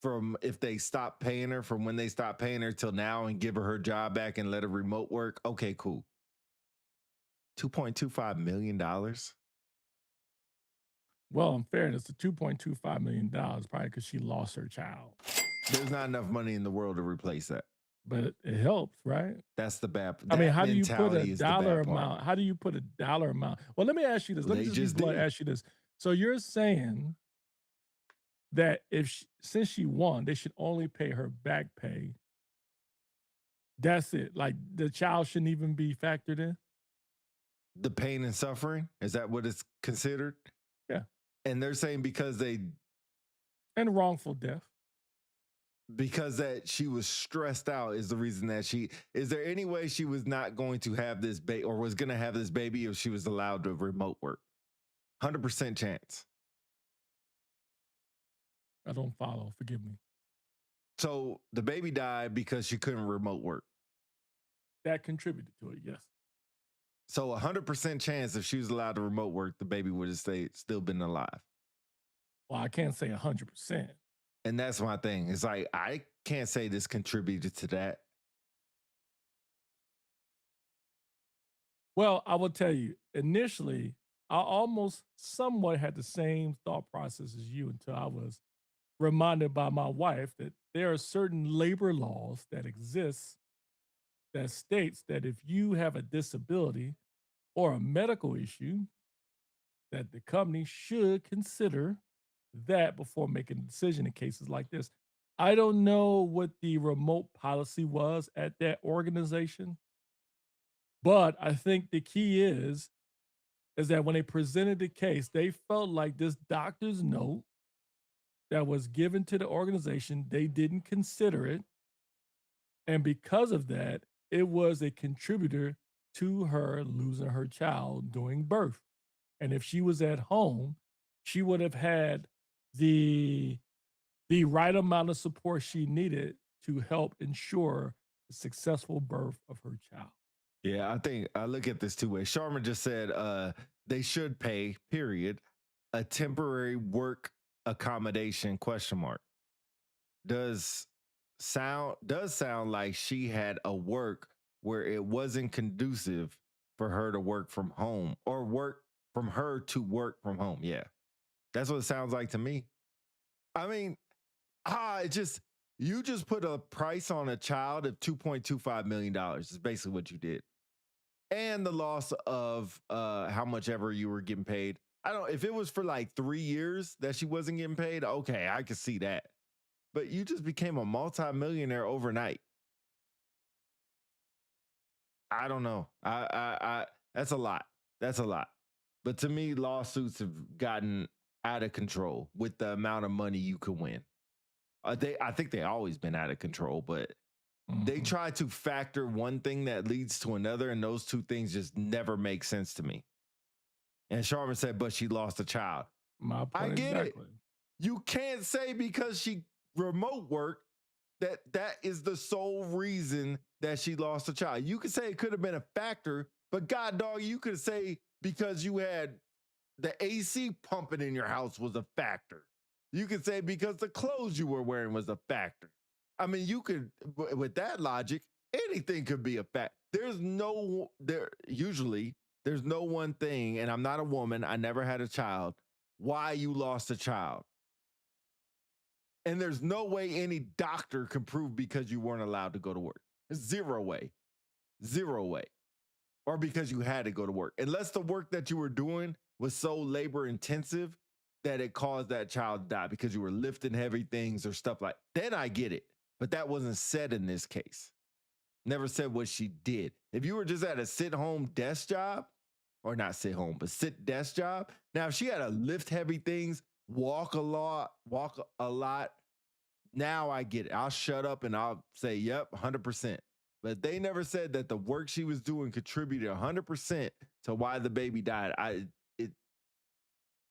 from if they stop paying her from when they stop paying her till now and give her job back and let her remote work, okay, cool. $2.25 million. Well, in fairness, the $2.25 million probably because she lost her child. There's not enough money in the world to replace that. But it helps, right? That's the bad. I mean, how do you put a dollar amount? How do you put a dollar amount? Well, let me ask you this. Let me just ask you this. So you're saying that since she won, they should only pay her back pay. That's it. Like the child shouldn't even be factored in? The pain and suffering? Is that what it's considered? Yeah. And they're saying because and wrongful death. Because that she was stressed out is the reason that is there any way she was not going to have this baby or was going to have this baby if she was allowed to remote work? 100% chance. I don't follow. Forgive me. So the baby died because she couldn't remote work. That contributed to it, yes. So 100% chance if she was allowed to remote work, the baby would have still been alive. Well, I can't say 100%. And that's my thing. It's like, I can't say this contributed to that. Well, I will tell you, initially, I almost somewhat had the same thought process as you until I was reminded by my wife that there are certain labor laws that exist that states that if you have a disability or a medical issue, that the company should consider that before making a decision in cases like this. I don't know what the remote policy was at that organization, but I think the key is that when they presented the case, they felt like this doctor's note that was given to the organization, they didn't consider it. And because of that, it was a contributor to her losing her child during birth. And if she was at home, she would have had the right amount of support she needed to help ensure the successful birth of her child. Yeah, I think I look at this two ways. Sharma just said they should pay, period, a temporary work accommodation, ? Does sound like she had a work where it wasn't conducive for her to work from home or work from her to work from home. Yeah. That's what it sounds like to me. I mean, you just put a price on a child of $2.25 million. Is basically what you did. And the loss of how much ever you were getting paid. If it was for like 3 years that she wasn't getting paid, okay, I could see that. But you just became a multimillionaire overnight. I don't know. I that's a lot. That's a lot. But to me, lawsuits have gotten out of control with the amount of money you could win. I think they always been out of control, but they try to factor one thing that leads to another, and those two things just never make sense to me. And Sharma said, but she lost a child. My point, I get exactly. it. You can't say because she remote work that is the sole reason that she lost a child. You could say it could have been a factor, but God dog, you could say because you had the AC pumping in your house was a factor. You could say because the clothes you were wearing was a factor. I mean, you could, with that logic, anything could be a fact. Usually there's no one thing, and I'm not a woman, I never had a child, why you lost a child. And there's no way any doctor can prove because you weren't allowed to go to work. Zero way. Or because you had to go to work. Unless the work that you were doing was so labor intensive that it caused that child to die because you were lifting heavy things or stuff like that. Then I get it. But that wasn't said in this case. Never said what she did. If you were just at a sit-home desk job, or not sit home, but sit desk job. Now, if she had to lift heavy things, walk a lot, now I get it. I'll shut up and I'll say, yep, 100%. But they never said that the work she was doing contributed 100% to why the baby died. It's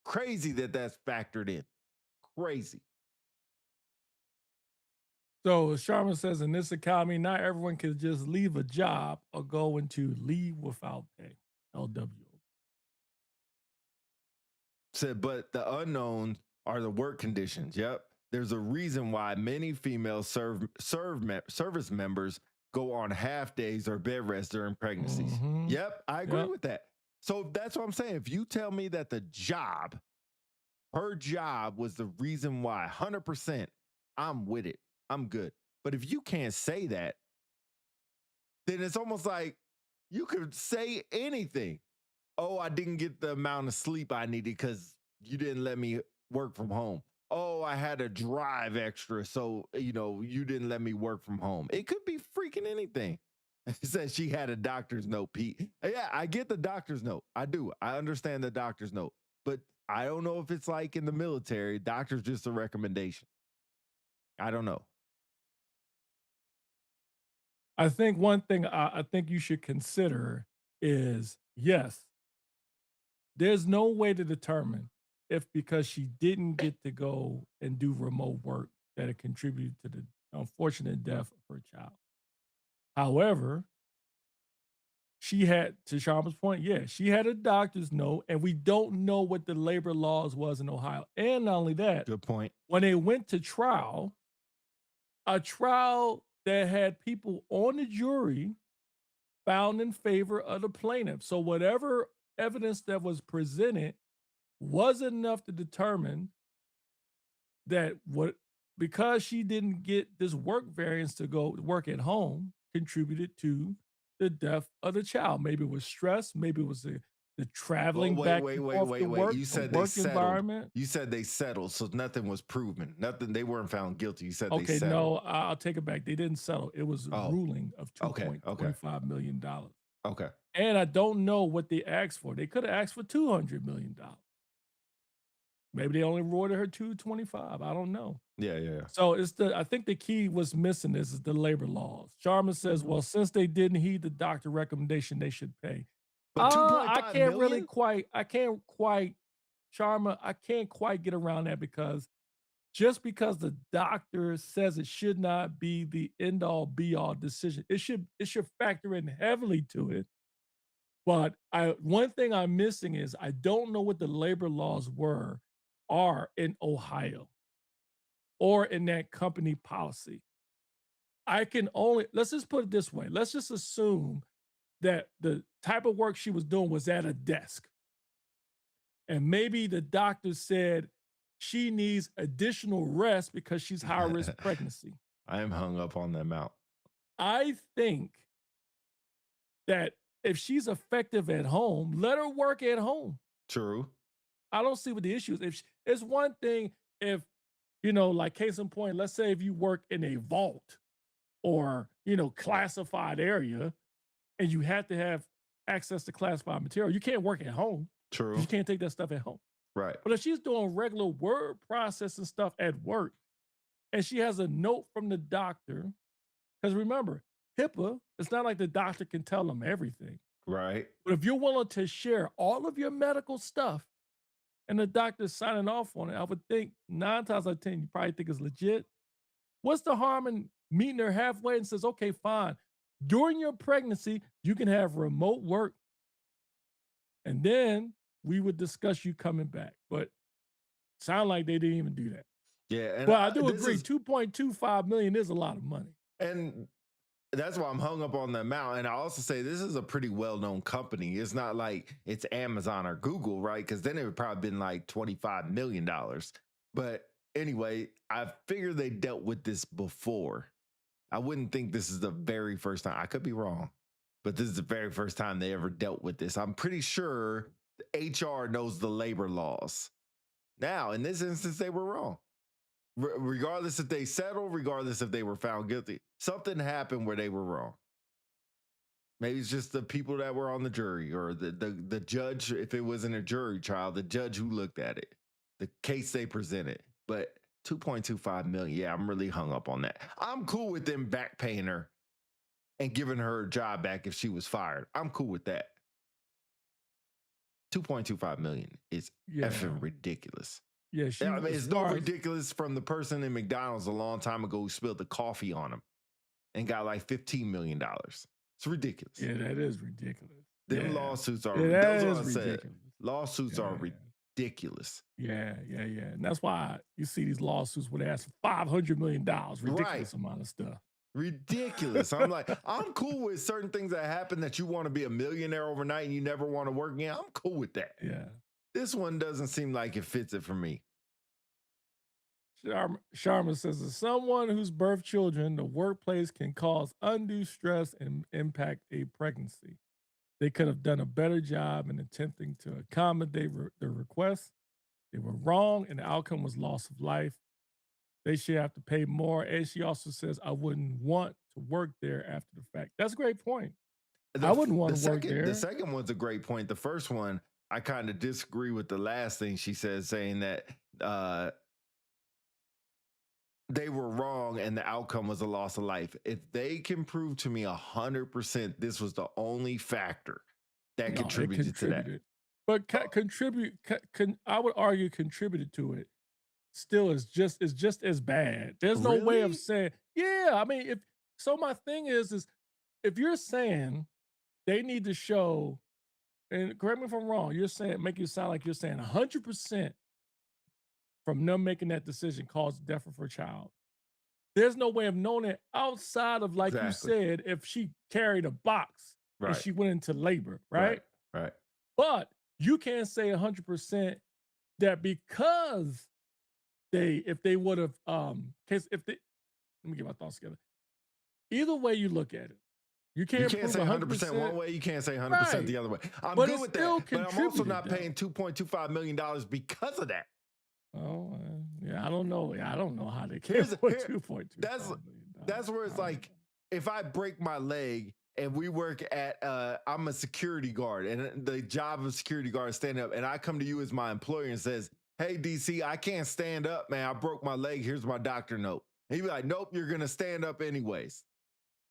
crazy that that's factored in. Crazy. So Sharma says in this economy, not everyone can just leave a job or go into leave without pay. LW. Said, but the unknowns are the work conditions. Yep. There's a reason why many female service members go on half days or bed rest during pregnancies. Mhm. Yep. I agree Yep. with that. So that's what I'm saying. If you tell me that her job was the reason why, 100%, I'm with it. I'm good. But if you can't say that, then it's almost like you could say anything. Oh, I didn't get the amount of sleep I needed because you didn't let me work from home. Oh, I had to drive extra, so you didn't let me work from home. It could be freaking anything. It says she had a doctor's note, Pete. Yeah, I get the doctor's note. I do. I understand the doctor's note. But I don't know if it's like in the military, doctor's just a recommendation. I don't know. I think one thing I think you should consider is, yes, there's no way to determine if because she didn't get to go and do remote work that it contributed to the unfortunate death of her child. However, she had, to Sharma's point, yeah, she had a doctor's note, and we don't know what the labor laws was in Ohio. And not only that, Good point. when they went to trial, a trial that had people on the jury found in favor of the plaintiff. So whatever evidence that was presented was enough to determine that because she didn't get this work variance to go work at home contributed to the death of the child. Maybe it was stress, maybe it was the traveling back and forth to work, You said the work they settled. environment. You said they settled, so nothing was proven. Nothing. They weren't found guilty. You said they Okay, settled. no, I'll take it back. They didn't settle. It was a ruling of $2.25 million. Okay. And I don't know what they asked for. They could have asked for $200 million. Maybe they only awarded her $225. I don't know. Yeah. So I think the key was missing is the labor laws. Sharma says, well, since they didn't heed the doctor recommendation, they should pay. But I can't million? Sharma, I can't quite get around that because just because the doctor says it should not be the end all be all decision, it should factor in heavily to it. But one thing I'm missing is I don't know what the labor laws are in Ohio or in that company policy. Let's just put it this way. Let's just assume that the type of work she was doing was at a desk. And maybe the doctor said she needs additional rest because she's high risk pregnancy. I am hung up on the amount. I think that if she's effective at home, let her work at home. True. I don't see what the issue is. It's one thing if, like case in point, let's say if you work in a vault or, classified area and you have to have access to classified material, you can't work at home. True. You can't take that stuff at home. Right. But if she's doing regular word processing stuff at work and she has a note from the doctor, because remember, HIPAA, it's not like the doctor can tell them everything. Right. But if you're willing to share all of your medical stuff and the doctor's signing off on it, I would think 9 times out of 10, you probably think it's legit. What's the harm in meeting her halfway and says, okay, fine. During your pregnancy, you can have remote work. And then we would discuss you coming back. But sound like they didn't even do that. Yeah. And but I do agree, $2.25 million is a lot of money. And that's why I'm hung up on the amount. And I also say this is a pretty well-known company. It's not like it's Amazon or Google, right? Because then it would probably been like $25 million. But anyway, I figured they dealt with this before. I wouldn't think this is the very first time. I could be wrong, but this is the very first time they ever dealt with this. I'm pretty sure the HR knows the labor laws. Now, in this instance, they were wrong. Regardless if they settled, regardless if they were found guilty, something happened where they were wrong. Maybe it's just the people that were on the jury or the judge, if it wasn't a jury trial, the judge who looked at it, the case they presented. But $2.25 million, yeah, I'm really hung up on that. I'm cool with them back paying her and giving her a job back if she was fired. I'm cool with that. $2.25 million is effing ridiculous. Yeah, I mean, it's not ridiculous from the person in McDonald's a long time ago who spilled the coffee on him and got like $15 million. It's ridiculous. Yeah, that is ridiculous. Them lawsuits are, that those is are ridiculous. lawsuits are ridiculous. Yeah. And that's why you see these lawsuits where they ask for $500 million, ridiculous amount of stuff. Ridiculous. I'm like, I'm cool with certain things that happen that you want to be a millionaire overnight and you never want to work again. I'm cool with that. Yeah. This one doesn't seem like it fits it for me. Sharma says, as someone who's birthed children, the workplace can cause undue stress and impact a pregnancy. They could have done a better job in attempting to accommodate the request. They were wrong, and the outcome was loss of life. They should have to pay more. And she also says, I wouldn't want to work there after the fact. That's a great point. I wouldn't want to work there. The second one's a great point. The first one, I kind of disagree with the last thing she said, saying that they were wrong and the outcome was a loss of life. If they can prove to me 100% this was the only factor that contributed to that. But I would argue contributed to it still is just as bad. There's no way of saying, I mean, my thing is if you're saying they need to show, and correct me if I'm wrong, you're saying, make you sound like you're saying 100% from them making that decision caused death of her child. There's no way of knowing it outside of, like you said, if she carried a box and she went into labor, right? But you can't say 100% that because if they would have, let me get my thoughts together. Either way you look at it, you can't say 100% one way, you can't say 100% the other way. I'm good with that, but I'm also not paying $2.25 million because of that. Oh, I don't know. I don't know how they care for 2.2. That's where it's like, if I break my leg and we work at, I'm a security guard, and the job of a security guard is standing up, and I come to you as my employer and says, hey, DC, I can't stand up, man. I broke my leg. Here's my doctor note. And you'd be like, nope, you're going to stand up anyways.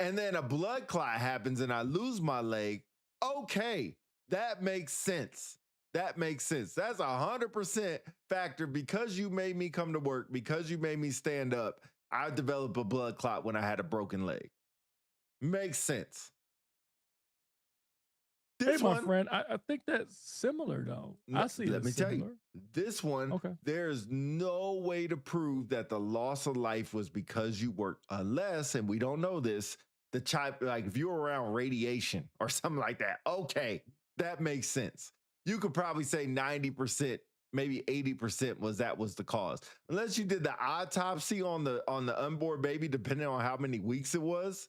And then a blood clot happens and I lose my leg. Okay, that makes sense. That's 100% factor. Because you made me come to work, because you made me stand up, I developed a blood clot when I had a broken leg. Makes sense. My friend, I think that's similar, though. Let me tell you, this one, there's no way to prove that the loss of life was because you worked, unless, and we don't know this, the child, like if you were around radiation or something like that, okay, that makes sense. You could probably say 90%, maybe 80% was the cause. Unless you did the autopsy on the unborn baby, depending on how many weeks it was.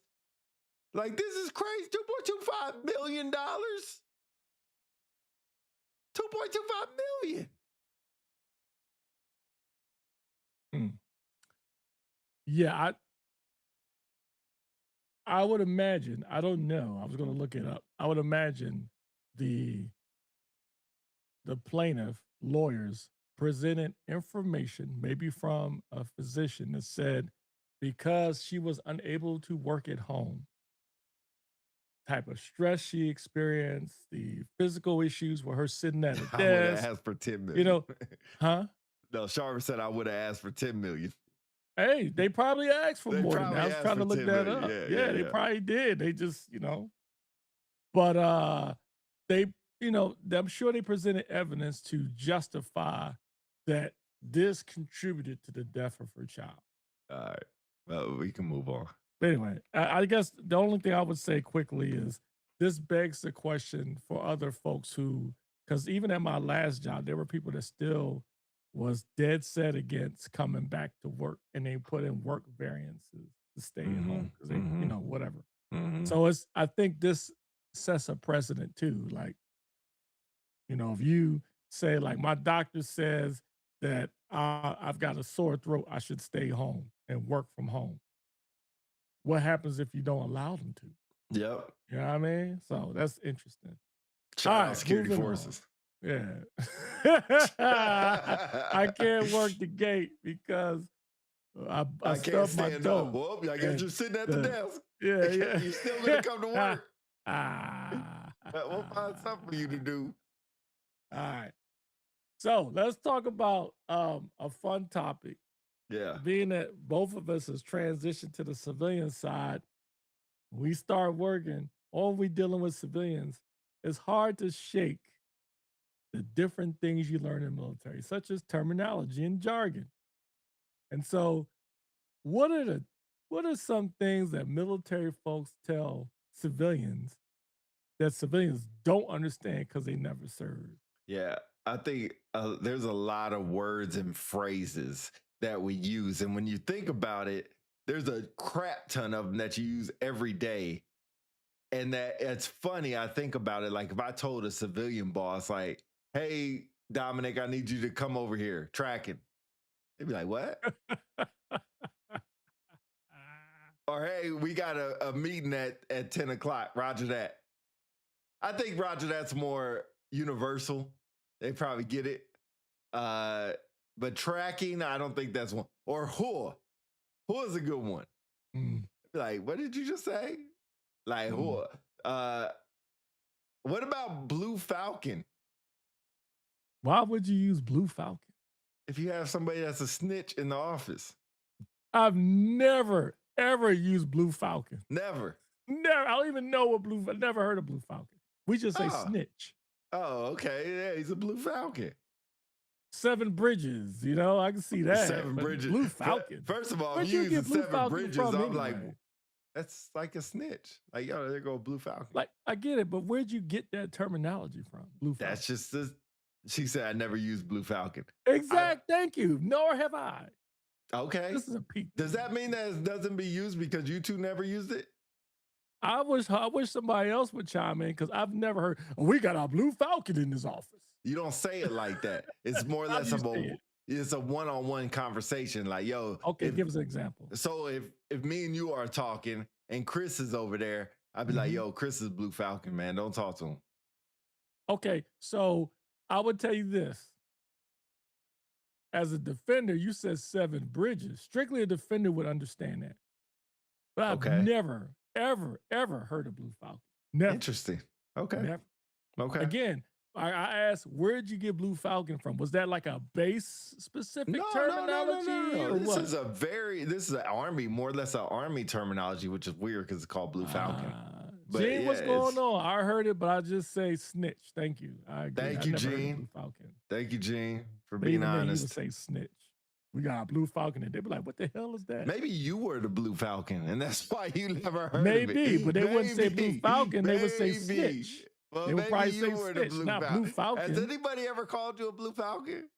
Like, this is crazy. $2.25 million. $2.25 million. Yeah, I would imagine, I don't know, I was going to look it up. I would imagine the plaintiff lawyers presented information, maybe from a physician, that said because she was unable to work at home, type of stress she experienced, the physical issues with her sitting at a desk. I would have asked for $10 million. You know, huh? No, Sharma said I would have asked for $10 million. Hey, they probably asked for more than that. I was trying to look that up. Yeah, they probably did. They just, but they, I'm sure they presented evidence to justify that this contributed to the death of her child. All right. Well, we can move on. But anyway, I guess the only thing I would say quickly is this begs the question for other folks because even at my last job, there were people that still was dead set against coming back to work, and they put in work variances to stay at home because they, whatever. So I think this sets a precedent too. Like, if you say, like, my doctor says that I've got a sore throat, I should stay home and work from home. What happens if you don't allow them to? Yep. You know what I mean? So that's interesting. Shout out security forces. Yeah. I can't work the gate because I can't stubbed my stand toe. up. Well, I guess you're sitting at the desk. Yeah. You're still going to come to work. We'll find something for you to do. All right. So let's talk about a fun topic. Yeah. Being that both of us has transitioned to the civilian side, we start working, or we dealing with civilians, it's hard to shake the different things you learn in the military, such as terminology and jargon. And so, what are some things that military folks tell civilians that civilians don't understand because they never served? Yeah, I think there's a lot of words and phrases that we use. And when you think about it, there's a crap ton of them that you use every day. And that it's funny, I think about it. Like if I told a civilian boss, like, hey, Dominic, I need you to come over here, tracking. They'd be like, what? Or, hey, we got a meeting at 10 o'clock. Roger that. I think Roger that's more universal. They probably get it. But tracking, I don't think that's one. Or whore. Whore is a good one. Like, what did you just say? Like, whore. What about Blue Falcon? Why would you use Blue Falcon? If you have somebody that's a snitch in the office. I've never, ever used Blue Falcon. Never. Never. I don't even know what I've never heard of Blue Falcon. We just say snitch. Oh, okay. Yeah, he's a Blue Falcon. 7 Bridges, you know, I can see that. 7 Bridges. Blue Falcon. First of all, Where'd you you use get Blue 7 Falcon Bridges. from I'm anyway? like, that's like a snitch. Like, yo, there go Blue Falcon. Like, I get it, but where'd you get that terminology from? Blue Falcon. That's just this. She said, I never used Blue Falcon. Thank you. Nor have I. Okay. This is a peak. Does that mean that it doesn't be used because you two never used it? I wish somebody else would chime in because I've never heard, we got our Blue Falcon in this office. You don't say it like that. It's more or less it's a one-on-one conversation. Like, yo. Okay, give us an example. So if me and you are talking and Chris is over there, I'd be like, yo, Chris is Blue Falcon, man. Don't talk to him. Okay, so I would tell you this. As a defender, you said 7 Bridges. Strictly a defender would understand that. But I've never, ever, ever heard of Blue Falcon. Never. Interesting. Okay. Never. Okay. Again, I asked, where did you get Blue Falcon from? Was that like a base specific terminology? No. This is an Army, more or less an Army terminology, which is weird because it's called Blue Falcon. Gene, what's going on? I heard it, but I just say snitch. Thank you. Thank you, Gene. Blue Falcon. Thank you, Gene, for being honest. He would say snitch. We got a Blue Falcon, and they'd be like, what the hell is that? Maybe you were the Blue Falcon, and that's why you never heard of it. Maybe, but they wouldn't say Blue Falcon. They would say snitch. Well, they would probably say snitch, not Blue Falcon. Has anybody ever called you a Blue Falcon?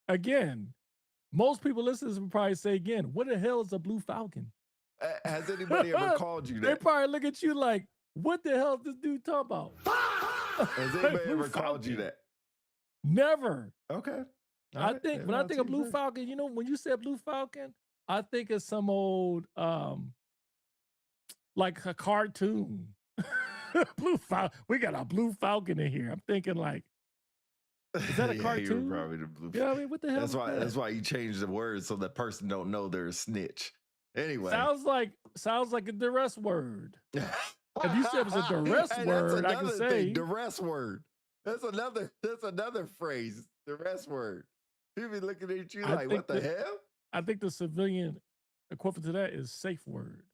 Again, most people listening would probably say again, what the hell is a Blue Falcon? Has anybody ever called you that? They probably look at you like, what the hell is this dude talking about? Has anybody ever called you that? Never. Okay. I think when I think of Blue Falcon, you know, when you said Blue Falcon, I think it's some old like a cartoon. Blue Falcon. We got a Blue Falcon in here. I'm thinking like, is that a cartoon? You're probably the Blue Falcon. Yeah, I mean, what the hell? That's why you change the word so the person don't know they're a snitch. Anyway, sounds like a duress word. If you said it was a duress word, I can say duress word. That's another phrase. Duress word. People be looking at you like, what the hell? I think the civilian equivalent to that is safe word.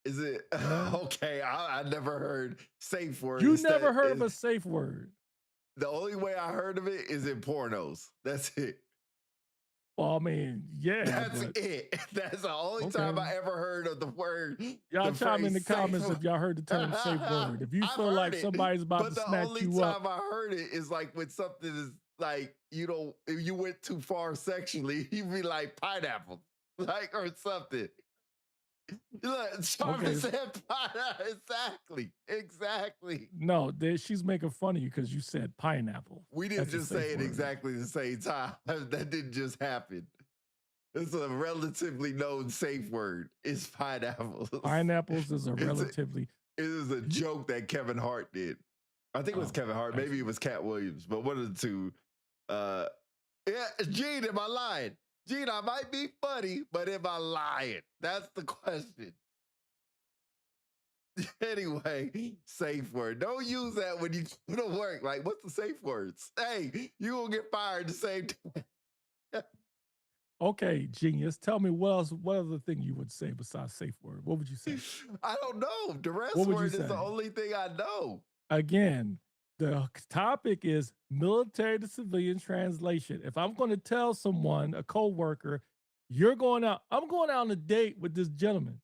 Is it? Okay, I never heard safe word. You never heard of a safe word? The only way I heard of it is in pornos. That's it. Well, I mean, yeah. That's it. That's the only time I ever heard of the word. Y'all chime in the comments if y'all heard the term safe word. If you feel like somebody's about to snatch you up. The only time I heard it is like when something is like, if you went too far sexually, you'd be like pineapple, like, or something. Look, Charmin said pineapple. Exactly. No, she's making fun of you because you said pineapple. We didn't just say it exactly the same time. That didn't just happen. It's a relatively known safe word. It's pineapples. Pineapples is a relatively. It is a joke that Kevin Hart did. I think it was Kevin Hart. Maybe it was Cat Williams, but one of the two. Yeah, Gene, am I lying? Gene, I might be funny, but am I lying? That's the question. Anyway, safe word. Don't use that when you go to work. Like, what's the safe words? Hey, you gonna get fired the same time. Okay, genius. Tell me what other thing you would say besides safe word? What would you say? I don't know. The rest word is the only thing I know. Again, The topic is military to civilian translation. If I'm going to tell someone, a coworker, you're going out, I'm going out on a date with this gentleman.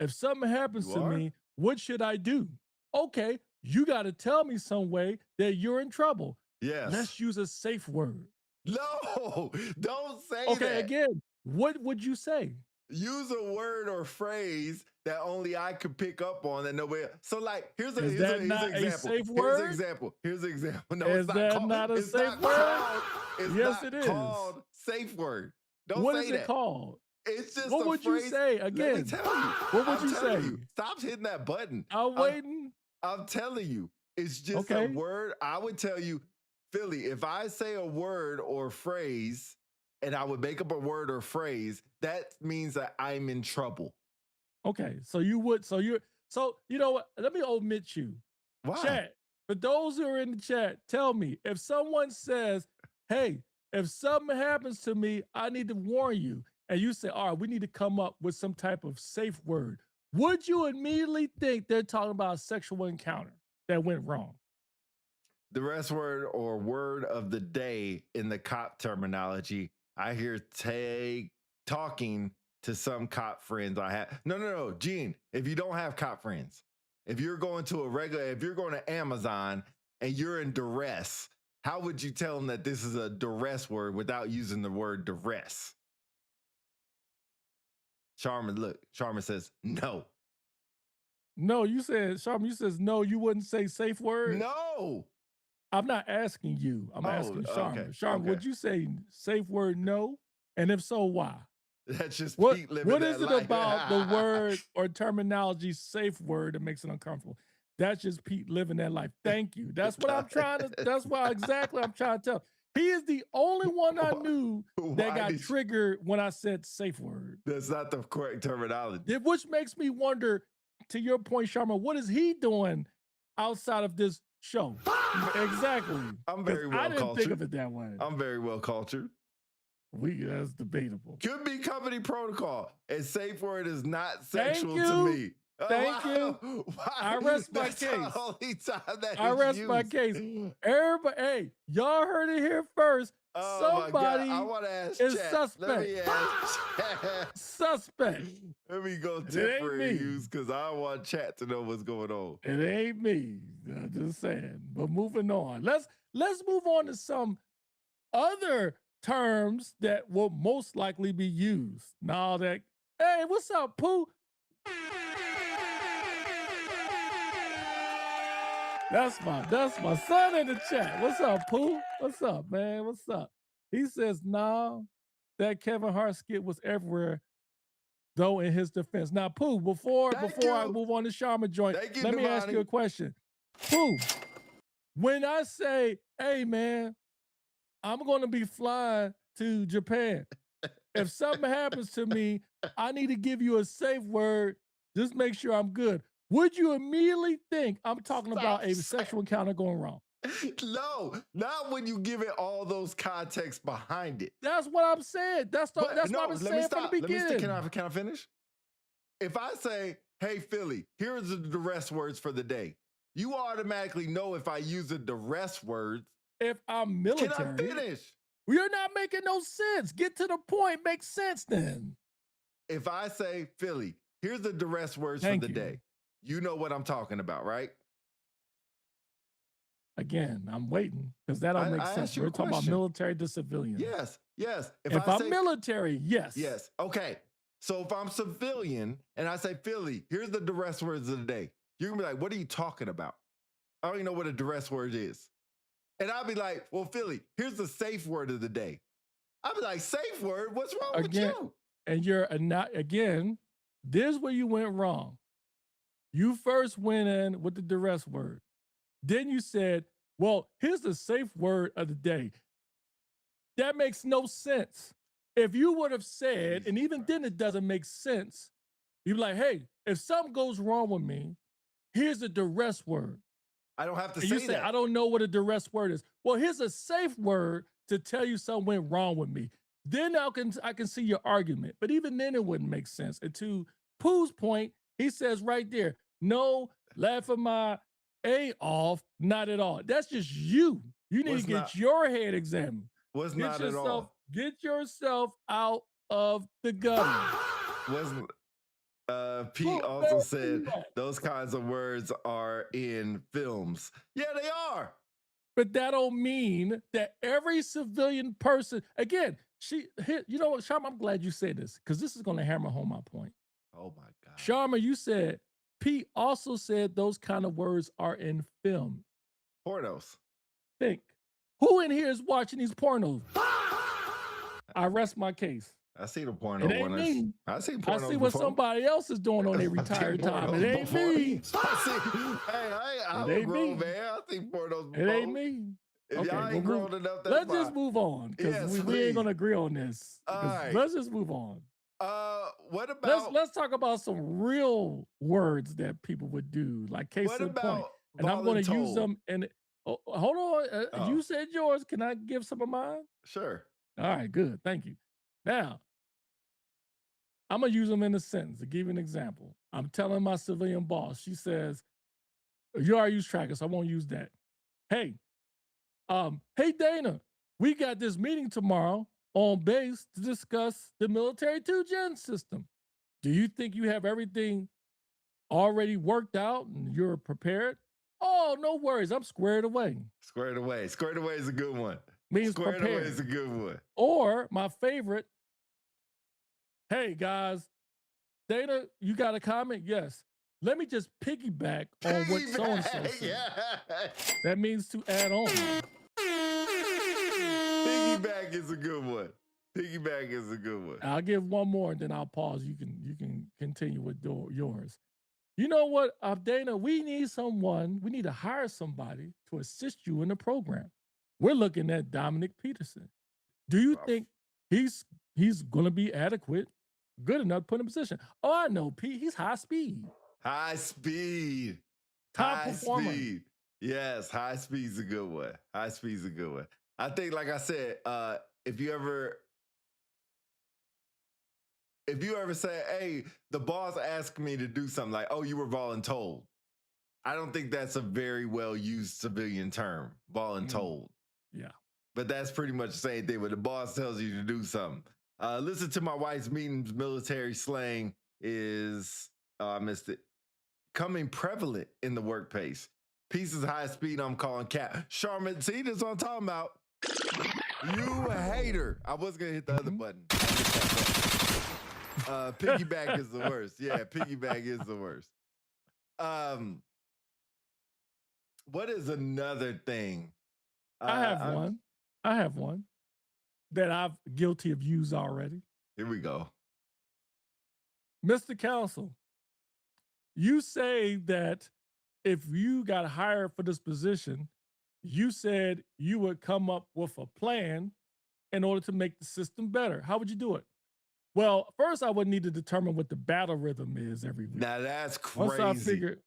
If something happens to me, what should I do? Okay, you got to tell me some way that you're in trouble. Yes. Let's use a safe word. No, don't say that. Okay, again, what would you say? Use a word or phrase that only I could pick up on that nobody. So, like, here's an example. Safe word? Here's an example. No, is it's that called, not a safe word? Yes, it is. Called safe word. Don't what say is that. it called? It's just what a would phrase. You say again? Let me tell you. What would you say? Stop hitting that button. I'm waiting. I'm telling you. It's just a word. I would tell you, Philly, if I say a word or phrase and I would make up a word or phrase, that means that I'm in trouble. Okay. So you know what? Let me omit you. Why? Chat. For those who are in the chat, tell me if someone says, hey, if something happens to me, I need to warn you. And you say, all right, we need to come up with some type of safe word. Would you immediately think they're talking about a sexual encounter that went wrong? The rest word or word of the day in the cop terminology, I hear talking to some cop friends I have. No, Gene, if you don't have cop friends, if you're going to Amazon and you're in duress, how would you tell them that this is a duress word without using the word duress? Sharma says no. No, Sharma says no, you wouldn't say safe word? No. I'm not asking you. I'm asking Sharma. Okay, Sharma, would you say safe word no? And if so, why? That's just Pete living What that is it life. about the word or terminology safe word that makes it uncomfortable? That's just Pete living that life. Thank you. That's what I'm trying to, that's why exactly I'm trying to tell. He is the only one I knew that got triggered when I said safe word. That's not the correct terminology. Which makes me wonder, to your point, Sharma, what is he doing outside of this show? Exactly. I'm very well cultured. I didn't think of it that way. I'm very well cultured. That's debatable. Could be company protocol. And safe word is not sexual to me. Thank you. Wow. I rest my case. The only time that I rest my case. Everybody, hey, y'all heard it here first. Somebody I want to ask is chat. suspect. Let me ask chat. Suspect. Let me go temporary use because I want chat to know what's going on. It ain't me. I'm just saying. But moving on. Let's move on to some other terms that will most likely be used. Now that, hey, what's up, Pooh? That's my son in the chat. What's up, Pooh? What's up, man? What's up? He says, nah, that Kevin Hart skit was everywhere, though, in his defense. Now, Pooh, before I move on to Sharma joint, let me ask you a question. Pooh, when I say, hey, man, I'm going to be flying to Japan. If something happens to me, I need to give you a safe word. Just make sure I'm good. Would you immediately think I'm talking about a sexual encounter going wrong? No, not when you give it all those contexts behind it. That's what I'm saying. That's what I'm saying from the beginning. Can I finish? If I say, hey, Philly, here's the duress words for the day, you automatically know if I use the duress words. If I'm military. Can I finish? You're not making no sense. Get to the point. Make sense then. If I say, Philly, here's the duress words for the day, you know what I'm talking about, right? Again, I'm waiting because that don't make sense. We're talking about military to civilian. Yes. If I'm military, yes. Yes. Okay. So if I'm civilian and I say, Philly, here's the duress words of the day, you're going to be like, what are you talking about? I don't even know what a duress word is. And I'll be like, well, Philly, here's the safe word of the day. I'll be like, safe word? What's wrong with you? And you're not, again, this is where you went wrong. You first went in with the duress word. Then you said, well, here's the safe word of the day. That makes no sense. If you would have said, and even then it doesn't make sense, you'd be like, hey, if something goes wrong with me, here's the duress word. I don't have to and say you say, that. I don't know what a duress word is. Well, here's a safe word to tell you something went wrong with me. Then I can see your argument. But even then it wouldn't make sense. And to Pooh's point, he says right there, no, laugh at my A off, not at all. That's just you. You need to get your head examined. Was not at all. Get yourself out of the gutter. Wasn't. Pete also said those kinds of words are in films. Yeah, they are. But that don't mean that every civilian person, again, you know what, Sharma, I'm glad you said this because this is going to hammer home my point. Oh my God. Sharma, you said, Pete also said those kind of words are in film. Pornos. Think. Who in here is watching these pornos? I rest my case. I see the porno. It ain't me. I see pornos. I see what somebody else is doing on their retired time. It ain't me. I'm a grown man. I see pornos before. It ain't me. If y'all ain't grown enough, that's let's just move on because we ain't gonna agree on this. All right. Let's just move on. What about? Let's talk about some real words that people would do, like case in point. And I'm going to use them. And hold on, you said yours. Can I give some of mine? Sure. All right, good. Thank you. Now, I'm gonna use them in a sentence to give you an example. I'm telling my civilian boss. She says, "You already use tracker, so I won't use that." Hey, hey Dana, we got this meeting tomorrow on base to discuss the military 2-gen system. Do you think you have everything already worked out and you're prepared? Oh, no worries. I'm squared away. Squared away. Squared away is a good one. Means squared prepared. away is a good one. Or my favorite, hey guys, Dana, you got a comment? Yes. Let me just piggyback on what so-and-so said. Yeah. That means to add on. Piggyback is a good one. Piggyback is a good one. I'll give one more and then I'll pause. You can continue with yours. You know what, Dana, we need to hire somebody to assist you in the program. We're looking at Dominic Peterson. Do you think he's going to be adequate, good enough to put in a position? Oh, I know, Pete. He's high speed. High speed. Top performer. Speed. Yes, high speed's a good one. High speed's a good one. I think, like I said, if you ever say, hey, the boss asked me to do something, like, oh, you were voluntold. I don't think that's a very well used civilian term, voluntold. Yeah. But that's pretty much the same thing when the boss tells you to do something. Listen to my wife's meetings, military slang is, I missed it, coming prevalent in the workplace. Pieces high speed, I'm calling cap. Charmin, see, this is what I'm talking about. You a hater. I was going to hit the other button. Piggyback is the worst. Yeah, piggyback is the worst. What is another thing? I have one that I'm guilty of use already. Here we go. Mr. Counsel, you say that if you got hired for this position, you said you would come up with a plan in order to make the system better. How would you do it? Well, first I would need to determine what the battle rhythm is every week. Now that's crazy. Once I figure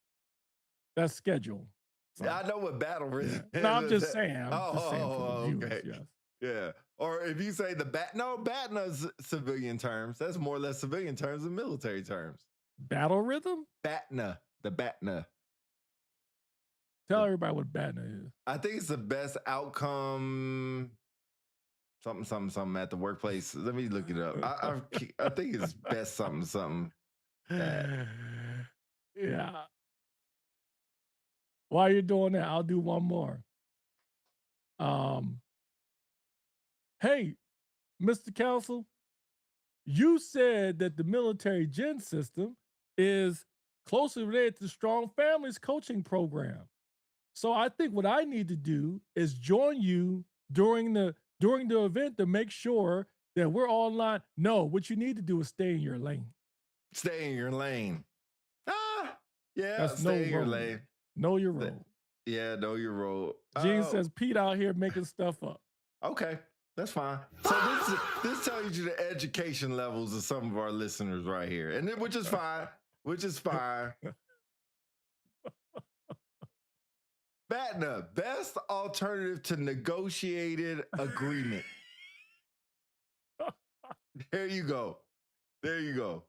that's schedule. So, I know what battle rhythm is. No, I'm just saying. Okay. Yes. Yeah. Or if you say BATNA's civilian terms. That's more or less civilian terms than military terms. Battle rhythm? BATNA. The BATNA. Tell everybody what BATNA is. I think it's the best outcome. Something at the workplace. Let me look it up. I think it's best something. Yeah. While you're doing that, I'll do one more. Hey, Mr. Counsel, you said that the military gen system is closely related to Strong Families coaching program. So I think what I need to do is join you during the event to make sure that we're all in line. No, what you need to do is stay in your lane. Stay in your lane. Yeah, that's stay in your lane. Know your role. Yeah, know your role. Gene says Pete out here making stuff up. Okay, that's fine. So this tells you the education levels of some of our listeners right here, and which is fine. BATNA, best alternative to negotiated agreement. There you go. No,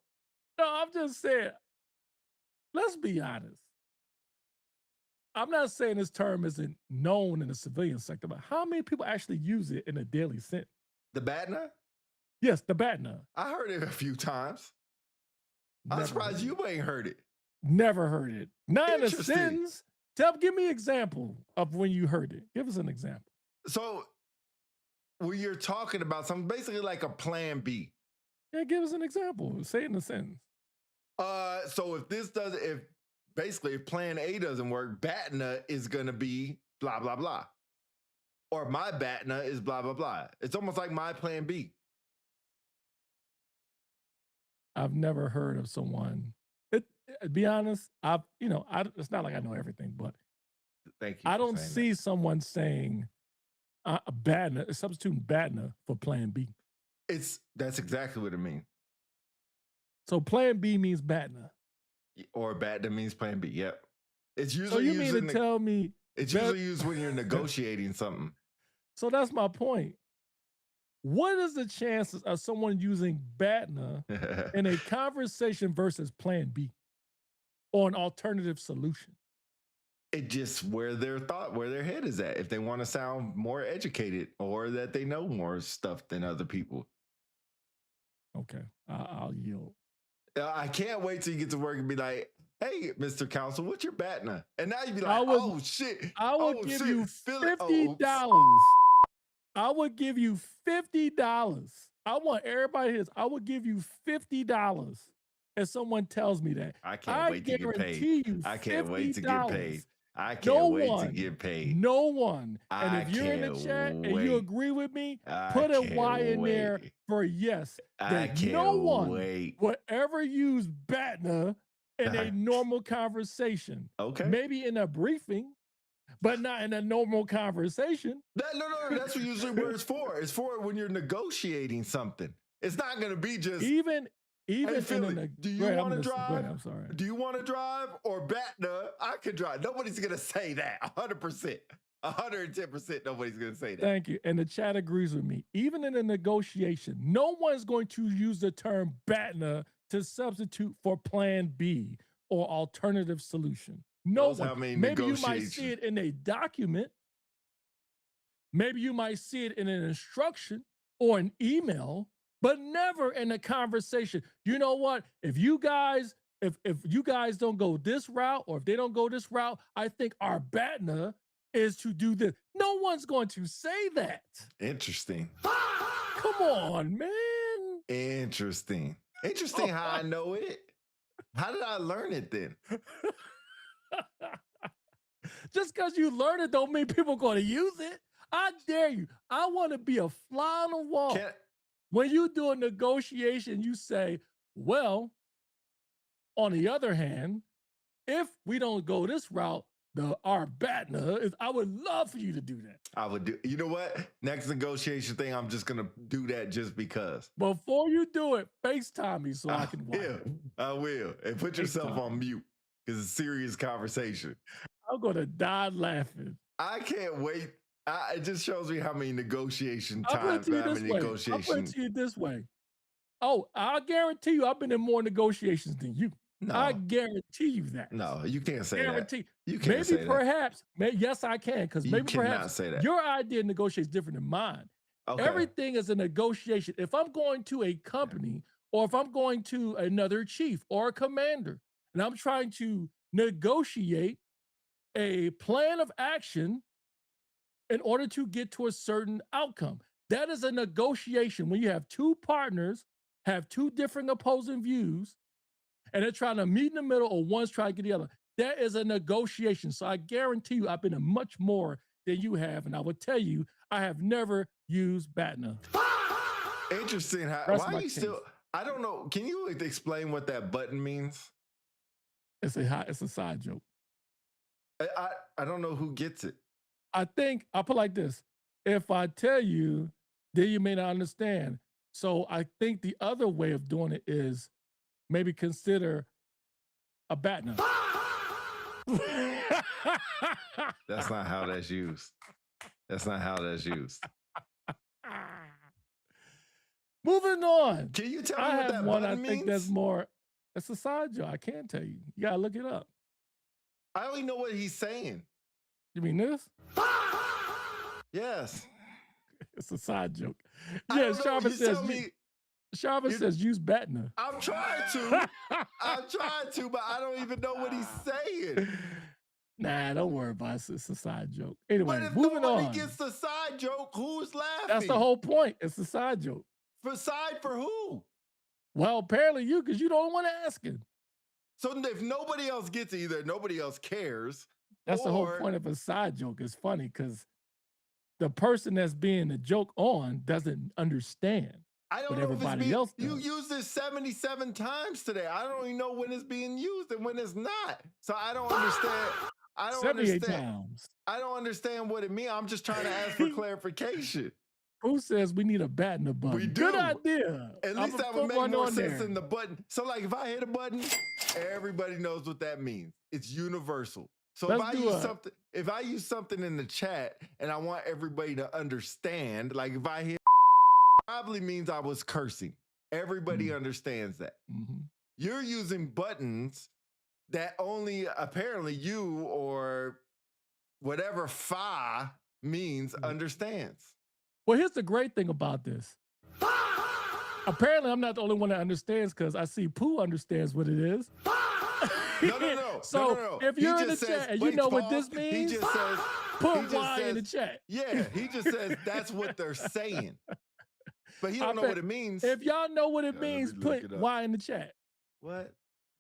I'm just saying, let's be honest. I'm not saying this term isn't known in the civilian sector, but how many people actually use it in a daily sense? The BATNA? Yes, the BATNA. I heard it a few times. I'm surprised you ain't heard it. Never heard it. Not in a sense. Give me an example of when you heard it. Give us an example. So when you're talking about something, basically like a plan B. Yeah, give us an example. Say it in a sentence. So if plan A doesn't work, BATNA is going to be blah, blah, blah. Or my BATNA is blah, blah, blah. It's almost like my plan B. I've never heard of someone. To be honest, it's not like I know everything, but thank you. I don't see someone saying BATNA, substituting BATNA for plan B. That's exactly what it means. So plan B means BATNA. Or BATNA means plan B. Yep. It's usually so you mean to tell me it's usually used when you're negotiating something. So that's my point. What is the chances of someone using BATNA in a conversation versus plan B or an alternative solution? It just where their head is at. If they want to sound more educated or that they know more stuff than other people. Okay, I'll yield. I can't wait till you get to work and be like, hey, Mr. Counsel, what's your BATNA? And now you'd be like, oh, shit. I would give you $50. I would give you $50. I want everybody here. I would give you $50 if someone tells me that. I can't wait to get paid. I can't wait to get paid. I can't wait to get paid. No one. And if you're in the chat and you agree with me, put a Y in there for yes. That no one will ever use BATNA in a normal conversation. Okay. Maybe in a briefing, but not in a normal conversation. No. That's usually what it's for. It's for when you're negotiating something. It's not going to be just even hey, Philly, do you want to drive? I'm sorry. Do you want to drive or BATNA? I can drive. Nobody's going to say that. 100%. 110% nobody's going to say that. Thank you. And the chat agrees with me. Even in a negotiation, no one's going to use the term BATNA to substitute for plan B or alternative solution. No one. Maybe you might see it in a document. Maybe you might see it in an instruction or an email, but never in a conversation. You know what? If you guys don't go this route, or if they don't go this route, I think our BATNA is to do this. No one's going to say that. Interesting. Come on, man. Interesting how I know it. How did I learn it then? Just because you learn it don't mean people are going to use it. I dare you. I want to be a fly on the wall. When you do a negotiation, you say, well, on the other hand, if we don't go this route, our BATNA is, I would love for you to do that. I would do, you know what? Next negotiation thing, I'm just going to do that just because. Before you do it, FaceTime me so I can watch it. I will. And put yourself on mute because it's a serious conversation. I'm going to die laughing. I can't wait. It just shows me how many negotiation times I'm having negotiations. I'll put it to you this way. Oh, I guarantee you I've been in more negotiations than you. No. I guarantee you that. No, you can't say that. You can't say that. Yes, I can, because maybe perhaps say that. Your idea of negotiation is different than mine. Okay. Everything is a negotiation. If I'm going to a company or if I'm going to another chief or a commander and I'm trying to negotiate a plan of action in order to get to a certain outcome, that is a negotiation. When you have two partners, have two different opposing views, and they're trying to meet in the middle, or one's trying to get the other. That is a negotiation. So I guarantee you I've been in much more than you have. And I would tell you, I have never used BATNA. Interesting. Why are you still, I don't know. Can you explain what that button means? It's a side joke. I don't know who gets it. I think I'll put it like this. If I tell you, then you may not understand. So I think the other way of doing it is maybe consider a BATNA. That's not how that's used. That's not how that's used. Moving on. Can you tell me what that button means? I think that's more, it's a side joke. I can't tell you. You gotta look it up. I only know what he's saying. You mean this? Yes. It's a side joke. Yeah, Sharma says, says use Batner. I'm trying to. But I don't even know what he's saying. Nah, don't worry about it. It's a side joke. Anyway, but if moving nobody on. gets the side joke, who's laughing? That's the whole point. It's a side joke. For who? Well, apparently you, because you don't want to ask it. So if nobody else gets it, either nobody else cares. That's the whole point of a side joke. It's funny because the person that's being the joke on doesn't understand. I don't know if it's being, you used it 77 times today. I don't even know when it's being used and when it's not. So I don't understand. I don't 78 understand. times. I don't understand what it means. I'm just trying to ask for clarification. Who says we need a bat in the button? We do. Good idea. At least that would make more sense than the button. So like if I hit a button, everybody knows what that means. It's universal. So if I use something in the chat and I want everybody to understand, like if I hit probably means I was cursing. Everybody understands that. You're using buttons that only apparently you or whatever fa means understands. Well, here's the great thing about this. Apparently, I'm not the only one that understands because I see Pooh understands what it is. No. So if you're in the chat and you know what this means, he just says, put Y in the chat. Yeah, he just says that's what they're saying. But he don't know what it means. If y'all know what it means, put Y in the chat. What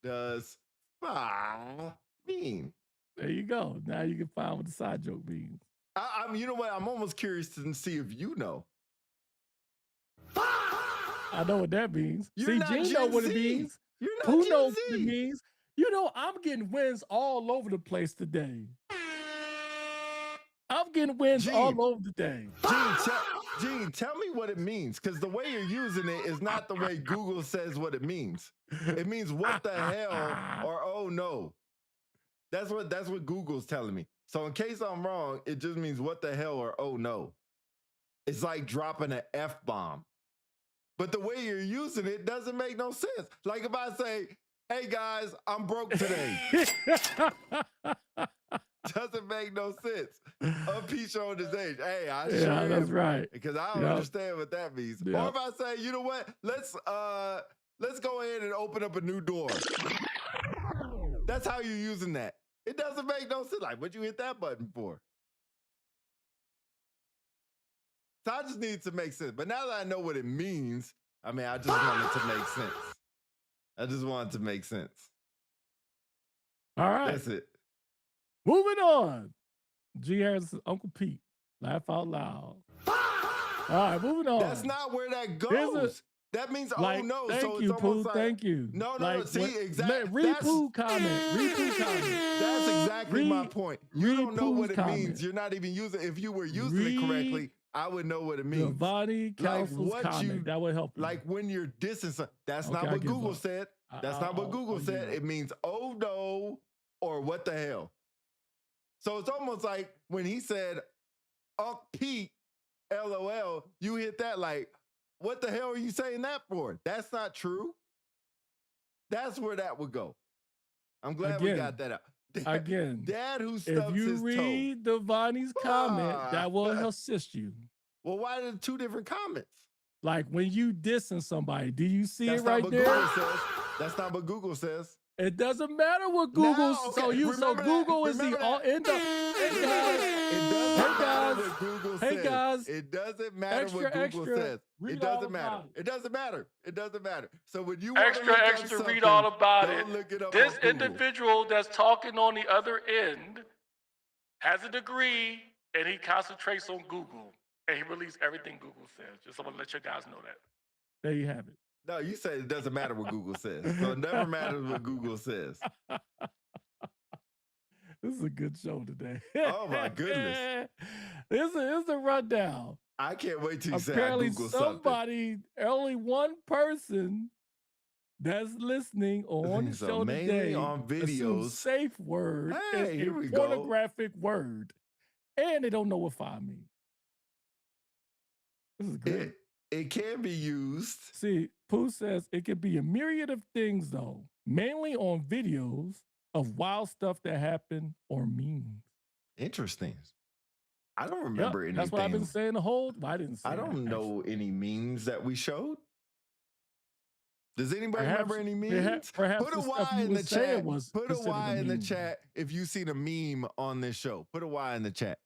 does fa mean? There you go. Now you can find what the side joke means. You know what? I'm almost curious to see if you know. I know what that means. Gene know what it means. Who knows what it means? You know, I'm getting wins all over the place today. I'm getting wins all over the day. Gene, tell me what it means, because the way you're using it is not the way Google says what it means. It means what the hell or oh no. That's what Google's telling me. So in case I'm wrong, it just means what the hell or oh no. It's like dropping an F-bomb. But the way you're using it doesn't make no sense. Like if I say, hey guys, I'm broke today. Doesn't make no sense. Pete showing his age. Hey, I sure am. That's right. Because I don't understand what that means. Or if I say, you know what? Let's go ahead and open up a new door. That's how you're using that. It doesn't make no sense. Like, what you hit that button for? So I just need to make sense. But now that I know what it means, I mean, I just want it to make sense. I just want it to make sense. All right. That's it. Moving on. G. Harris, Uncle Pete. Laugh out loud. All right, moving on. That's not where that goes. That means, oh no. Thank you, Pooh. Thank you. No. See, exactly. Read Pooh comment. That's exactly my point. You don't know what it means. You're not even using it. If you were using it correctly, I would know what it means. Giovanni Counsel's comment. That would help you. Like when you're dissing something. That's not what Google said. That's not what Google said. It means, oh no, or what the hell. So it's almost like when he said, Unc Pete, LOL, you hit that like, what the hell are you saying that for? That's not true. That's where that would go. I'm glad we got that out. Dad who stubs if you his read Giovanni's comment, that will assist you. Well, why are there two different comments? Like when you dissing somebody, do you see it right there? That's not what Google says. It doesn't matter what Google. So Google is the all end up. Hey guys. It doesn't matter what Google says. It doesn't matter. It doesn't matter. It doesn't matter. So when you extra read all about it. This individual that's talking on the other end has a degree and he concentrates on Google and he believes everything Google says. Just want to let you guys know that. There you have it. No, you said it doesn't matter what Google says. So it never matters what Google says. This is a good show today. Oh my goodness. It's a rundown. I can't wait till you say Apparently I Google something. Only one person that's listening on the show today on videos. Safe word is a pornographic word. And they don't know what file means. This is good. It can be used. See, Pooh says it could be a myriad of things, though, mainly on videos of wild stuff that happened or memes. Interesting. I don't remember anything. That's what I've been saying the whole. Well, I didn't say. I don't know any memes that we showed. Does anybody remember any memes? Perhaps put a Y in the chat. Put a Y in the meme. chat if you seen a meme on this show. Put a Y in the chat.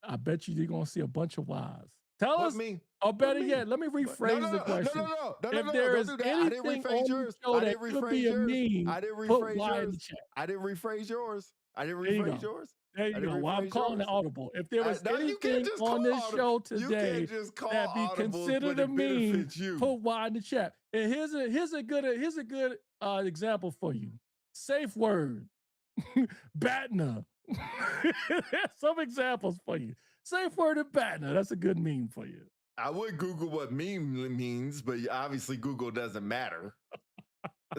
I bet you're going to see a bunch of Ys. Tell what us. Meme? Or better yet, let me rephrase the question. No, if there is anything on the show that could be a meme, I didn't put rephrase Y yours. in the chat. I didn't rephrase yours. I didn't rephrase yours. There you go. Well, I'm calling it audible. If there was anything on this show today that be considered a meme, put Y in the chat. And here's a good example for you. Safe word, Batna. Some examples for you. Safe word and Batna. That's a good meme for you. I would Google what meme means, but obviously Google doesn't matter.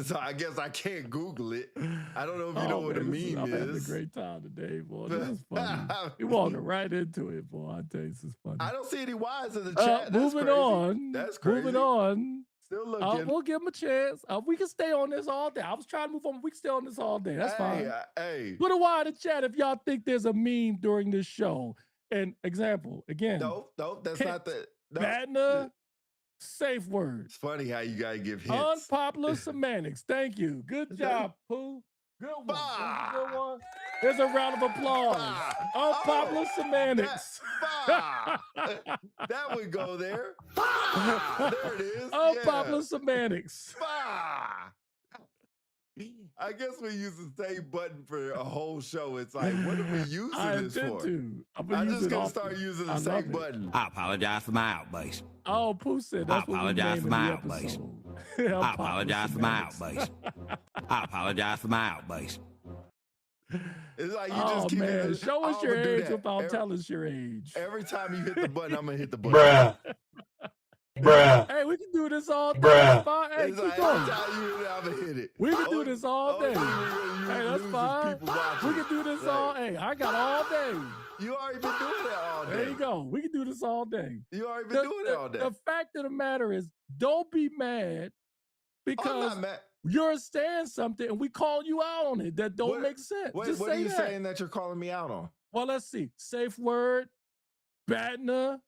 So I guess I can't Google it. I don't know if you know what a meme I'm having a is. great time today, boy. This is funny. You walking right into it, boy. I tell you, this is funny. I don't see any Y's in the chat. Moving on. That's crazy. Moving on. Still looking. We'll give them a chance. We can stay on this all day. I was trying to move on. We can stay on this all day. That's fine. Hey. Put a Y in the chat if y'all think there's a meme during this show. And example, again. No, that's not the. No. Batna, safe word. It's funny how you gotta give hints. Unpopular semantics. Thank you. Good job, Pooh. Good one. Good one. There's a round of applause. Unpopular semantics. That would go there. There it is. Unpopular semantics. I guess we use the same button for a whole show. It's like, what are we using this for? I'm just going to start using the same button. I apologize for my outburst. Oh, Pooh said that's what we named the outburst. episode. I apologize for my outburst. I apologize for my outburst. It's like you just keep it. Show us your age without telling us your age. Every time you hit the button, I'm going to hit the button. Bruh. Hey, we can do this all day. Bruh. Fine. Hey, it's keep like, going. every time you hit it, I'm going to hit it. We can do this all day. Hey, that's fine. We can do this all day. I got all day. You already been doing that all day. There you go. We can do this all day. You already been doing it all day. The fact of the matter is, don't be mad because I'm not mad. You're saying something and we call you out on it that don't make sense. What are you saying that you're calling me out on? Well, let's see. Safe word, Batna,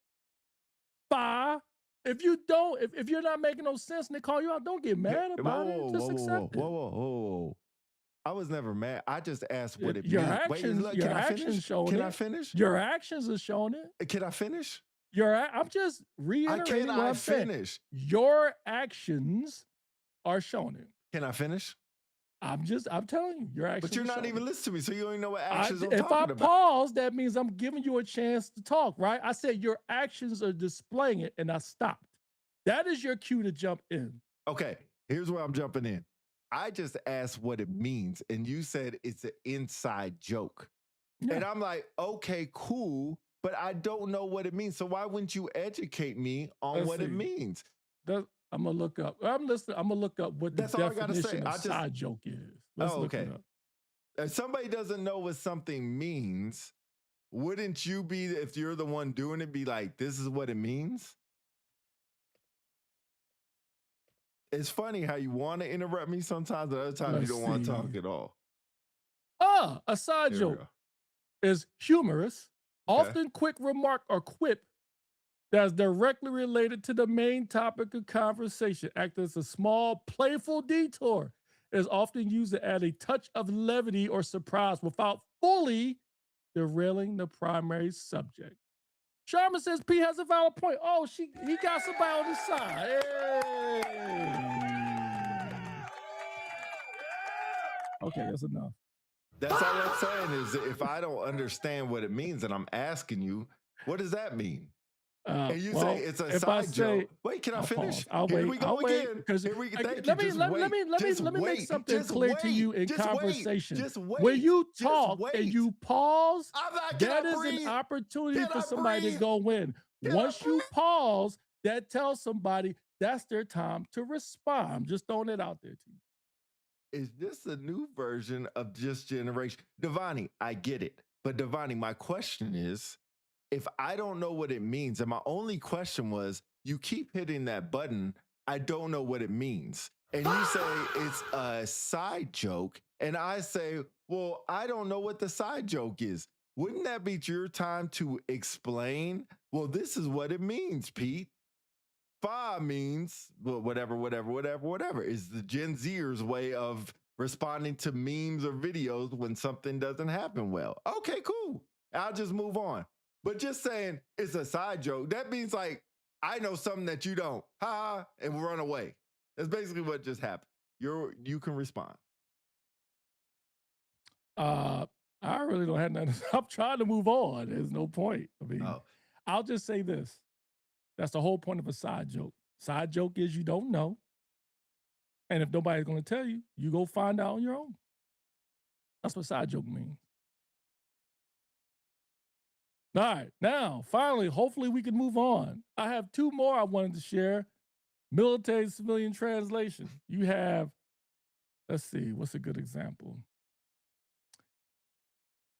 Fa. If you don't, if you're not making no sense and they call you out, don't get mad about it. Just accept it. Whoa. I was never mad. I just asked what it means. Your actions, Can I finish? Can I finish? Your actions are showing it. Can I finish? I'm just reiterating what I'm finish? Saying. Your actions are showing it. Can I finish? I'm telling you, your actions. But you're not even listening to me, so you don't even know what actions I'm talking about. If I pause, that means I'm giving you a chance to talk, right? I said your actions are displaying it, and I stopped. That is your cue to jump in. Okay, here's where I'm jumping in. I just asked what it means, and you said it's an inside joke. Yeah. And I'm like, okay, cool, but I don't know what it means. So why wouldn't you educate me on what it means? I'm gonna look up. I'm listening. I'm gonna look up what the definition of side joke is. Let's look it up. If somebody doesn't know what something means, wouldn't you be, if you're the one doing it, be like, this is what it means? It's funny how you want to interrupt me sometimes, but other times you don't want to talk at all. A side joke is humorous, often quick remark or quip that's directly related to the main topic of conversation. Act as a small, playful detour. Is often used to add a touch of levity or surprise without fully derailing the primary subject. Sharma says P has a valid point. Oh, he got somebody on his side. Hey. Okay, that's enough. That's all I'm saying is if I don't understand what it means and I'm asking you, what does that mean? And you say it's a side joke. Wait, can I finish? Here we go again. Let me make something clear to you in conversation. When you talk and you pause, that is an opportunity for somebody to go win. Once you pause, that tells somebody that's their time to respond. I'm just throwing it out there to you. Is this a new version of just generation? Devani, I get it. But Devani, my question is, if I don't know what it means, and my only question was, you keep hitting that button, I don't know what it means. and you say it's a side joke, and I say, well, I don't know what the side joke is. Wouldn't that be your time to explain? Well, this is what it means, Pete. Fa means well, whatever is the Gen Zers way of responding to memes or videos when something doesn't happen well. Okay, cool. I'll just move on. But just saying it's a side joke, that means like I know something that you don't. Ha, and run away. That's basically what just happened. You can respond. I really don't have nothing. I'm trying to move on. There's no point. I mean, I'll just say this. That's the whole point of a side joke. Side joke is you don't know. And if nobody's going to tell you, you go find out on your own. That's what side joke means. All right. Now, finally, hopefully we can move on. I have two more I wanted to share. Military civilian translation. You have, let's see, what's a good example?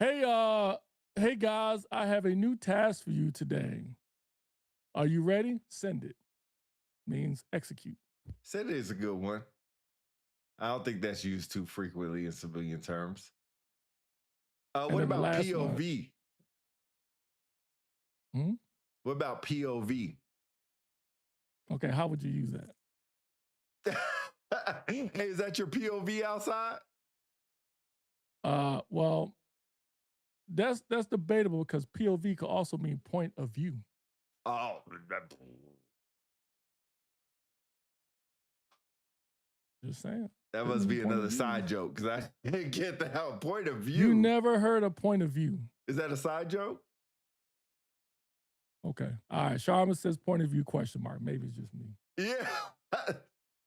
Hey guys, I have a new task for you today. Are you ready? Send it. Means execute. Send it is a good one. I don't think that's used too frequently in civilian terms. What about POV? What about POV? Okay, how would you use that? Hey, is that your POV outside? Well, that's debatable because POV could also mean point of view. Oh, just saying. That must be another side joke because I didn't get the hell point of view. You never heard a point of view. Is that a side joke? Okay. All right. Sharma says point of view question mark. Maybe it's just me. Yeah.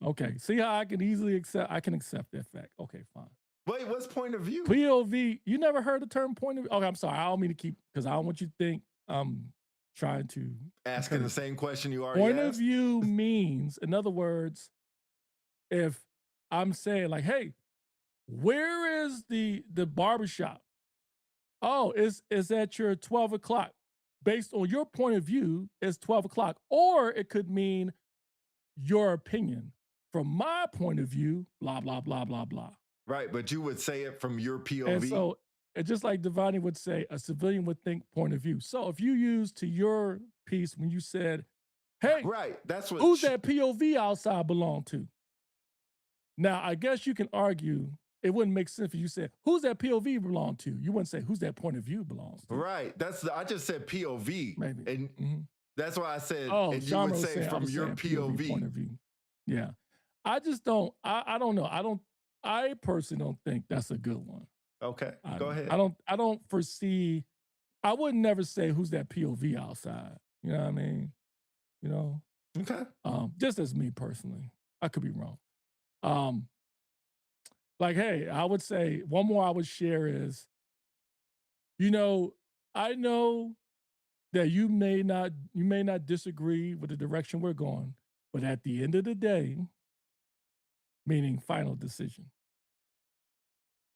Okay. See how I can easily accept. I can accept that fact. Okay, fine. Wait, what's point of view? POV. You never heard the term point of view? Okay, I'm sorry. I don't mean to keep because I don't want you to think I'm trying to asking the same question you already asked. Point of view means, in other words, if I'm saying like, hey, where is the barbershop? Oh, it's at your 12 o'clock. Based on your point of view, it's 12 o'clock. Or it could mean your opinion. From my point of view, blah, blah, blah, blah, blah. Right, but you would say it from your POV. And so, just like Devani would say, a civilian would think point of view. So if you use to your piece when you said, hey, right, that's what who's that POV outside belong to? Now, I guess you can argue it wouldn't make sense if you said, who's that POV belong to? You wouldn't say, who's that point of view belongs to? Right. I just said POV. Maybe. And that's why I said, and you Sharma would say from your POV. Point of view. Yeah. I just don't, I don't know. I personally don't think that's a good one. Okay, go ahead. I don't foresee, I would never say, who's that POV outside? You know what I mean? You know? Okay. Just as me personally. I could be wrong. Like, hey, I would say one more I would share is, you know, I know that you may not disagree with the direction we're going, but at the end of the day, meaning final decision.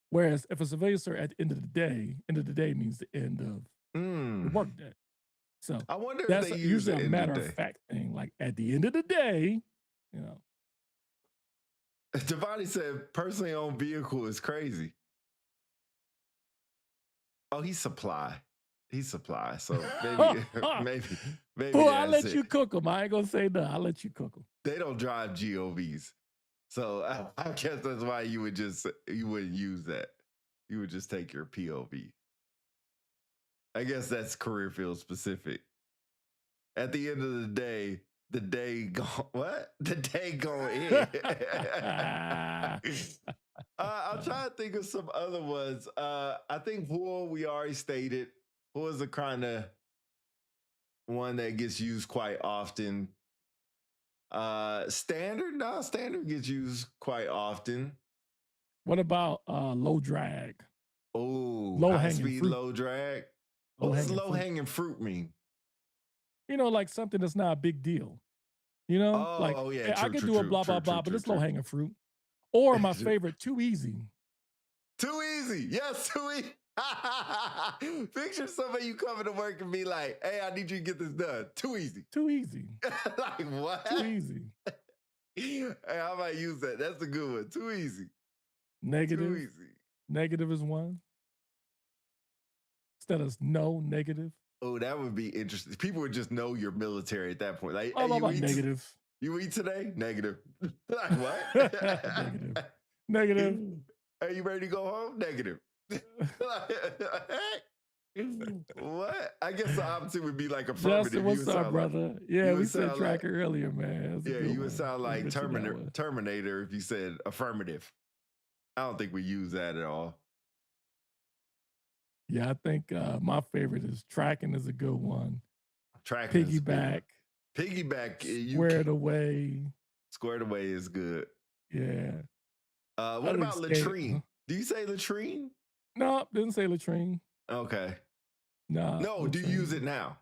Whereas if a civilian sir at the end of the day means the end of the work day. So I wonder that's if they usually a matter of fact thing. Like at the end of the day, you know. Devani said personally owned vehicle is crazy. Oh, he's supply. So maybe. Well, I'll let you cook them. I ain't gonna say no. I'll let you cook them. They don't drive GOVs. So I guess that's why you wouldn't use that. You would just take your POV. I guess that's career field specific. At the end of the day going in. I'm trying to think of some other ones. I think WHOL we already stated. WHOL is a kind of one that gets used quite often. Standard gets used quite often. What about low drag? Oh, low high hanging speed, fruit. low drag. What does low hanging fruit mean? You know, like something that's not a big deal. You know, I could do a blah, blah, blah, but it's low hanging fruit. Or my favorite, too easy. Too easy. Yes, too easy. Picture somebody you coming to work and be like, hey, I need you to get this done. Too easy. Too easy. Like what? Too easy. Hey, I might use that. That's a good one. Too easy. Negative. Too easy. Negative is one. Instead of no, negative. Oh, that would be interesting. People would just know you're military at that point. Like, Oh, hey, about negative. You eat today? Negative. Like, what? Negative. Negative. Are you ready to go home? Negative. What? I guess the opposite would be like affirmative. Justin, what's up, brother? Like, yeah, we said tracker earlier, man. Yeah, you would sound like Terminator if you said affirmative. I don't think we use that at all. Yeah, I think my favorite is tracking is a good one. Tracking Piggyback. Piggyback. Squared away. Squared away is good. Yeah. What about latrine? Do you say latrine? No, didn't say latrine. Okay. No. No, do you use it now?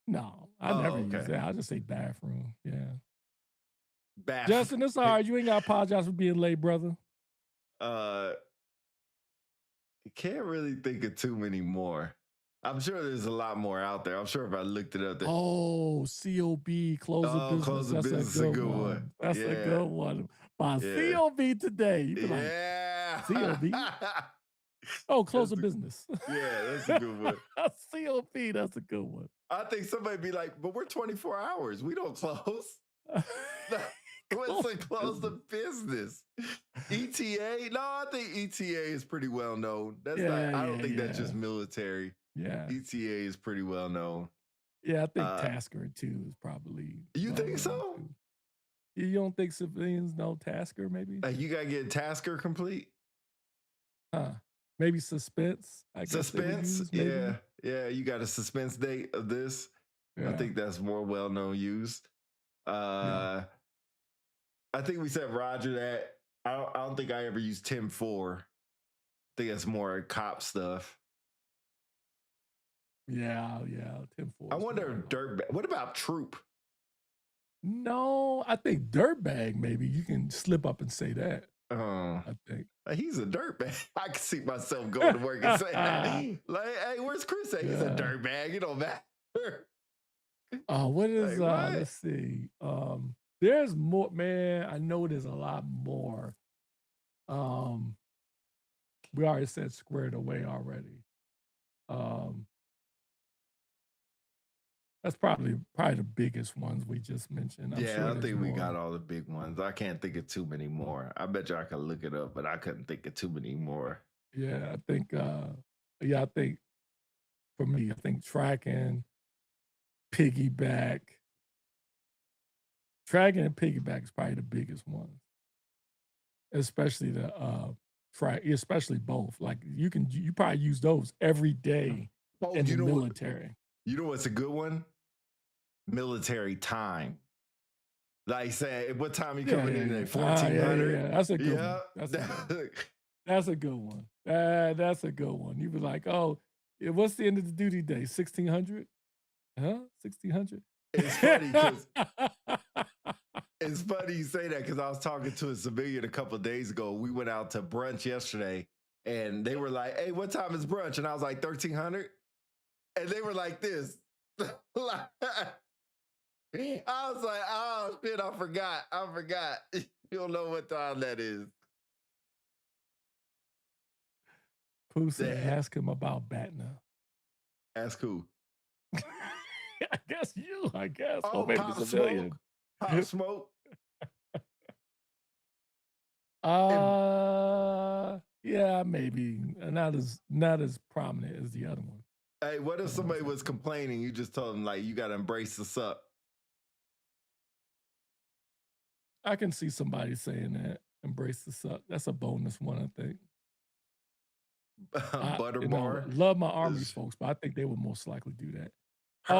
No, I never use that. I just say bathroom. Yeah. Bathroom. Justin, it's all right. You ain't got to apologize for being late, brother. Can't really think of too many more. I'm sure there's a lot more out there. I'm sure if I looked it up. Oh, COB, close of business. Close of business is a good one. That's a good one. By COB today. You be like, COB? Oh, close of business. Yeah, that's a good one. COB, that's a good one. I think somebody be like, but we're 24 hours. We don't close. What's a close the business? ETA? No, I think ETA is pretty well known. That's not. I don't think that's just military. Yeah, ETA is pretty well known. Yeah, I think Tasker too is probably. You think so? You don't think civilians know Tasker? Maybe. Like you gotta get Tasker complete. Maybe suspense. Suspense. Yeah. You got a suspense date of this. Yeah. I think that's more well known use. I think we said Roger that. I don't think I ever used 10-4. I think that's more cop stuff. Yeah, 10-4. I wonder if dirtbag. What about troop? No, I think dirtbag. Maybe you can slip up and say that. I think he's a dirtbag. I can see myself going to work and saying that. Like, hey, where's Chris at? He's a dirtbag. It don't matter. What is let's see. There's more, man. I know there's a lot more. We already said squared away already. That's probably the biggest ones we just mentioned. I think we got all the big ones. I can't think of too many more. I bet you I could look it up, but I couldn't think of too many more. Yeah, I think I think for me, I think tracking, piggyback. Tracking and piggyback is probably the biggest one. Especially the especially both. Like you probably use those every day in the military. You know what's a good one? Military time. Like say, what time you coming in at 1400? Yeah. That's a good one. That's a good one. That's a good one. You be like, oh, what's the end of the duty day? 1600? Huh? 1600? It's funny because it's funny you say that because I was talking to a civilian a couple of days ago. We went out to brunch yesterday and they were like, hey, what time is brunch? And I was like, 1300. And they were like this. I was like, oh shit, I forgot. You don't know what time that is. Pooh said, ask him about Batna. Ask who? I guess you, I guess. Oh, maybe Pop Smoke. Pop Smoke. Yeah, maybe. Not as prominent as the other one. Hey, what if somebody was complaining? You just told them, like, you got to embrace the suck. I can see somebody saying that. Embrace the suck. That's a bonus one, I think. Butterbar. Love my Army folks, but I think they would most likely do that.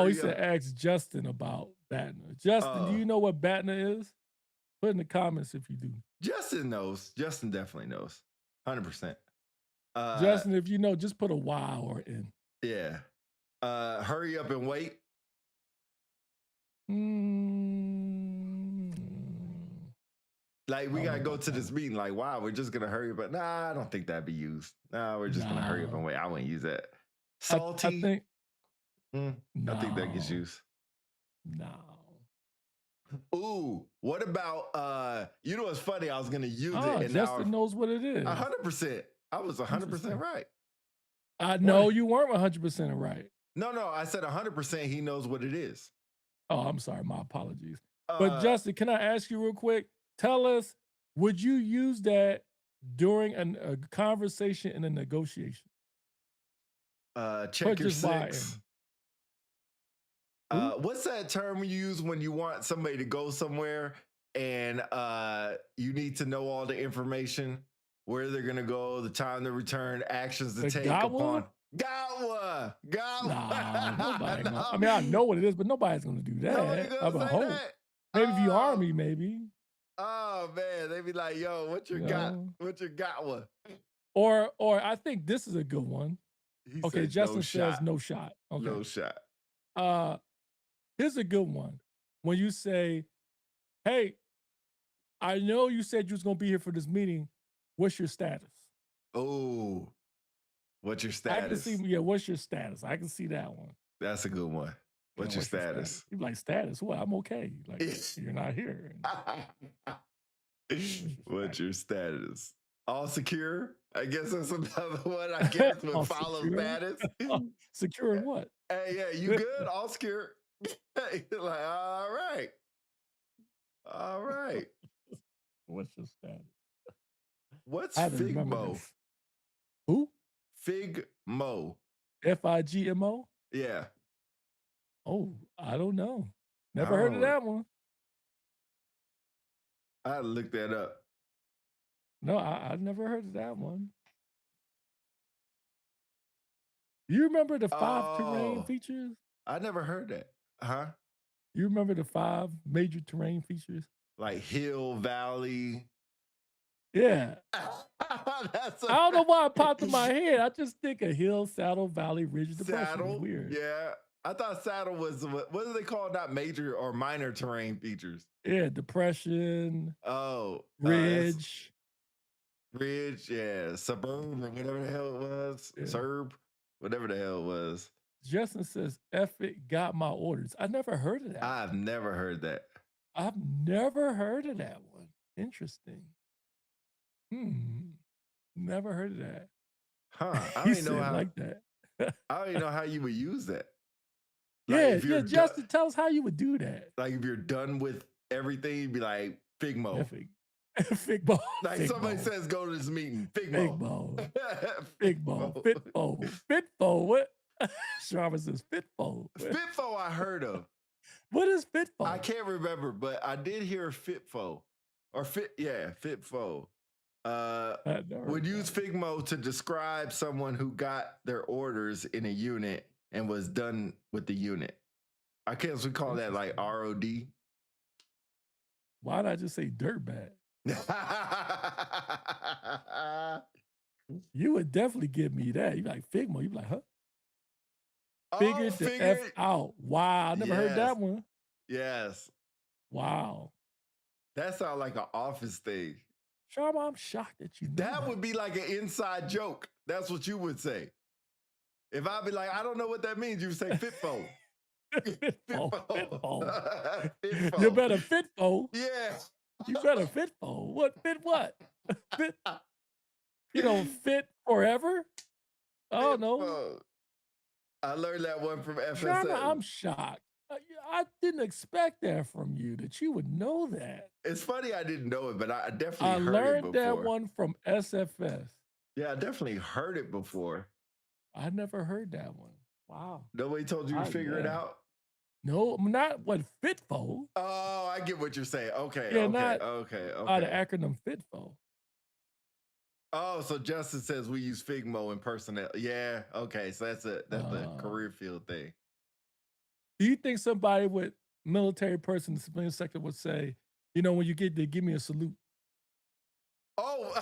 He said, ask Justin about Batna. Justin, do you know what Batna is? Put in the comments if you do. Justin knows. Justin definitely knows. 100%. Justin, if you know, just put a Y or in. Yeah. Hurry up and wait. Like, we got to go to this meeting. Like, wow, we're just going to hurry up. But nah, I don't think that'd be used. Nah, we're just going to hurry up and wait. I wouldn't use that. Salty. I think. I think that gets used. No. Ooh, what about you know what's funny? I was gonna use it and Justin knows what it is. 100%. I was 100% right. No, you weren't 100% right. No, I said 100% he knows what it is. Oh, I'm sorry, my apologies. But Justin, can I ask you real quick? Tell us, would you use that during a conversation in a negotiation? Check your six. What's that term you use when you want somebody to go somewhere and you need to know all the information, where they're gonna go, the time to return, actions to take upon. Gawa. Nah, nobody knows. I mean, I know what it is, but nobody's gonna do that. I hope. Maybe if you army, maybe. Oh man, they be like, "Yo, what you got? What you got?" One. Or I think this is a good one. Okay, Justin says no shot. Okay. No shot. Here's a good one. When you say, "Hey, I know you said you was gonna be here for this meeting. What's your status?" Oh, what's your status? I can see. What's your status? I can see that one. That's a good one. What's your status? You're like, status? What? I'm okay. Like, you're not here. What's your status? All secure? I guess that's another one. I guess would follow status. Secure in what? Hey, yeah, you good? All secure. Like, all right. All right. What's your status? What's Figmo? Who? Figmo. Figmo? Yeah. Oh, I don't know. Never heard of that one. I looked that up. No, I never heard of that one. You remember the 5 terrain features? I never heard that. Huh? You remember the 5 major terrain features? Like hill, valley. Yeah. I don't know why it popped in my head. I just think of hill, saddle, valley, ridge, depression. Saddle? Weird. Yeah. I thought saddle was, what do they call not major or minor terrain features? Yeah, depression. Oh. Ridge. Ridge, yeah. Suburb or whatever the hell it was. Yeah. Serb, whatever the hell it was. Justin says, F it, got my orders. I never heard of that. I've never heard that. I've never heard of that one. Interesting. Never heard of that. Huh. I don't even know how like that. I don't even know how you would use that. Like yeah, Justin, tell us how you would do that. Like if you're done with everything, you'd be like, Figmo. Figmo. Like Figmo. Somebody says, go to this meeting. Figmo. Figmo. Fitfo. What? Sharma says Fitfo. Fitfo I heard of. What is Fitfo? I can't remember, but I did hear Fitfo. Or Fitfo. Would use Figmo to describe someone who got their orders in a unit and was done with the unit. I guess we call that like ROD. Why did I just say dirtbag? You would definitely give me that. You'd be like, Figmo. You'd be like, huh? Figure the F out. Wow, I never heard that one. Yes. Wow. That sounds like an office thing. Sharma, I'm shocked that you know that would be like an inside joke. That's what you would say. If I'd be like, I don't know what that means, you would say Fitfo. Fitfo. You better Fitfo. Yeah. You better Fitfo. What? Fit what? Fit. You don't fit forever? Oh, no. I learned that one from FSA. Sharma, I'm shocked. I didn't expect that from you, that you would know that. It's funny I didn't know it, but I definitely heard it before. I learned that one from SFS. Yeah, I definitely heard it before. I never heard that one. Wow. Nobody told you to figure it out? No, not what Fitfo. Oh, I get what you're saying. Okay, yeah, okay. The acronym Fitfo. Oh, so Justin says we use Figmo in personnel. Yeah, okay. So that's a career field thing. Do you think somebody with military person in the civilian sector would say, you know, when you get there, give me a salute? Oh,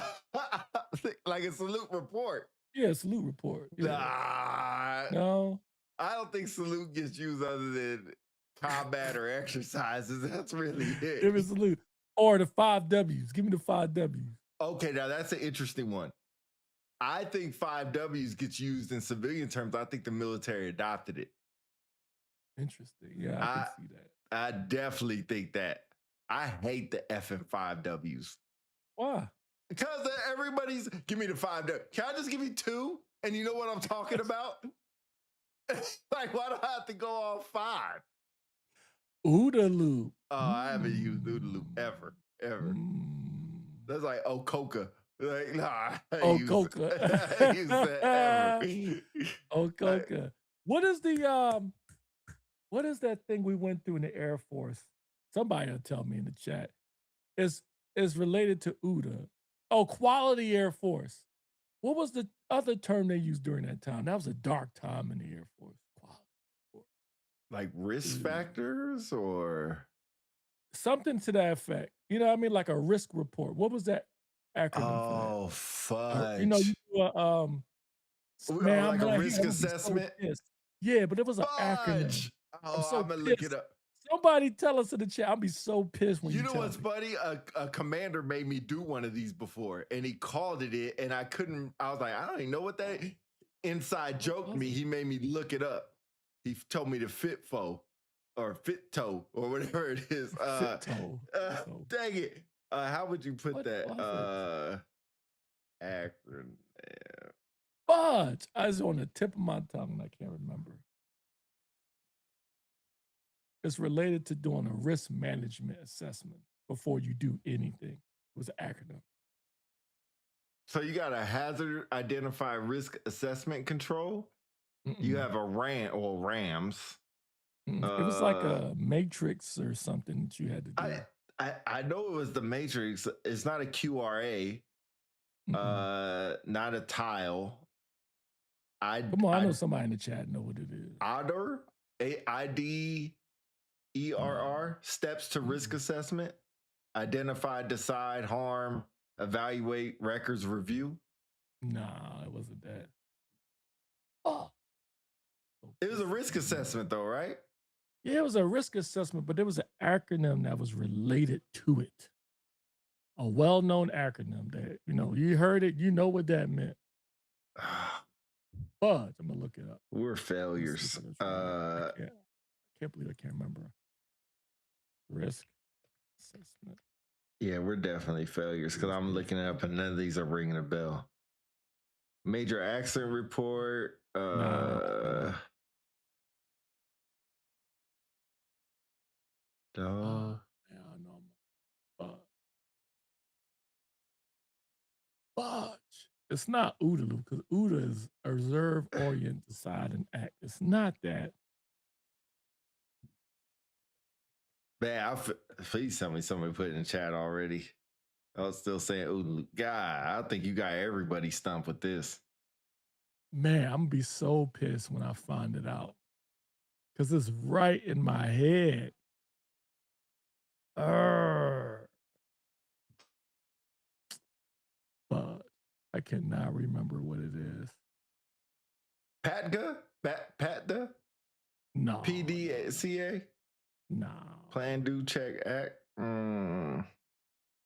like a salute report. Yeah, a salute report. Yeah. Nah. No. I don't think salute gets used other than combat or exercises. That's really it. Give me a salute. Or the 5 W's. Give me the 5 W's. Okay, now that's an interesting one. I think 5 W's gets used in civilian terms. I think the military adopted it. Interesting. Yeah, I can see that. I definitely think that. I hate the F and 5Ws. Why? Because everybody's, give me the 5W. Can I just give you 2? And you know what I'm talking about? Like, why do I have to go all 5? OODA loop. Oh, I haven't used OODA loop ever. That's like Coca. Like, nah, I use that ever. Coca. What is that thing we went through in the Air Force? Somebody will tell me in the chat. It's related to OODA. Oh, Quality Air Force. What was the other term they used during that time? That was a dark time in the Air Force. Quality. Like risk factors or something to that effect. You know what I mean? Like a risk report. What was that acronym oh, for that? fudge. You know, you do man, like a risk assessment? So yeah, but it was an acronym. Oh, I'm going to look it up. Somebody tell us in the chat. I'll be so pissed when you know what's funny? A commander made me do one of these before, and he called it, and I couldn't. I was like, I don't even know what that inside joke me. He made me look it up. He told me to FITFO or FITTO or whatever it is. Dang it! How would you put that acronym? Fudge! I was on the tip of my tongue, and I can't remember. It's related to doing a risk management assessment before you do anything. It was an acronym. So you got a hazard identify risk assessment control. You have a RAMS. It was like a matrix or something that you had to do. I know it was the matrix. It's not a QRA, not a tile. Come on, I know somebody in the chat know what it is. ADER, AIDERR, steps to risk assessment, identify, decide, harm, evaluate, records, review. Nah, it wasn't that. It was a risk assessment though, right? Yeah, it was a risk assessment, but there was an acronym that was related to it. A well-known acronym that, you heard it, you know what that meant. But I'm gonna look it up. We're failures. I can't believe I can't remember. Risk assessment. Yeah, we're definitely failures because I'm looking it up and none of these are ringing a bell. Major accident report. Fudge. It's not OODA loop because OODA is observe, orient, decide, and act. It's not that. Man, please tell me somebody put it in the chat already. I was still saying OODA loop. God, I think you got everybody stumped with this. Man, I'm gonna be so pissed when I find it out because it's right in my head. But I cannot remember what it is. PATGA? PATDA? No. PDCA? No. Plan, do, check, act.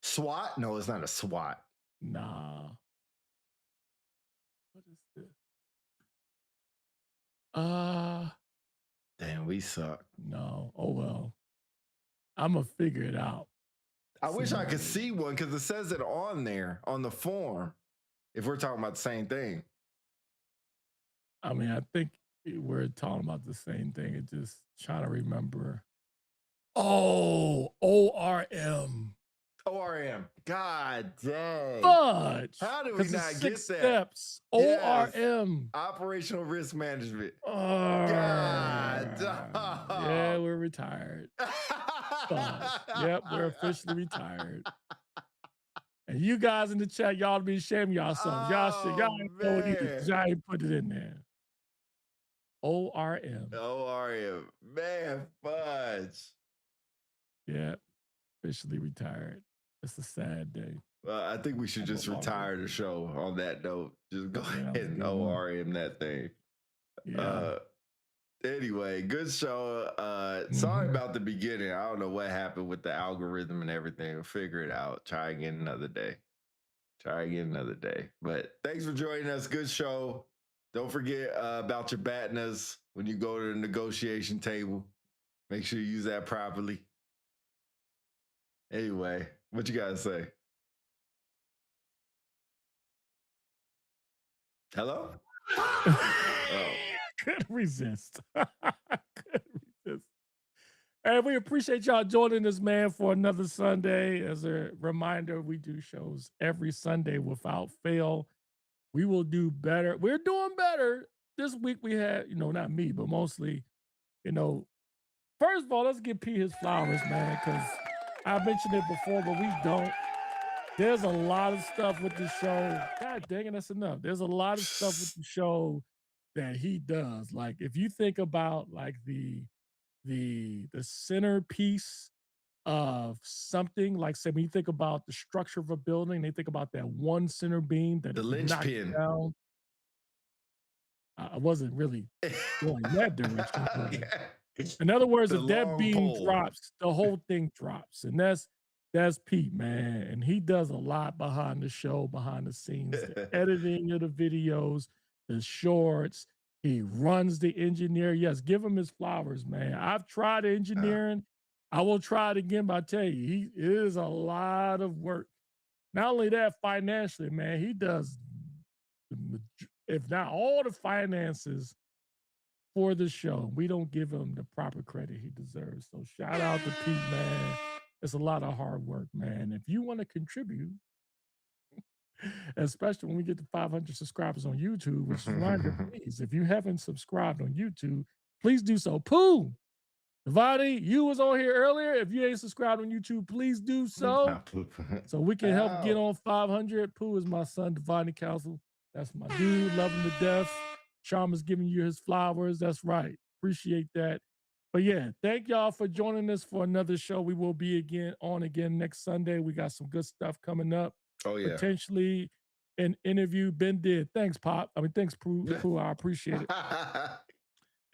SWAT? No, it's not a SWAT. Nah. What is this? Damn, we suck. No. Oh well. I'm gonna figure it out. I wish I could see one because it says it on there on the form. If we're talking about the same thing. I mean, I think we're talking about the same thing. It just trying to remember. Oh, ORM. ORM. God dang. Fudge. How did we not get that? Steps. Yes. ORM. Operational risk management. God. Yeah, we're retired. Fudge. Yep, we're officially retired. And you guys in the chat, y'all be ashamed of yourselves. Y'all ain't know it either. Y'all ain't put it in there. ORM. ORM. Man, fudge. Yeah, officially retired. It's a sad day. Well, I think we should just retire the show on that note. Just go ahead and ORM that thing. Yeah. Anyway, good show. Sorry about the beginning. I don't know what happened with the algorithm and everything. We'll figure it out. Try again another day. But thanks for joining us. Good show. Don't forget about your BATNAs when you go to the negotiation table. Make sure you use that properly. Anyway, what you guys say? Hello? Couldn't resist. Couldn't resist. And we appreciate y'all joining us, man, for another Sunday. As a reminder, we do shows every Sunday without fail. We will do better. We're doing better. This week we had, not me, but mostly, first of all, let's give P his flowers, man, because I mentioned it before, but we don't. There's a lot of stuff with the show. God dang it, that's enough. There's a lot of stuff with the show that he does. Like if you think about like the centerpiece of something, like say when you think about the structure of a building, they think about that one center beam that The if you knock it linchpin. down. I wasn't really going that direction. But in other words, The if that long beam pole. drops, the whole thing drops. And that's Pete, man. And he does a lot behind the show, behind the scenes, the editing of the videos, the shorts. He runs the engineer. Yes, give him his flowers, man. I've tried engineering. I will try it again, but I tell you, it is a lot of work. Not only that, financially, man, he does, if not all the finances for the show. We don't give him the proper credit he deserves. So shout out to Pete, man. It's a lot of hard work, man. If you want to contribute, especially when we get to 500 subscribers on YouTube, which is reminder, please, if you haven't subscribed on YouTube, please do so. Pooh, Devani, you was on here earlier. If you ain't subscribed on YouTube, please do so. So we can help get on 500. Pooh is my son, Devani Council. That's my dude. Love him to death. Sharma's giving you his flowers. That's right. Appreciate that. But yeah, thank y'all for joining us for another show. We will be on again next Sunday. We got some good stuff coming up. Oh, yeah. Potentially an interview Ben did. Thanks, Pop. Thanks, Pooh. I appreciate it.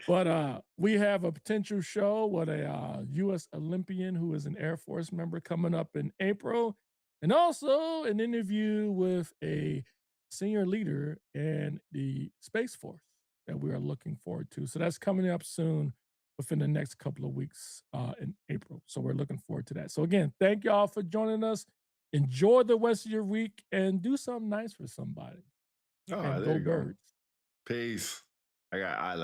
But we have a potential show with a U.S. Olympian who is an Air Force member coming up in April. And also an interview with a senior leader in the Space Force that we are looking forward to. So that's coming up soon within the next couple of weeks in April. So we're looking forward to that. So again, thank y'all for joining us. Enjoy the rest of your week and do something nice for somebody. Oh, and there go you go. Birds. Peace. I got eyelash.